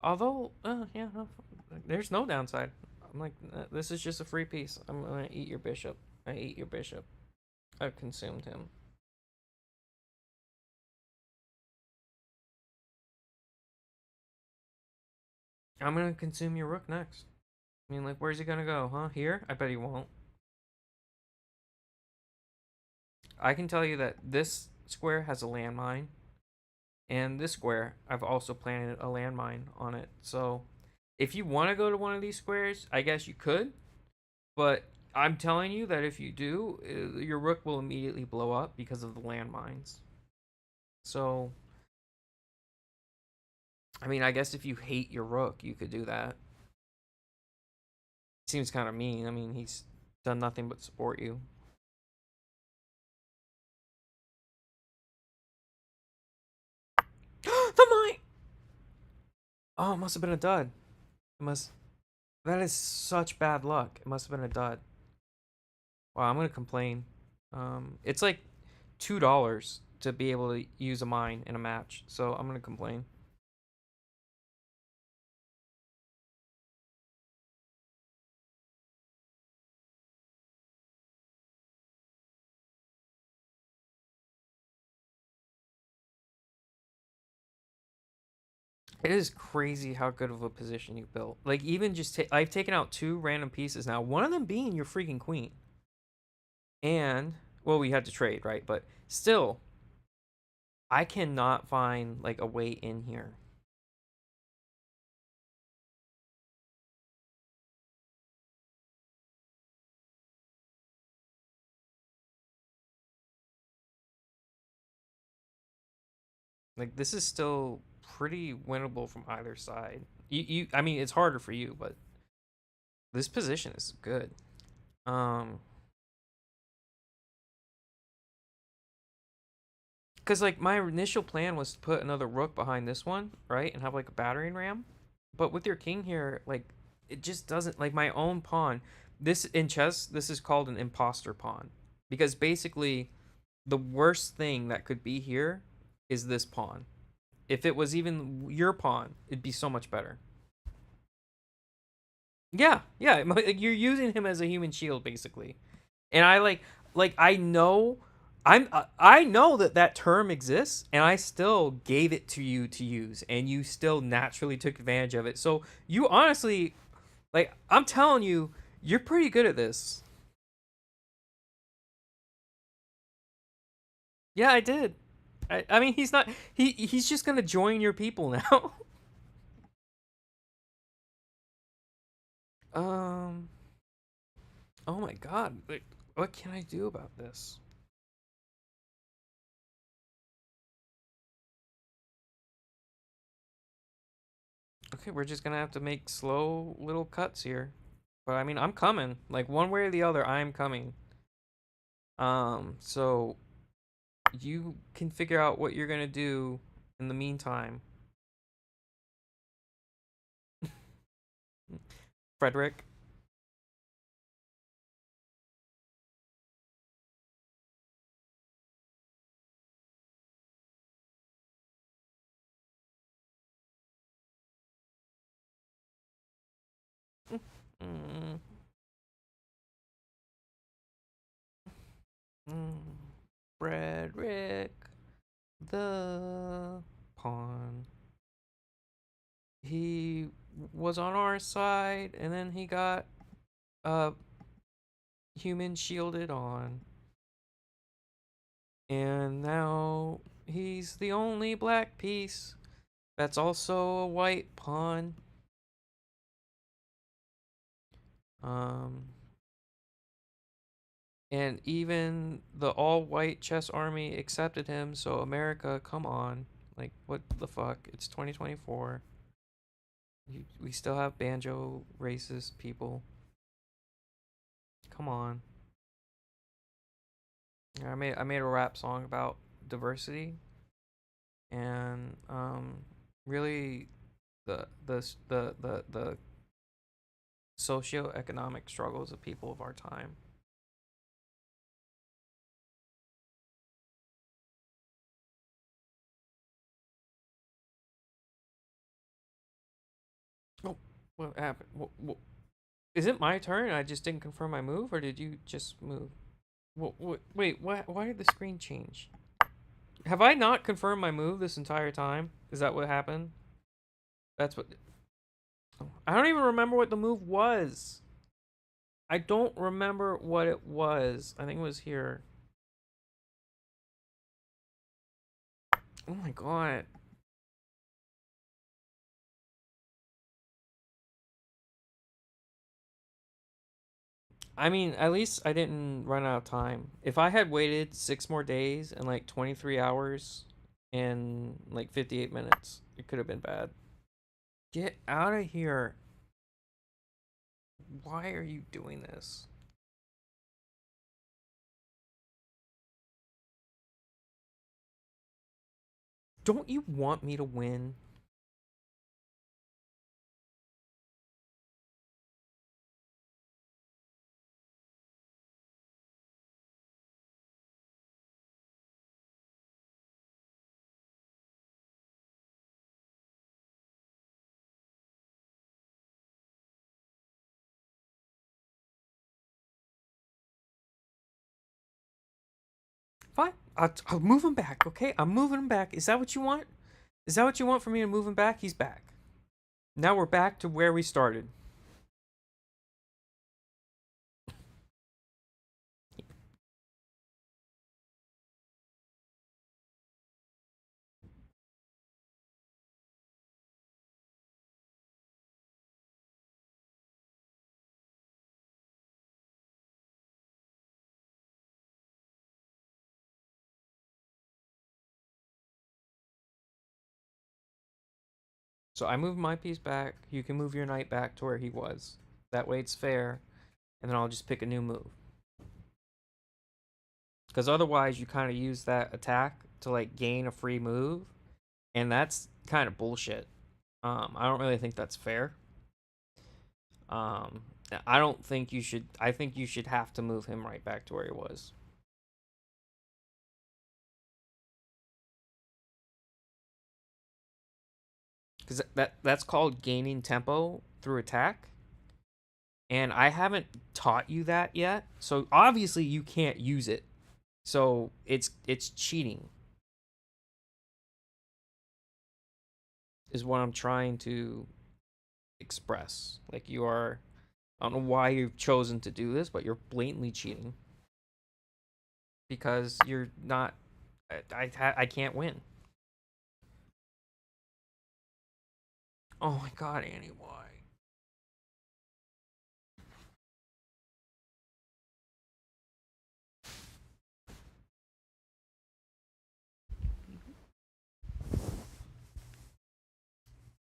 Although, yeah, no, there's no downside. I'm like, this is just a free piece. I'm gonna eat your bishop. I eat your bishop. I've consumed him. I'm gonna consume your rook next. I mean, like, where's he gonna go, huh? Here? I bet he won't. I can tell you that this square has a landmine, and this square, I've also planted a landmine on it. So, if you want to go to one of these squares, I guess you could. But I'm telling you that if you do, your rook will immediately blow up because of the landmines. So, I mean, I guess if you hate your rook, you could do that. Seems kind of mean. I mean, he's done nothing but support you. The mine! Oh, it must have been a dud. It must. That is such bad luck. It must have been a dud. Wow, I'm gonna complain. It's like $2 to be able to use a mine in a match, so I'm gonna complain. It is crazy how good of a position you built. Like even just I've taken out two random pieces now. One of them being your freaking queen. And well, we had to trade, right? But still, I cannot find like a way in here. Like this is still pretty winnable from either side. I mean, it's harder for you, but this position is good. Um, because like my initial plan was to put another rook behind this one, right, and have like a battering ram. But with your king here, like it just doesn't like my own pawn. This in chess, this is called an imposter pawn because basically the worst thing that could be here is this pawn. If it was even your pawn, it'd be so much better. Yeah, yeah, like you're using him as a human shield basically. And I like I know I know that that term exists and I still gave it to you to use and you still naturally took advantage of it. So you honestly like I'm telling you you're pretty good at this. Yeah, I did. I mean he's not he's just going to join your people now. um oh my god. Like, what can I do about this? Okay, we're just gonna have to make slow little cuts here. But I mean, I'm coming. Like one way or the other, I'm coming. So you can figure out what you're gonna do in the meantime. Frederick. Mm, mm. Frederick the pawn. He was on our side, and then he got uh human shielded on, and now he's the only black piece that's also a white pawn. Um, and even the all-white chess army accepted him. So America, come on, like what the fuck? It's 2024. We still have banjo racist people. Come on. Yeah, I made a rap song about diversity, and really the socioeconomic struggles of people of our time. Oh, what happened? Is it my turn? I just didn't confirm my move, or did you just move? Wait, why did the screen change? Have I not confirmed my move this entire time? Is that what happened? That's what. I don't even remember what the move was. I don't remember what it was. I think it was here. Oh my god. I mean, at least I didn't run out of time. If I had waited 6 more days and like 23 hours and like 58 minutes, it could have been bad. Get out of here. Why are you doing this? Don't you want me to win? Fine. I'll move him back, okay? I'm moving him back. Is that what you want? Is that what you want for me to move him back? He's back. Now we're back to where we started. So I move my piece back. You can move your knight back to where he was. That way it's fair. And then I'll just pick a new move. Because otherwise you kind of use that attack to like gain a free move. And that's kind of bullshit. I don't really think that's fair. Um, I don't think you should. I think you should have to move him right back to where he was. Because that's called gaining tempo through attack. And I haven't taught you that yet. So obviously you can't use it. So it's cheating. Is what I'm trying to express. Like you are, I don't know why you've chosen to do this, but you're blatantly cheating. Because you're not, I can't win. Oh my god, Annie, why?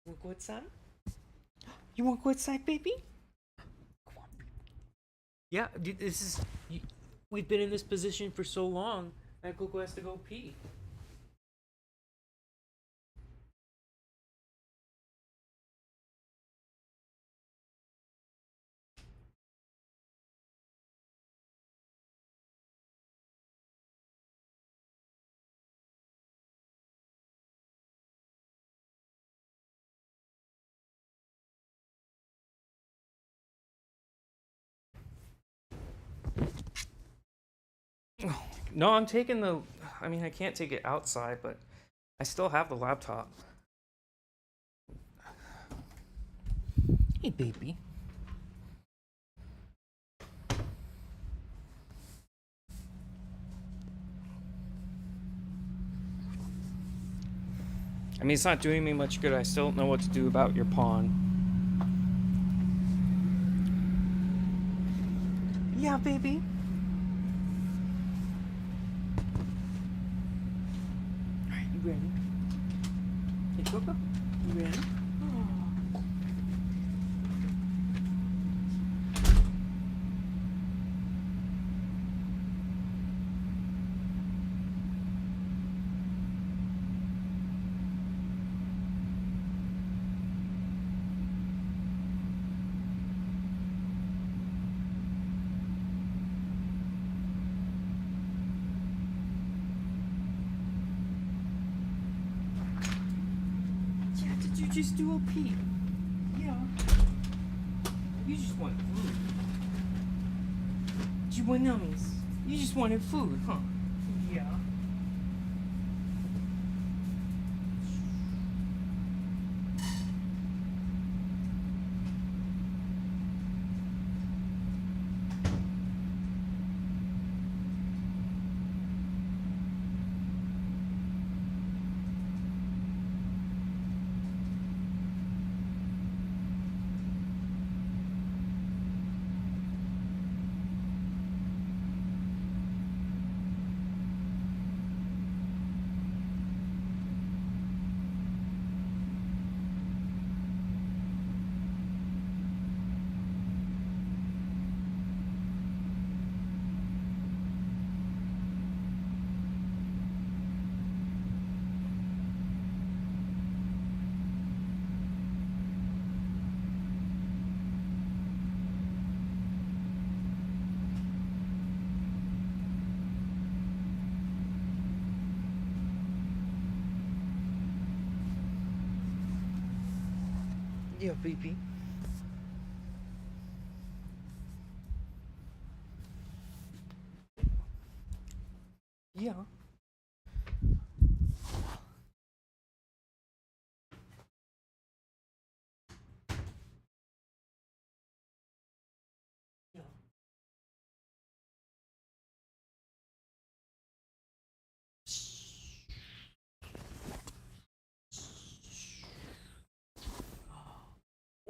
You wanna go outside? You wanna go outside, baby? Come on, baby. Yeah, this is. We've been in this position for so long that Coco has to go pee. No, I'm taking the. I mean, I can't take it outside, but I still have the laptop. Hey, baby. I mean, it's not doing me much good. I still don't know what to do about your pawn. Yeah, baby. Alright, you ready? Hey, Coco, you ready? you just do a pee? Yeah. You just want food. You want nummies. You just wanted food, huh? Yeah. Yeah, baby. Yeah. Yeah.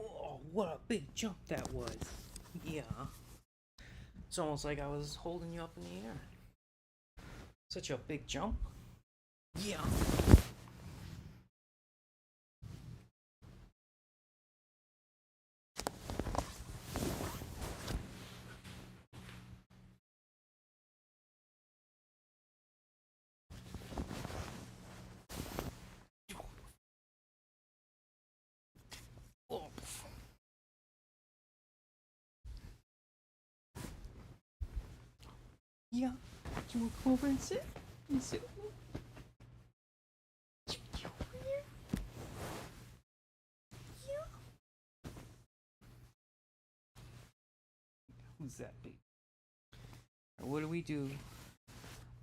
Oh, what a big jump that was. Yeah. It's almost like I was holding you up in the air. Such a big jump. Yeah. Oh. Yeah. You want to come over and sit? And sit with me? You over here? Yeah. Who's that baby? What do we do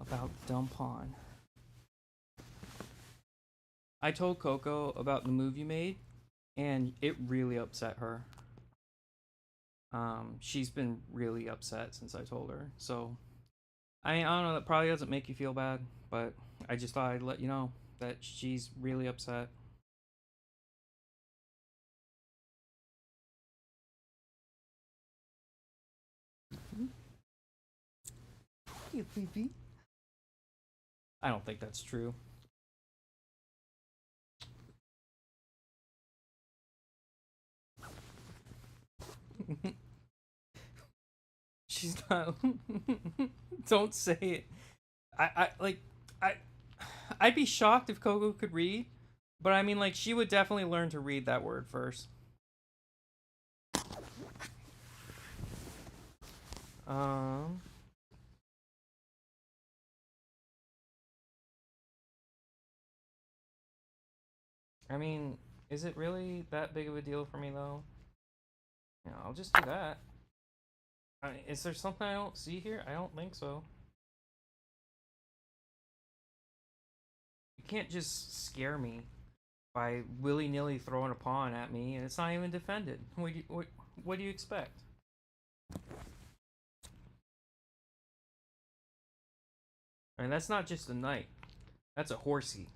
about Dumb Pond? I told Coco about the move you made, and it really upset her. She's been really upset since I told her. So I don't know. That probably doesn't make you feel bad, but I just thought I'd let you know that she's really upset. Yeah, baby. I don't think that's true. She's not. Don't say it. I like. I. I'd be shocked if Coco could read, but I mean, like, she would definitely learn to read that word first. Um. I mean, is it really that big of a deal for me though? Yeah, I'll just do that. Is there something I don't see here? I don't think so. You can't just scare me by willy nilly throwing a pawn at me, and it's not even defended. What do you expect? I mean, that's not just a knight. That's a horsey,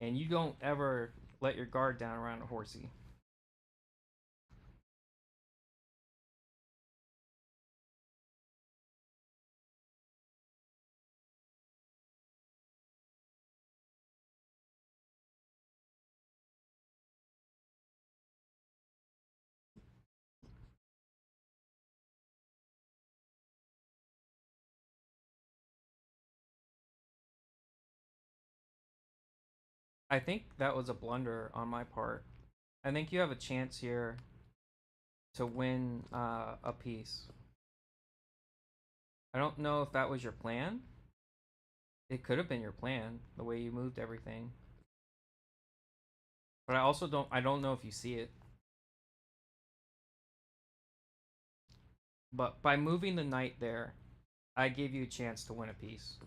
and you don't ever let your guard down around a horsey. I think that was a blunder on my part. I think you have a chance here to win a piece. I don't know if that was your plan. It could have been your plan, the way you moved everything. But I don't know if you see it. But by moving the knight there, I gave you a chance to win a piece.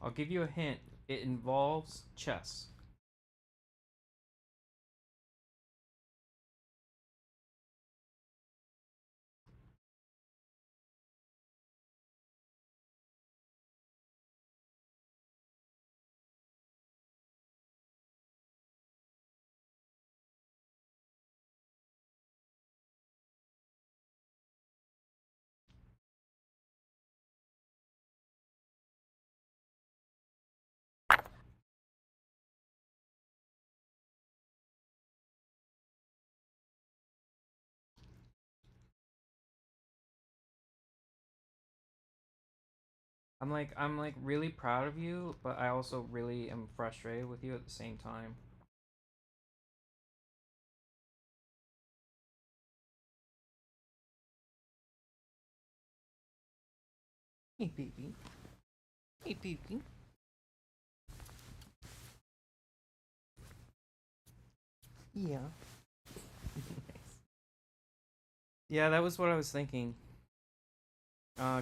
I'll give you a hint. It involves chess. I'm like really proud of you, but I also really am frustrated with you at the same time. Hey baby. Hey baby. Yeah. Yeah, that was what I was thinking.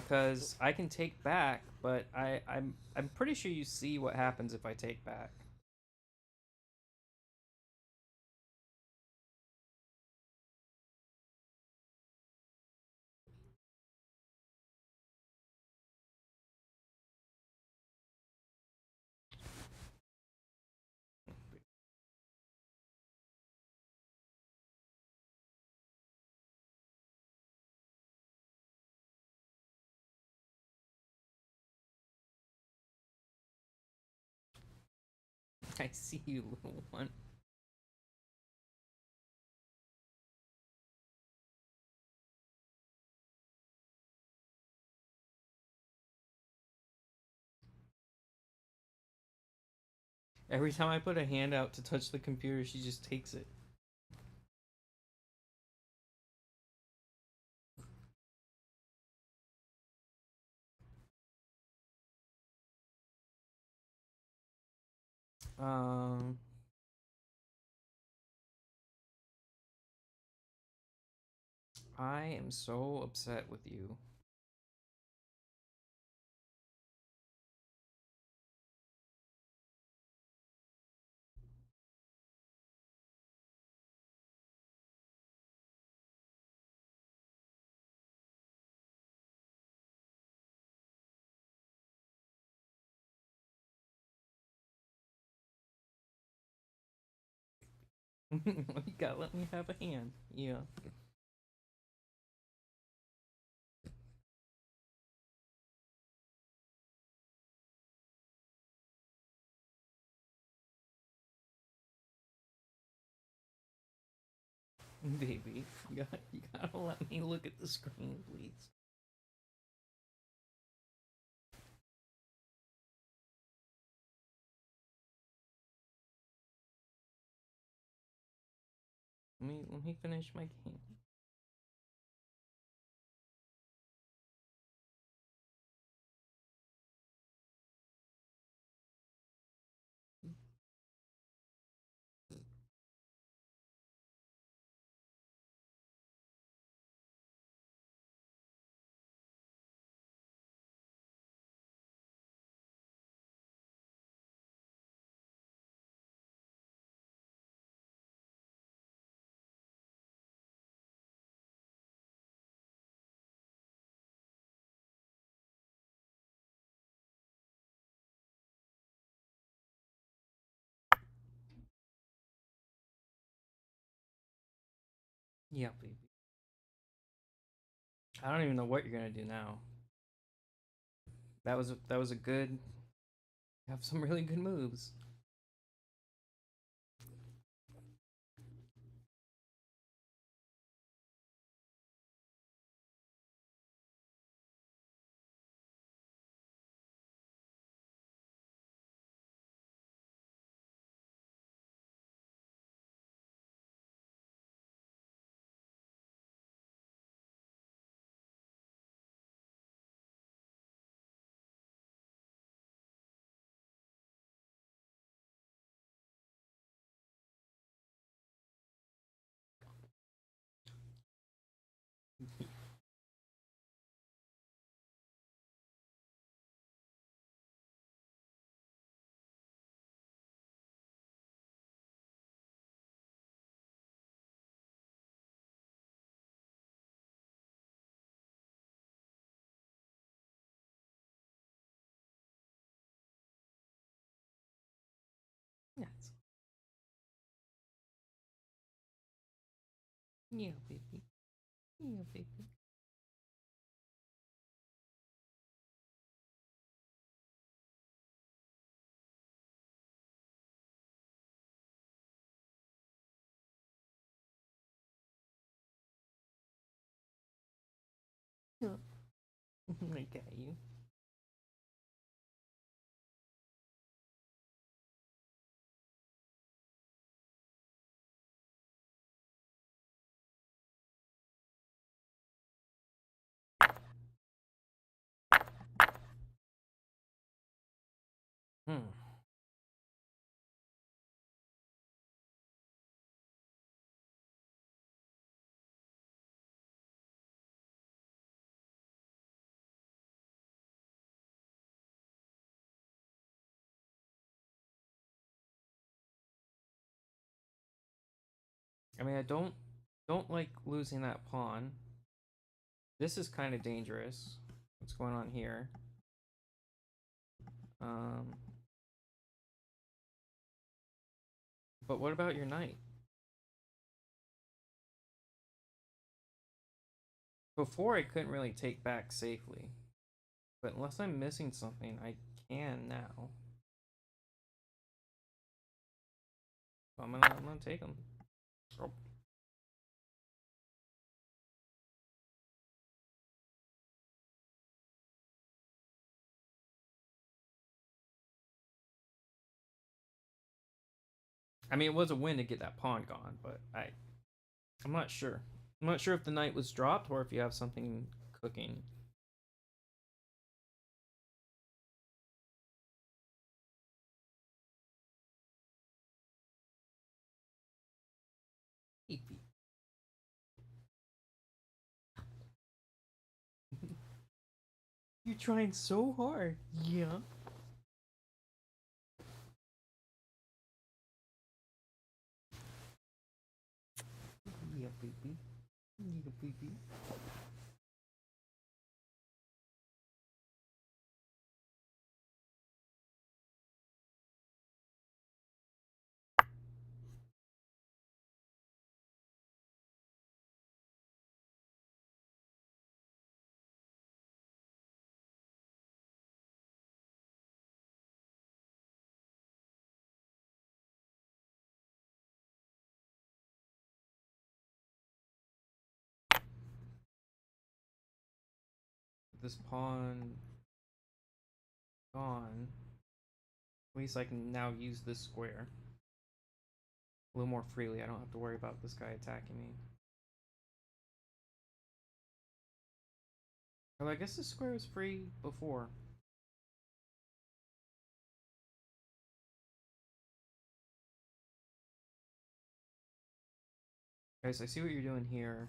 Cause I can take back, but I'm pretty sure you see what happens if I take back. I see you, little one. Every time I put a hand out to touch the computer, she just takes it. Um, I am so upset with you. You gotta let me have a hand. Yeah. Baby, you gotta let me look at the screen, please. Let me finish my game. Yeah, baby. I don't even know what you're gonna do now. That was a good. You have some really good moves. Yeah, baby. Yeah, baby. Yeah. I got you. Hmm. I mean, I don't like losing that pawn. This is kind of dangerous. What's going on here? Um, but what about your knight? Before I couldn't really take back safely, but unless I'm missing something, I can now. So I'm gonna take them. Oh. I mean, it was a win to get that pawn gone, but I'm not sure. I'm not sure if the knight was dropped or if you have something cooking. You're trying so hard. Yeah. Yeah, baby. Yeah, baby. This pawn gone. At least I can now use this square a little more freely. I don't have to worry about this guy attacking me. Well, I guess this square was free before. Guys, I see what you're doing here.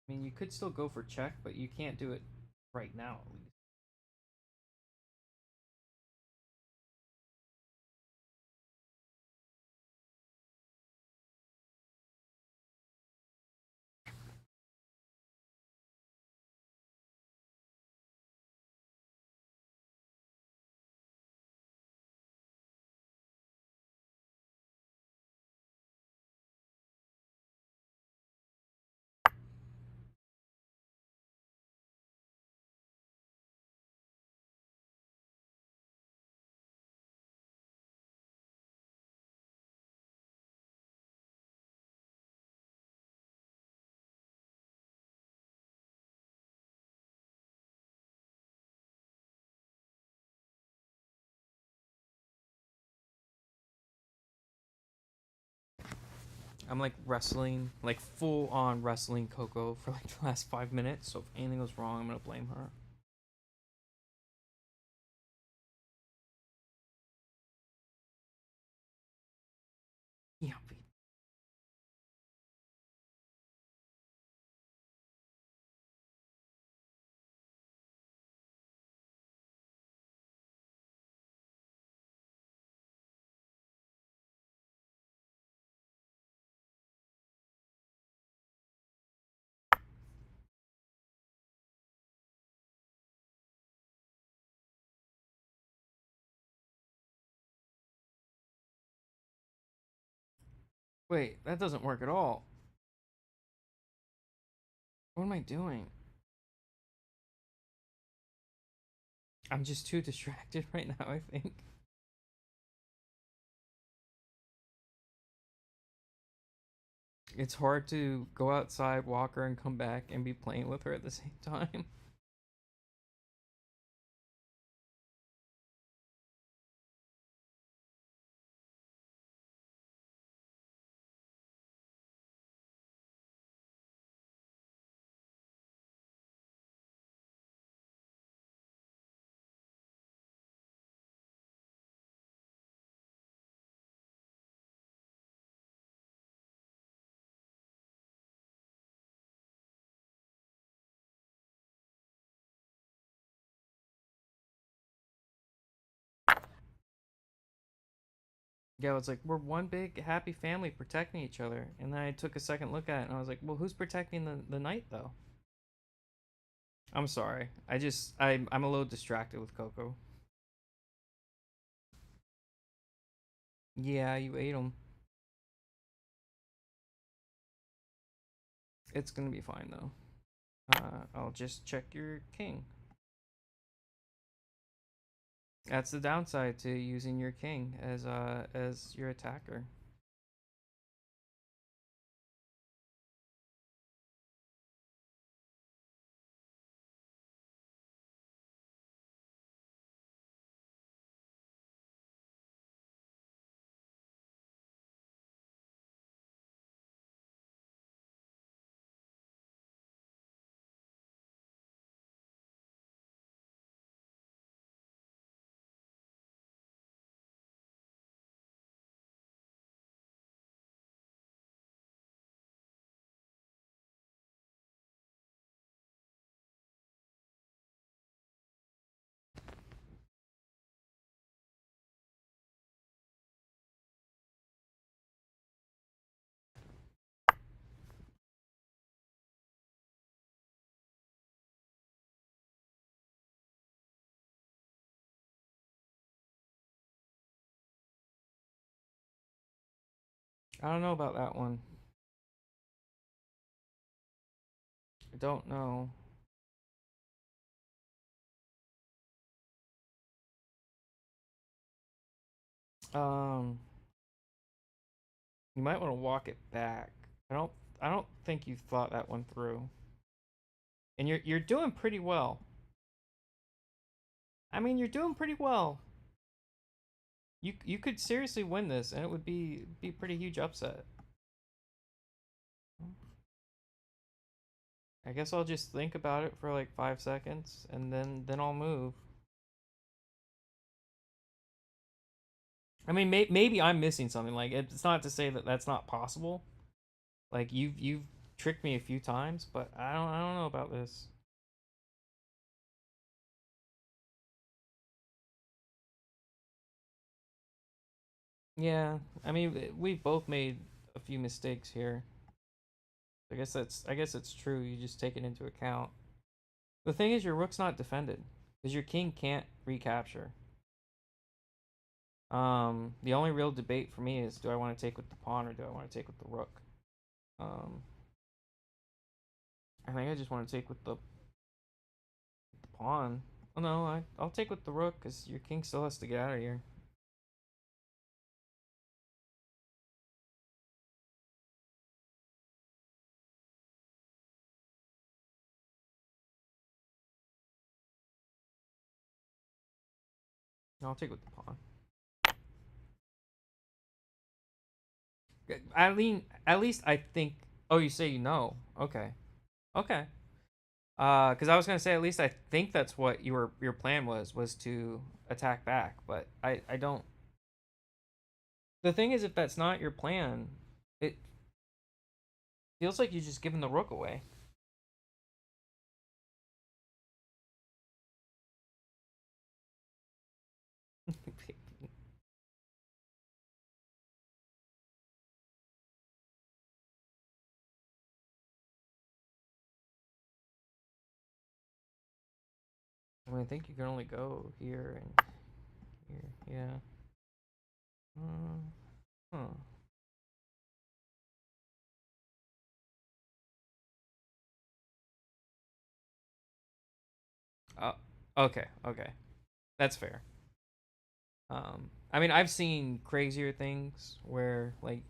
I mean, you could still go for check, but you can't do it right now, at least. I'm like wrestling, like full on wrestling Coco for like the last 5 minutes. So if anything goes wrong, I'm gonna blame her. Yeah, wait, that doesn't work at all. What am I doing? I'm just too distracted right now, I think. It's hard to go outside, walk her, and come back and be playing with her at the same time. Yeah, it's like we're one big happy family protecting each other. And then I took a second look at it and I was like, well, who's protecting the knight though? I'm sorry. I'm a little distracted with Coco. Yeah, you ate him. It's gonna be fine though. I'll just check your king. That's the downside to using your king as your attacker. I don't know about that one. I don't know. Um, you might want to walk it back. I don't I don't think you've thought that one through. And you're doing pretty well. I mean, you're doing pretty well. You could seriously win this and it would be a pretty huge upset. I guess I'll just think about it for like 5 seconds and then I'll move. I mean, maybe I'm missing something. Like it's not to say that that's not possible. Like you've tricked me a few times, but I don't know about this. Yeah, I mean we've both made a few mistakes here. I guess it's true. You just take it into account. The thing is, your rook's not defended because your king can't recapture. The only real debate for me is, do I want to take with the pawn or do I want to take with the rook? Um, I think I just want to take with the pawn. Oh no, I'll take with the rook because your king still has to get out of here. I'll take with the pawn. At least I think. Oh, you say you know. Okay. Okay. Because I was gonna say at least I think that's what your plan was to attack back, but I don't. The thing is, if that's not your plan, it feels like you're just giving the rook away. I mean, I think you can only go here and here. Yeah. Huh. Oh, okay, okay. That's fair. I mean, I've seen crazier things where like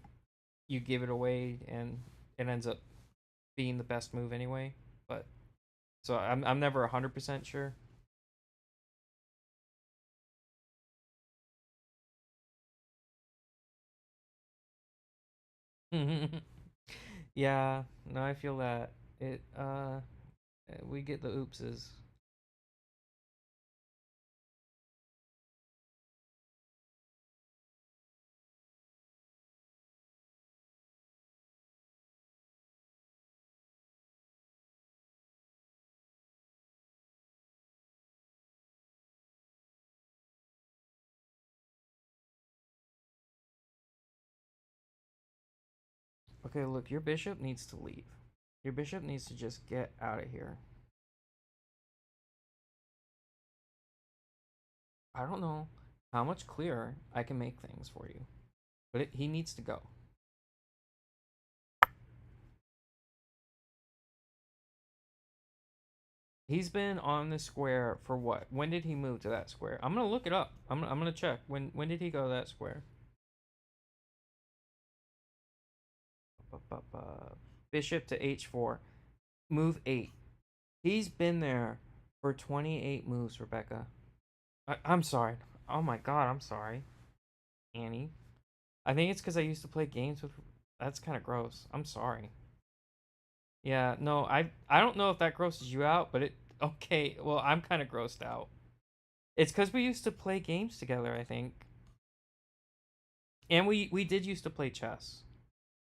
you give it away and it ends up being the best move anyway. But so I'm never 100% sure. Yeah, no, I feel that it we get the oopses. Okay, look, your bishop needs to leave. Your bishop needs to just get out of here. I don't know how much clearer I can make things for you, but he needs to go. He's been on the square for what? When did he move to that square? I'm gonna look it up. I'm gonna check. When did he go to that square? Bishop to h4. Move 8. He's been there for 28 moves, Rebecca. I'm sorry. Oh my god, I'm sorry. Annie. I think it's because I used to play games with. That's kind of gross. I'm sorry. Yeah, no, I don't know if that grosses you out, but it. Okay, well, I'm kind of grossed out. It's because we used to play games together, I think. And we did used to play chess.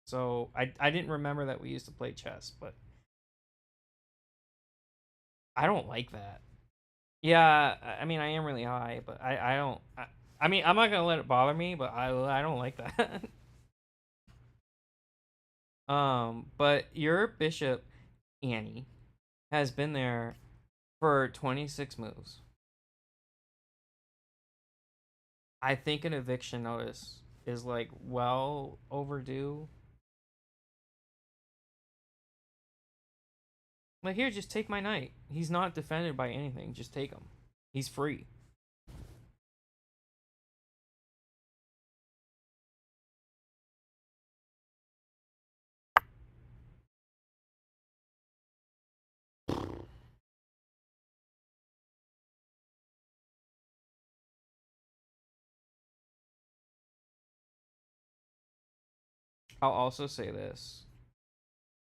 So I didn't remember that we used to play chess, but I don't like that. Yeah, I mean I am really high, but I don't I mean I'm not gonna let it bother me, but I don't like that. But your bishop, Annie, has been there for 26 moves. I think an eviction notice is like well overdue. Like here, just take my knight. He's not defended by anything. Just take him. He's free. I'll also say this.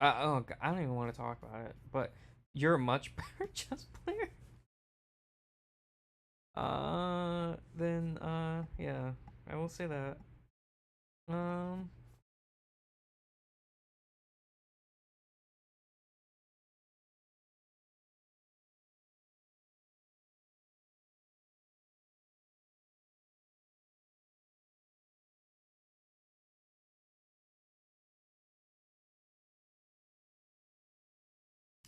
Oh, I don't even want to talk about it, but you're a much better chess player. Then yeah, I will say that. Um,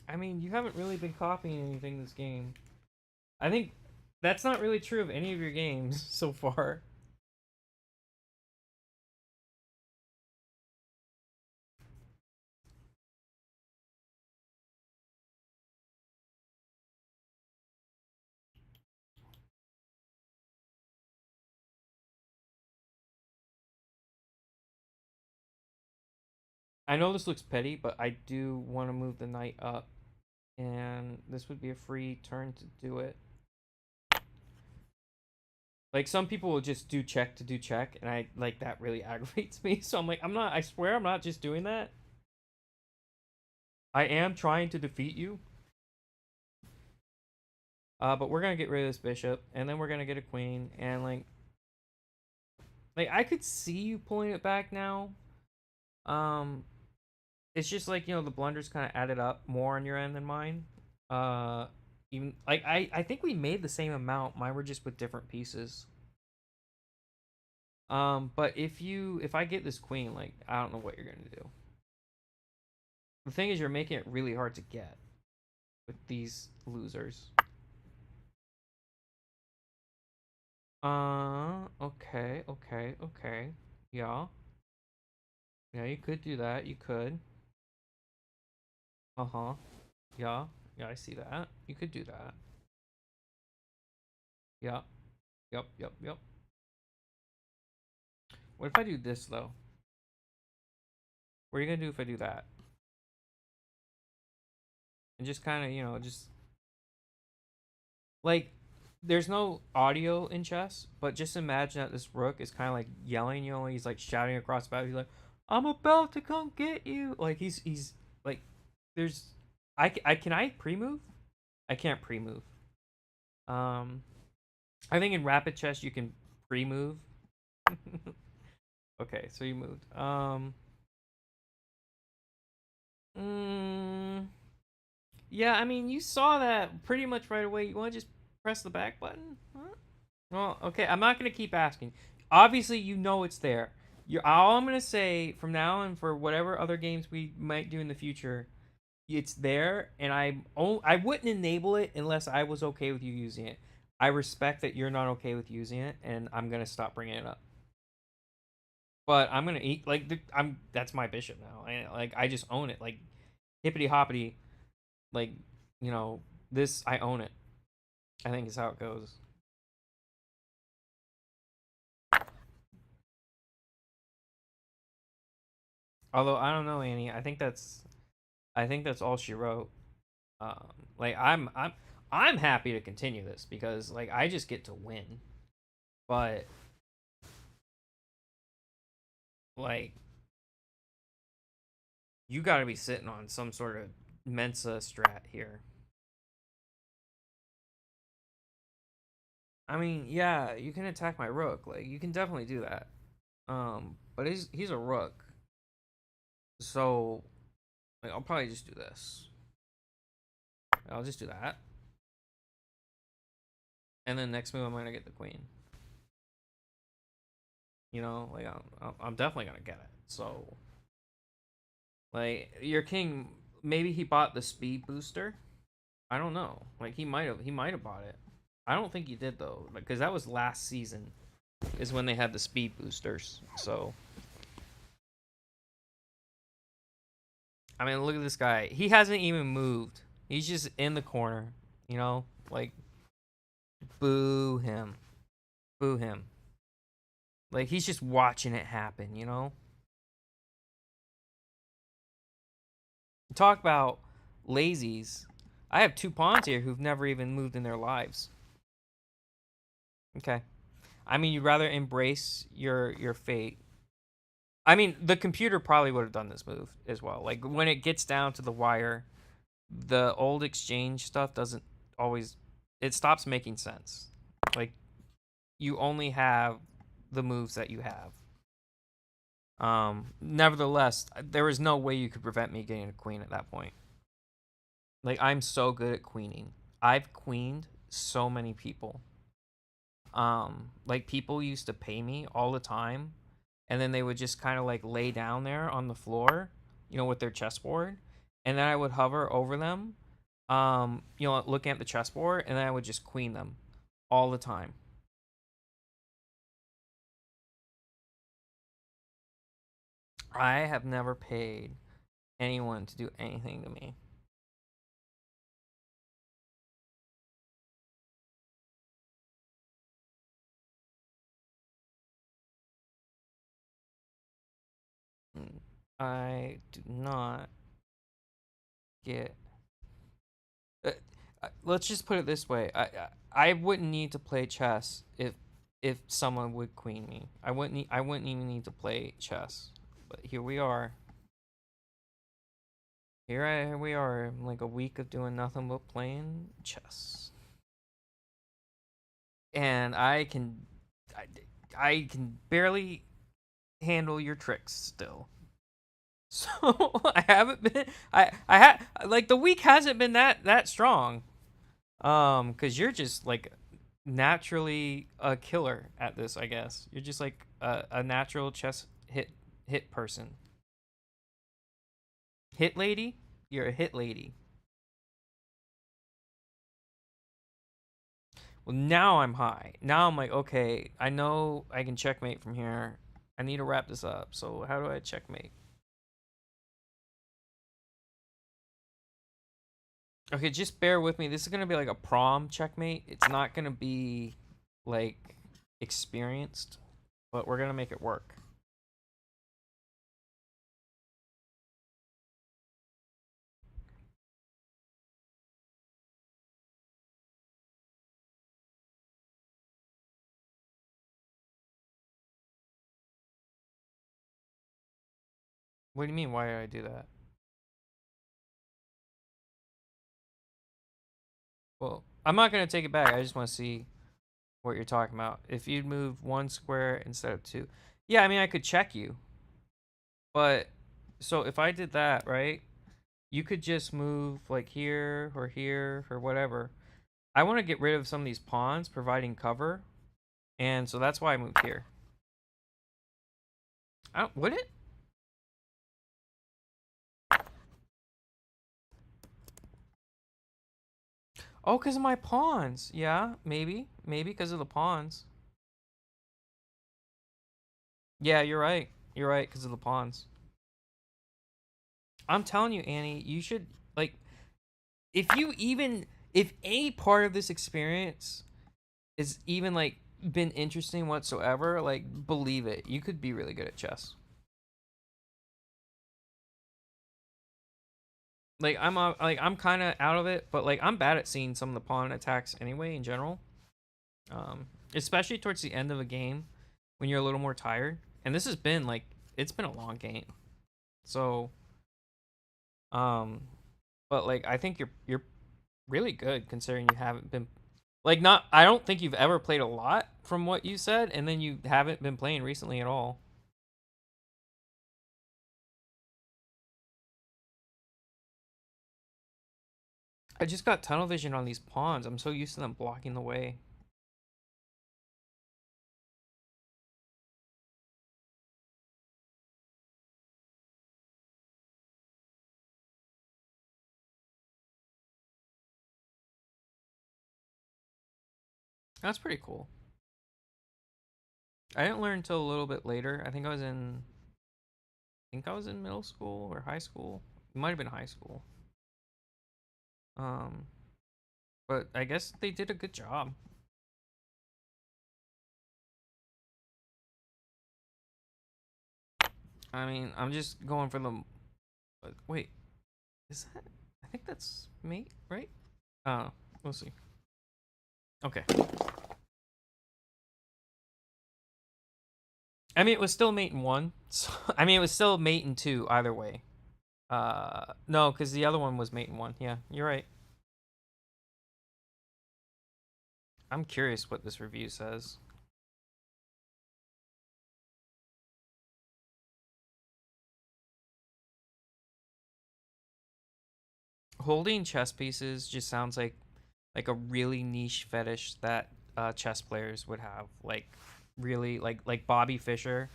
I mean, you haven't really been copying anything this game. I think that's not really true of any of your games so far. I know this looks petty, but I do want to move the knight up, and this would be a free turn to do it. Like some people will just do check to do check, and I like that really aggravates me. So I'm like, I'm not. I swear, I'm not just doing that. I am trying to defeat you. But we're gonna get rid of this bishop, and then we're gonna get a queen, and like I could see you pulling it back now. Um, it's just like the blunders kind of added up more on your end than mine. Uh, even like I think we made the same amount. Mine were just with different pieces. But if I get this queen, like I don't know what you're gonna do. The thing is, you're making it really hard to get with these losers. Okay, okay, okay. Yeah. Yeah, you could do that. You could. Uh-huh. Yeah. Yeah, I see that. You could do that. Yeah. Yep. Yep. Yep. What if I do this though? What are you gonna do if I do that? And just kind of, just like, there's no audio in chess, but just imagine that this rook is kind of like yelling. He's like shouting across the battle. He's like, "I'm about to come get you!" Like he's like, there's, I can I pre-move? I can't pre-move. Um, I think in rapid chess you can pre-move. Okay, so you moved. Mm, yeah, I mean, you saw that pretty much right away. You want to just press the back button? Huh? Well, okay, I'm not gonna keep asking. Obviously, you know it's there. All I'm gonna say from now and for whatever other games we might do in the future, it's there, and I wouldn't enable it unless I was okay with you using it. I respect that you're not okay with using it, and I'm gonna stop bringing it up. But I'm gonna eat like I'm that's my bishop now. I just own it. Like hippity hoppity, like this I own it. I think is how it goes. Although I don't know, Annie. I think that's all she wrote. Like I'm happy to continue this because like I just get to win, but like you got to be sitting on some sort of Mensa strat here. I mean, yeah, you can attack my rook. Like you can definitely do that. But he's a rook, so like I'll probably just do this. I'll just do that, and then next move I'm gonna get the queen. Like I'm definitely gonna get it. So like your king, maybe he bought the speed booster. I don't know. Like he might have bought it. I don't think he did though, because that was last season, is when they had the speed boosters. So I mean, look at this guy. He hasn't even moved. He's just in the corner. Like boo him, boo him. Like he's just watching it happen. Talk about lazies. I have two pawns here who've never even moved in their lives. Okay. I mean, you'd rather embrace your fate. I mean, the computer probably would have done this move as well. Like when it gets down to the wire, the old exchange stuff doesn't always, it stops making sense. Like you only have the moves that you have. Nevertheless, there was no way you could prevent me getting a queen at that point. Like I'm so good at queening. I've queened so many people. Like people used to pay me all the time, and then they would just kind of like lay down there on the floor, with their chessboard, and then I would hover over them, looking at the chessboard, and then I would just queen them all the time. I have never paid anyone to do anything to me. I do not get. Uh, let's just put it this way: I wouldn't need to play chess if someone would queen me. I wouldn't even need to play chess. But here we are. Here we are, like a week of doing nothing but playing chess, and I can barely handle your tricks still. So I haven't been I had like the week hasn't been that strong. Cuz you're just like naturally a killer at this, I guess. You're just like a natural chess hit person. Hit lady? You're a hit lady. Well, now I'm high. Now I'm like, okay, I know I can checkmate from here. I need to wrap this up. So how do I checkmate? Okay, just bear with me. This is gonna be like a prom checkmate. It's not gonna be like experienced, but we're gonna make it work. What do you mean? Why did I do that? Well, I'm not gonna take it back. I just want to see what you're talking about. If you'd move 1 square instead of 2, yeah. I mean, I could check you, but so if I did that, right, you could just move like here or whatever. I want to get rid of some of these pawns providing cover, and so that's why I moved here. I don't, would it? Oh, because of my pawns. Yeah, maybe. Maybe because of the pawns. Yeah, you're right. You're right, because of the pawns. I'm telling you, Annie, you should, like, if any part of this experience is even, like, been interesting whatsoever, like, believe it. You could be really good at chess. Like, I'm kind of out of it, but, like, I'm bad at seeing some of the pawn attacks anyway, in general. Especially towards the end of a game when you're a little more tired. And this has been, like, it's been a long game. So, but, like, I think you're really good considering you haven't been, like, not, I don't think you've ever played a lot from what you said, and then you haven't been playing recently at all. I just got tunnel vision on these pawns. I'm so used to them blocking the way. That's pretty cool. I didn't learn until a little bit later. I think I was in middle school or high school. It might have been high school. Um, but I guess they did a good job. I mean, I'm just going for the. Wait, is that? I think that's mate, right? We'll see. Okay. I mean, it was still mate in 1. So, I mean, it was still mate in 2 either way. No, because the other one was mate in 1. Yeah, you're right. I'm curious what this review says. Holding chess pieces just sounds like a really niche fetish that chess players would have. Like, really, like Bobby Fischer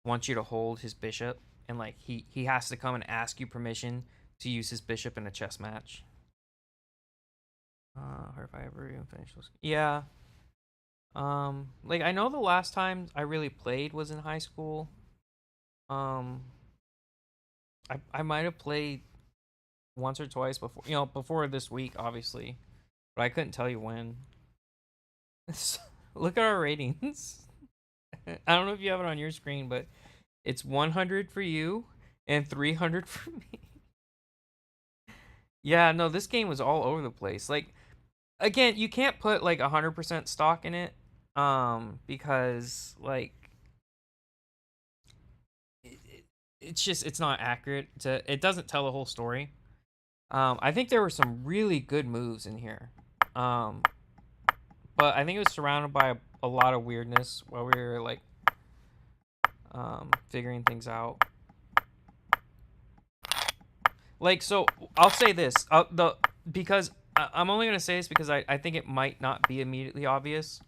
wants you to hold his bishop, and like he has to come and ask you permission to use his bishop in a chess match. Or if I ever even finish this. Yeah. Like, I know the last time I really played was in high school. Um, I might have played once or twice before, before this week, obviously, but I couldn't tell you when. Look at our ratings. I don't know if you have it on your screen, but it's 100 for you and 300 for me. Yeah, no, this game was all over the place. Like, again, you can't put like 100% stock in it, because like it's not accurate. It doesn't tell the whole story. I think there were some really good moves in here, but I think it was surrounded by a lot of weirdness while we were like figuring things out. Like, so I'll say this, because I'm only gonna say this because I think it might not be immediately obvious.